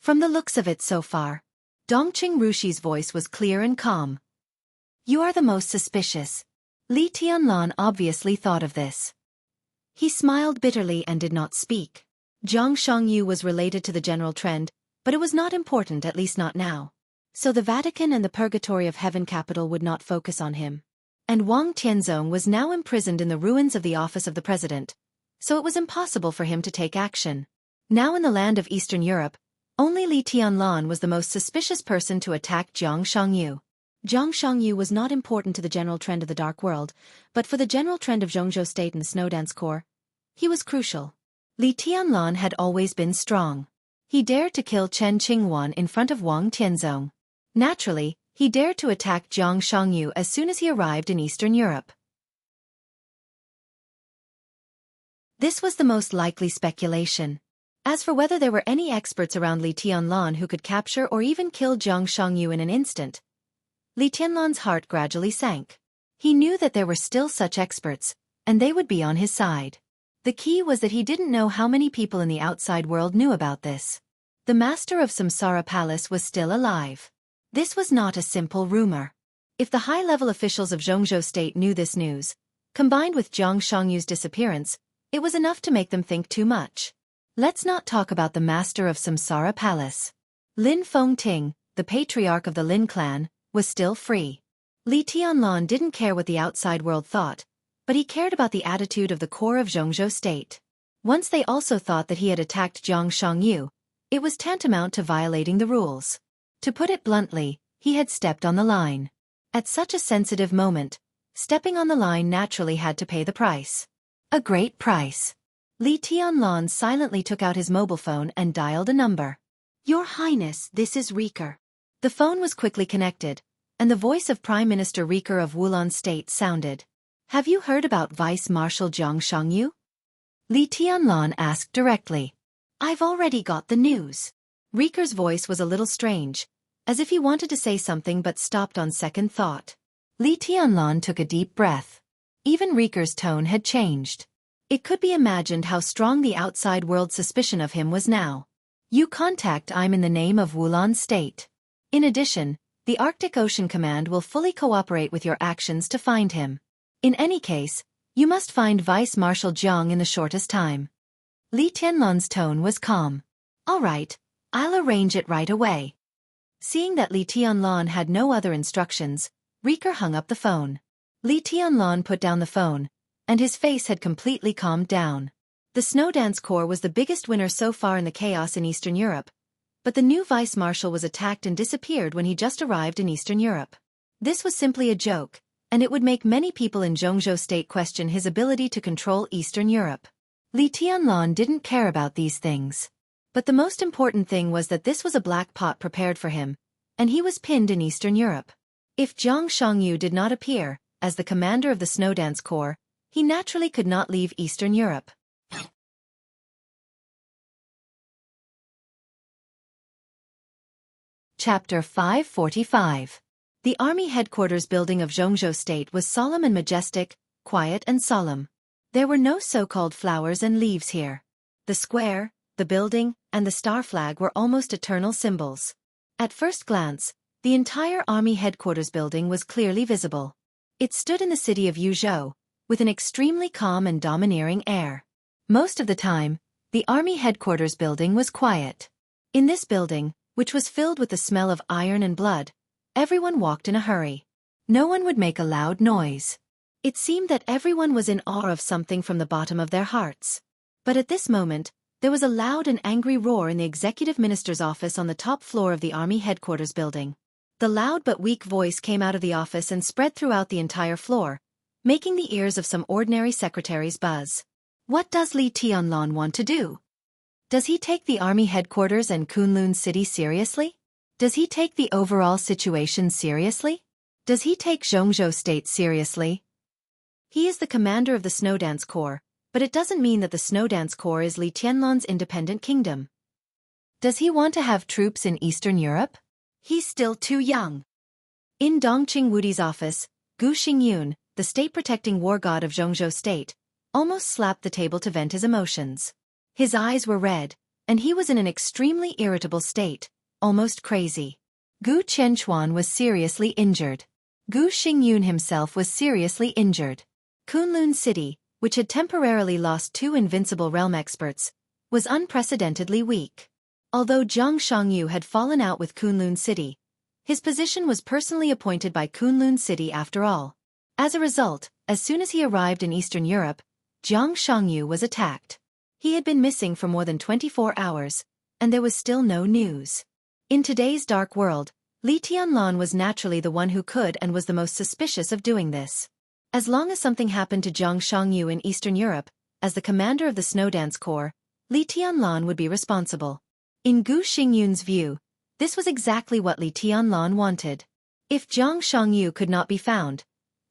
From the looks of it so far, Dongqing Rushi's voice was clear and calm. You are the most suspicious. Li Tianlan obviously thought of this. He smiled bitterly and did not speak. Jiang Shangyu was related to the general trend, but it was not important, at least not now. So the Vatican and the Purgatory of Heaven capital would not focus on him. And Wang Tianzong was now imprisoned in the ruins of the office of the president, so it was impossible for him to take action. Now in the land of Eastern Europe, only Li Tianlan was the most suspicious person to attack Jiang Shangyu. Jiang Shangyu was not important to the general trend of the Dark World, but for the general trend of Jianghu State and the Snowdance Corps, he was crucial. Li Tianlan had always been strong. He dared to kill Chen Qingwan in front of Wang Tianzong. Naturally, he dared to attack Jiang Shangyu as soon as he arrived in Eastern Europe. This was the most likely speculation. As for whether there were any experts around Li Tianlan who could capture or even kill Jiang Shangyu in an instant, Li Tianlan's heart gradually sank. He knew that there were still such experts, and they would be on his side. The key was that he didn't know how many people in the outside world knew about this. The master of Samsara Palace was still alive. This was not a simple rumor. If the high-level officials of Jianghu State knew this news, combined with Jiang Shangyu's disappearance, it was enough to make them think too much. Let's not talk about the master of Samsara Palace. Lin Fengting, the patriarch of the Lin clan, was still free. Li Tianlan didn't care what the outside world thought, but he cared about the attitude of the core of Jianghu State. Once they also thought that he had attacked Jiang Shangyu, it was tantamount to violating the rules. To put it bluntly, he had stepped on the line. At such a sensitive moment, stepping on the line naturally had to pay the price. A great price. Li Tianlan silently took out his mobile phone and dialed a number. Your Highness, this is Riker. The phone was quickly connected, and the voice of Prime Minister Riker of Wulan State sounded. Have you heard about Vice Marshal Jiang Shangyu? Li Tianlan asked directly. I've already got the news. Riker's voice was a little strange, as if he wanted to say something but stopped on second thought. Li Tianlan took a deep breath. Even Riker's tone had changed. It could be imagined how strong the outside world's suspicion of him was now. You contact I'm in the name of Wulan State. In addition, the Arctic Ocean Command will fully cooperate with your actions to find him. In any case, you must find Vice Marshal Jiang in the shortest time. Li Tianlan's tone was calm. All right, I'll arrange it right away. Seeing that Li Tianlan had no other instructions, Riker hung up the phone. Li Tianlan put down the phone, and his face had completely calmed down. The Snowdance Corps was the biggest winner so far in the chaos in Eastern Europe, but the new vice marshal was attacked and disappeared when he just arrived in Eastern Europe. This was simply a joke, and it would make many people in Jianghu State question his ability to control Eastern Europe. Li Tianlan didn't care about these things. But the most important thing was that this was a black pot prepared for him, and he was pinned in Eastern Europe. If Jiang Shangyu did not appear, as the commander of the Snowdance Corps, he naturally could not leave Eastern Europe. Chapter 545. The army headquarters building of Jianghu State was solemn and majestic, quiet and solemn. There were no so-called flowers and leaves here. The square, the building, and the star flag were almost eternal symbols. At first glance, the entire army headquarters building was clearly visible. It stood in the city of Yuzhou, with an extremely calm and domineering air. Most of the time, the army headquarters building was quiet. In this building, which was filled with the smell of iron and blood, everyone walked in a hurry. No one would make a loud noise. It seemed that everyone was in awe of something from the bottom of their hearts. But at this moment, there was a loud and angry roar in the executive minister's office on the top floor of the army headquarters building. The loud but weak voice came out of the office and spread throughout the entire floor, making the ears of some ordinary secretaries buzz. What does Li Tianlan want to do? Does he take the army headquarters and Kunlun City seriously? Does he take the overall situation seriously? Does he take Jianghu State seriously? He is the commander of the Snowdance Corps, but it doesn't mean that the Snowdance Corps is Li Tianlan's independent kingdom. Does he want to have troops in Eastern Europe? He's still too young. In Dongqing Wudi's office, Gu Xingyun, the state-protecting war god of Jianghu State, almost slapped the table to vent his emotions. His eyes were red, and he was in an extremely irritable state, almost crazy. Gu Qianquan was seriously injured. Gu Xingyun himself was seriously injured. Kunlun City, which had temporarily lost 2 invincible realm experts, was unprecedentedly weak. Although Jiang Shangyu had fallen out with Kunlun City, his position was personally appointed by Kunlun City after all. As a result, as soon as he arrived in Eastern Europe, Jiang Shangyu was attacked. He had been missing for more than 24 hours, and there was still no news. In today's dark world, Li Tianlan was naturally the one who could and was the most suspicious of doing this. As long as something happened to Jiang Shangyu in Eastern Europe, as the commander of the Snowdance Corps, Li Tianlan would be responsible. In Gu Xingyun's view, this was exactly what Li Tianlan wanted. If Jiang Shangyu could not be found,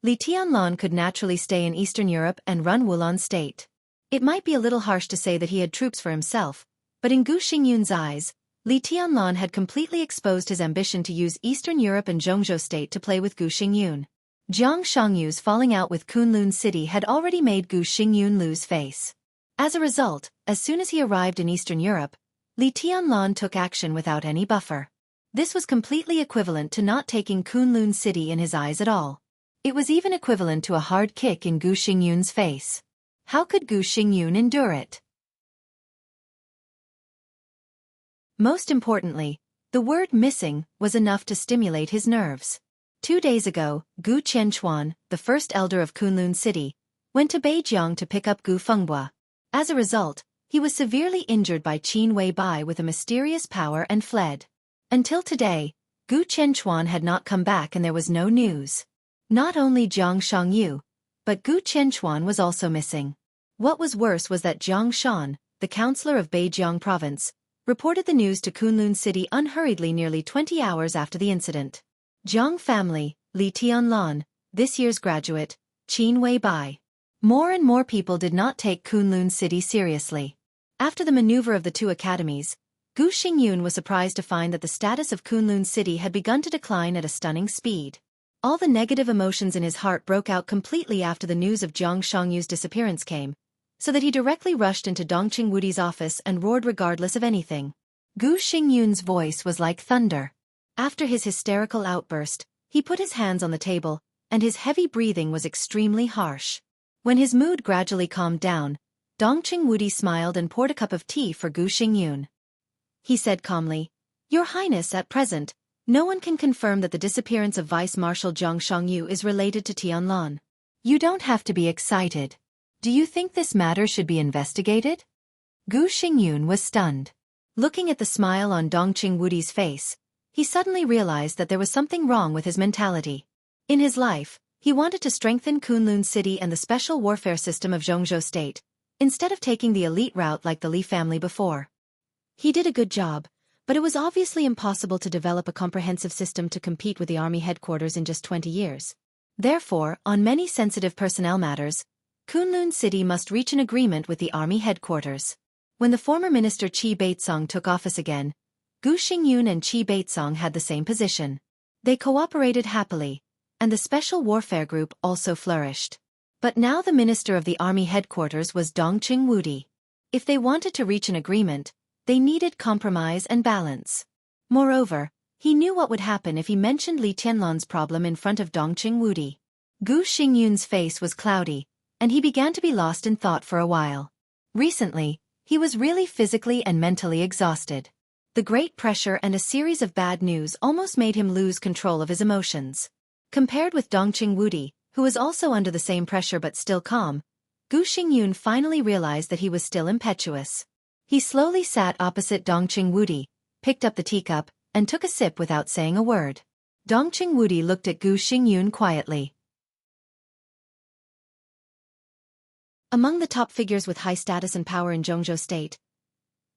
Li Tianlan could naturally stay in Eastern Europe and run Wulan State. It might be a little harsh to say that he had troops for himself, but in Gu Xingyun's eyes, Li Tianlan had completely exposed his ambition to use Eastern Europe and Jianghu State to play with Gu Xingyun. Jiang Shangyu's falling out with Kunlun City had already made Gu Xingyun lose face. As a result, as soon as he arrived in Eastern Europe, Li Tianlan took action without any buffer. This was completely equivalent to not taking Kunlun City in his eyes at all. It was even equivalent to a hard kick in Gu Xingyun's face. How could Gu Xingyun endure it? Most importantly, the word missing was enough to stimulate his nerves. 2 days ago, Gu Qianquan, the first elder of Kunlun City, went to Beijiang to pick up Gu Fengbua. As a result, he was severely injured by Qin Weibai with a mysterious power and fled. Until today, Gu Qianquan had not come back and there was no news. Not only Jiang Shangyu, but Gu Qianquan was also missing. What was worse was that Jiang Shan, the counselor of Beijiang province, reported the news to Kunlun City unhurriedly nearly 20 hours after the incident. Jiang family, Li Tianlan, this year's graduate, Qin Weibai. More and more people did not take Kunlun City seriously. After the maneuver of the 2 academies, Gu Xingyun was surprised to find that the status of Kunlun City had begun to decline at a stunning speed. All the negative emotions in his heart broke out completely after the news of Jiang Shangyu's disappearance came, so that he directly rushed into Dongqing Wudi's office and roared regardless of anything. Gu Xingyun's voice was like thunder. After his hysterical outburst, he put his hands on the table, and his heavy breathing was extremely harsh. When his mood gradually calmed down, Dongqing Wudi smiled and poured a cup of tea for Gu Xingyun. He said calmly, "Your Highness, at present, no one can confirm that the disappearance of Vice Marshal Jiang Shangyu is related to Tianlan. You don't have to be excited. Do you think this matter should be investigated?" Gu Xingyun was stunned. Looking at the smile on Dongqing Wudi's face, he suddenly realized that there was something wrong with his mentality. In his life, he wanted to strengthen Kunlun City and the special warfare system of Jianghu State, instead of taking the elite route like the Li family before. He did a good job, but it was obviously impossible to develop a comprehensive system to compete with the army headquarters in just 20 years. Therefore, on many sensitive personnel matters, Kunlun City must reach an agreement with the army headquarters. When the former minister Qi Beitsong took office again, Gu Xingyun and Qi Beitsong had the same position. They cooperated happily, and the Special Warfare Group also flourished. But now the minister of the army headquarters was Dongqing Wudi. If they wanted to reach an agreement, they needed compromise and balance. Moreover, he knew what would happen if he mentioned Li Tianlan's problem in front of Dongqing Wudi. Gu Xingyun's face was cloudy, and he began to be lost in thought for a while. Recently, he was really physically and mentally exhausted. The great pressure and a series of bad news almost made him lose control of his emotions. Compared with Dongqing Wudi, who was also under the same pressure but still calm, Gu Xingyun finally realized that he was still impetuous. He slowly sat opposite Dongqing Wudi, picked up the teacup, and took a sip without saying a word. Dongqing Wudi looked at Gu Xingyun quietly. Among the top figures with high status and power in Jianghu state,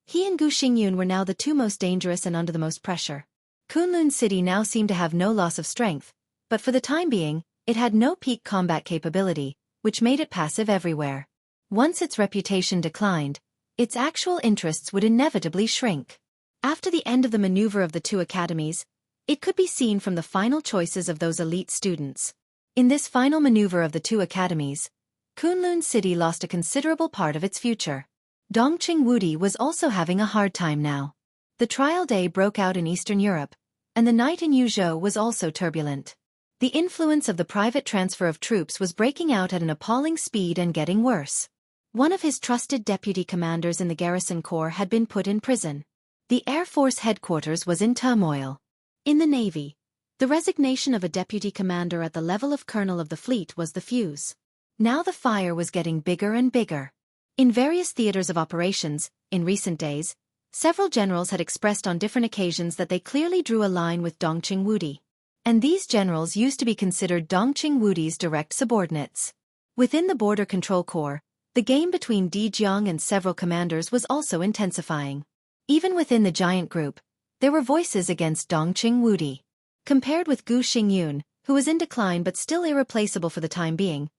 he and Gu Xingyun were now the two most dangerous and under the most pressure. Kunlun City now seemed to have no loss of strength, but for the time being, it had no peak combat capability, which made it passive everywhere. Once its reputation declined, its actual interests would inevitably shrink. After the end of the maneuver of the two academies, it could be seen from the final choices of those elite students. In this final maneuver of the two academies, Kunlun City lost a considerable part of its future. Dongqing Wudi was also having a hard time now. The trial day broke out in Eastern Europe, and the night in Yuzhou was also turbulent. The influence of the private transfer of troops was breaking out at an appalling speed and getting worse. One of his trusted deputy commanders in the garrison corps had been put in prison. The Air Force headquarters was in turmoil. In the Navy, the resignation of a deputy commander at the level of colonel of the fleet was the fuse. Now the fire was getting bigger and bigger. In various theaters of operations, in recent days, several generals had expressed on different occasions that they clearly drew a line with Dongqing Wudi. And these generals used to be considered Dongqing Wudi's direct subordinates. Within the Border Control Corps, the game between Di Jiang and several commanders was also intensifying. Even within the giant group, there were voices against Dongqing Wudi. Compared with Gu Xingyun, who was in decline but still irreplaceable for the time being,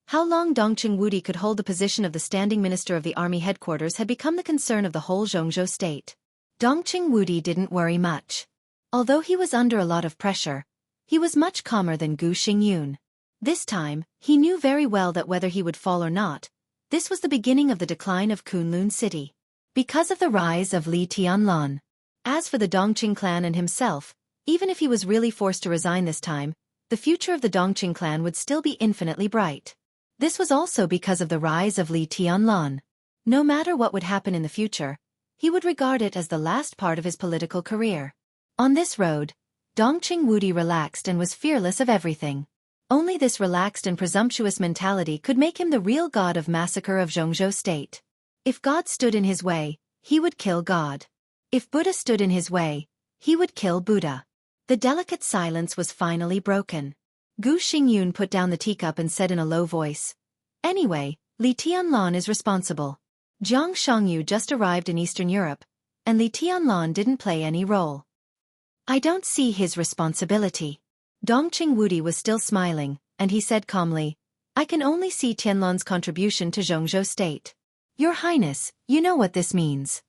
how long Dongqing Wudi could hold the position of the standing minister of the army headquarters had become the concern of the whole Jianghu state. Dongqing Wudi didn't worry much. Although he was under a lot of pressure, he was much calmer than Gu Xingyun. This time, he knew very well that whether he would fall or not, this was the beginning of the decline of Kunlun City. Because of the rise of Li Tianlan. As for the Dongqing clan and himself, even if he was really forced to resign this time, the future of the Dongqing clan would still be infinitely bright. This was also because of the rise of Li Tianlan. No matter what would happen in the future, he would regard it as the last part of his political career. On this road, Dongqing Wudi relaxed and was fearless of everything. Only this relaxed and presumptuous mentality could make him the real god of massacre of Jianghu state. If God stood in his way, he would kill God. If Buddha stood in his way, he would kill Buddha. The delicate silence was finally broken. Gu Xingyun put down the teacup and said in a low voice, "Anyway, Li Tianlan is responsible. Xianxia just arrived in Eastern Europe, and Li Tianlan didn't play any role. I don't see his responsibility." Dongqing Wudi was still smiling, and he said calmly, "I can only see Tianlan's contribution to Jianghu state. Your Highness, you know what this means."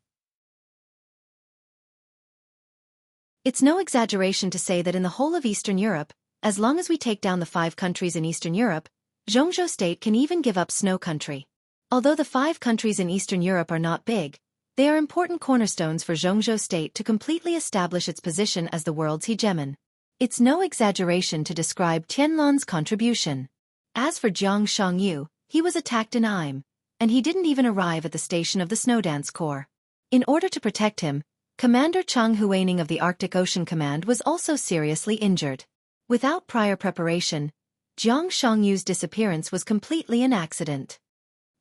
It's no exaggeration to say that in the whole of Eastern Europe, as long as we take down the 5 countries in Eastern Europe, Jianghu state can even give up Snow Country. Although the 5 countries in Eastern Europe are not big, they are important cornerstones for Jianghu state to completely establish its position as the world's hegemon. It's no exaggeration to describe Tianlan's contribution. As for Jiang Shangyu, he was attacked in Aim, and he didn't even arrive at the station of the Snowdance Corps. In order to protect him, Commander Chang Huaining of the Arctic Ocean Command was also seriously injured. Without prior preparation, Jiang Shangyu's disappearance was completely an accident.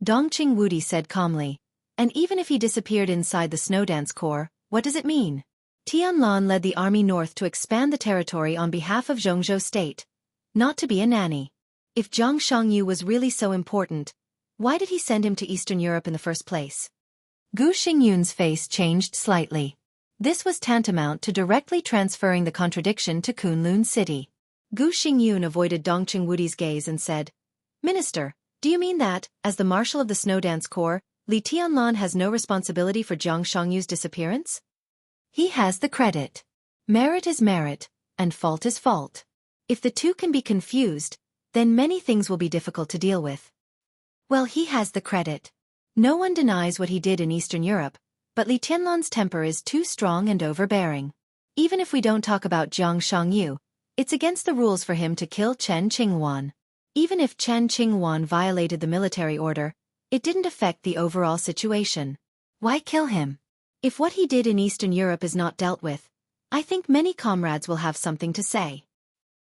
Dongqing Wudi said calmly, "And even if he disappeared inside the Snowdance Corps, what does it mean?" Tianlan led the army north to expand the territory on behalf of Jianghu state, not to be a nanny. If Jiang Shangyu was really so important, why did he send him to Eastern Europe in the first place? Gu Xingyun's face changed slightly. This was tantamount to directly transferring the contradiction to Kunlun City. Gu Xingyun avoided Dongqing Wudi's gaze and said, "Minister, do you mean that, as the marshal of the Snowdance Corps, Li Tianlan has no responsibility for Jiang Shangyu's disappearance?" "He has the credit. Merit is merit, and fault is fault. If the two can be confused, then many things will be difficult to deal with. Well, he has the credit. No one denies what he did in Eastern Europe, but Li Tianlan's temper is too strong and overbearing. Even if we don't talk about Xianxia, it's against the rules for him to kill Chen Qingwan. Even if Chen Qingwan violated the military order, it didn't affect the overall situation. Why kill him? If what he did in Eastern Europe is not dealt with, I think many comrades will have something to say.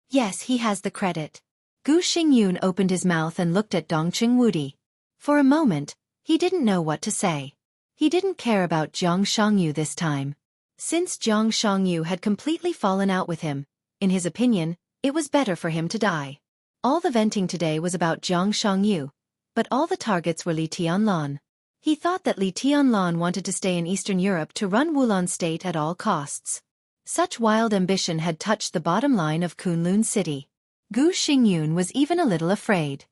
Yes, he has the credit. Gu Xingyun opened his mouth and looked at Dongqing Wudi. For a moment, he didn't know what to say. He didn't care about Jiang Shangyu this time. Since Jiang Shangyu had completely fallen out with him, in his opinion, it was better for him to die. All the venting today was about Jiang Shangyu, but all the targets were Li Tianlan. He thought that Li Tianlan wanted to stay in Eastern Europe to run Wulan state at all costs. Such wild ambition had touched the bottom line of Kunlun City. Gu Xingyun was even a little afraid.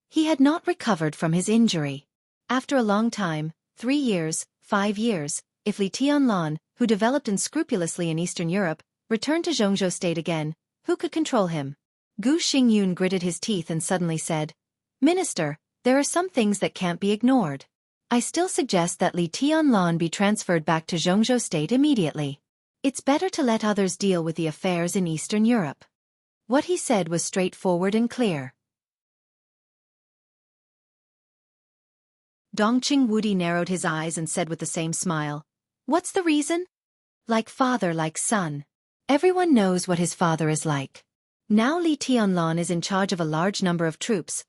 He had not recovered from his injury. After a long time, 3 years, 5 years, if Li Tianlan, who developed unscrupulously in Eastern Europe, returned to Zhongzhou state again, who could control him? Gu Xingyun gritted his teeth and suddenly said, "Minister, there are some things that can't be ignored. I still suggest that Li Tianlan be transferred back to Zhongzhou state immediately. It's better to let others deal with the affairs in Eastern Europe." What he said was straightforward and clear. Dongqing Wudi narrowed his eyes and said with the same smile, "What's the reason? Like father, like son. Everyone knows what his father is like. Now Li Tianlan is in charge of a large number of troops.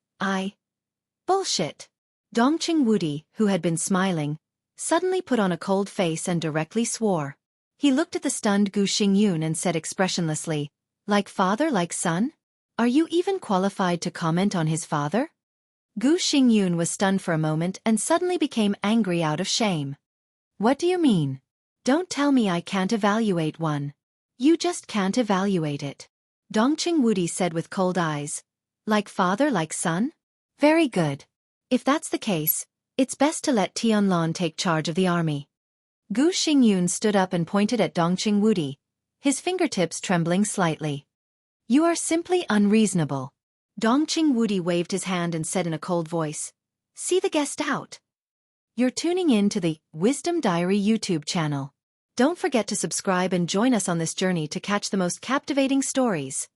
Bullshit." Dongqing Wudi, who had been smiling, suddenly put on a cold face and directly swore. He looked at the stunned Gu Xingyun and said expressionlessly, "Like father, like son? Are you even qualified to comment on his father?" Gu Xingyun was stunned for a moment and suddenly became angry out of shame. "What do you mean? Don't tell me I can't evaluate one. You just can't evaluate it." Dongqing Wudi said with cold eyes, "Like father, like son? Very good. If that's the case, it's best to let Tianlan take charge of the army." Gu Xingyun stood up and pointed at Dongqing Wudi, his fingertips trembling slightly. "You are simply unreasonable." Dongqing Wudi waved his hand and said in a cold voice, "See the guest out." You're tuning in to the Wisdom Diary YouTube channel. Don't forget to subscribe and join us on this journey to catch the most captivating stories.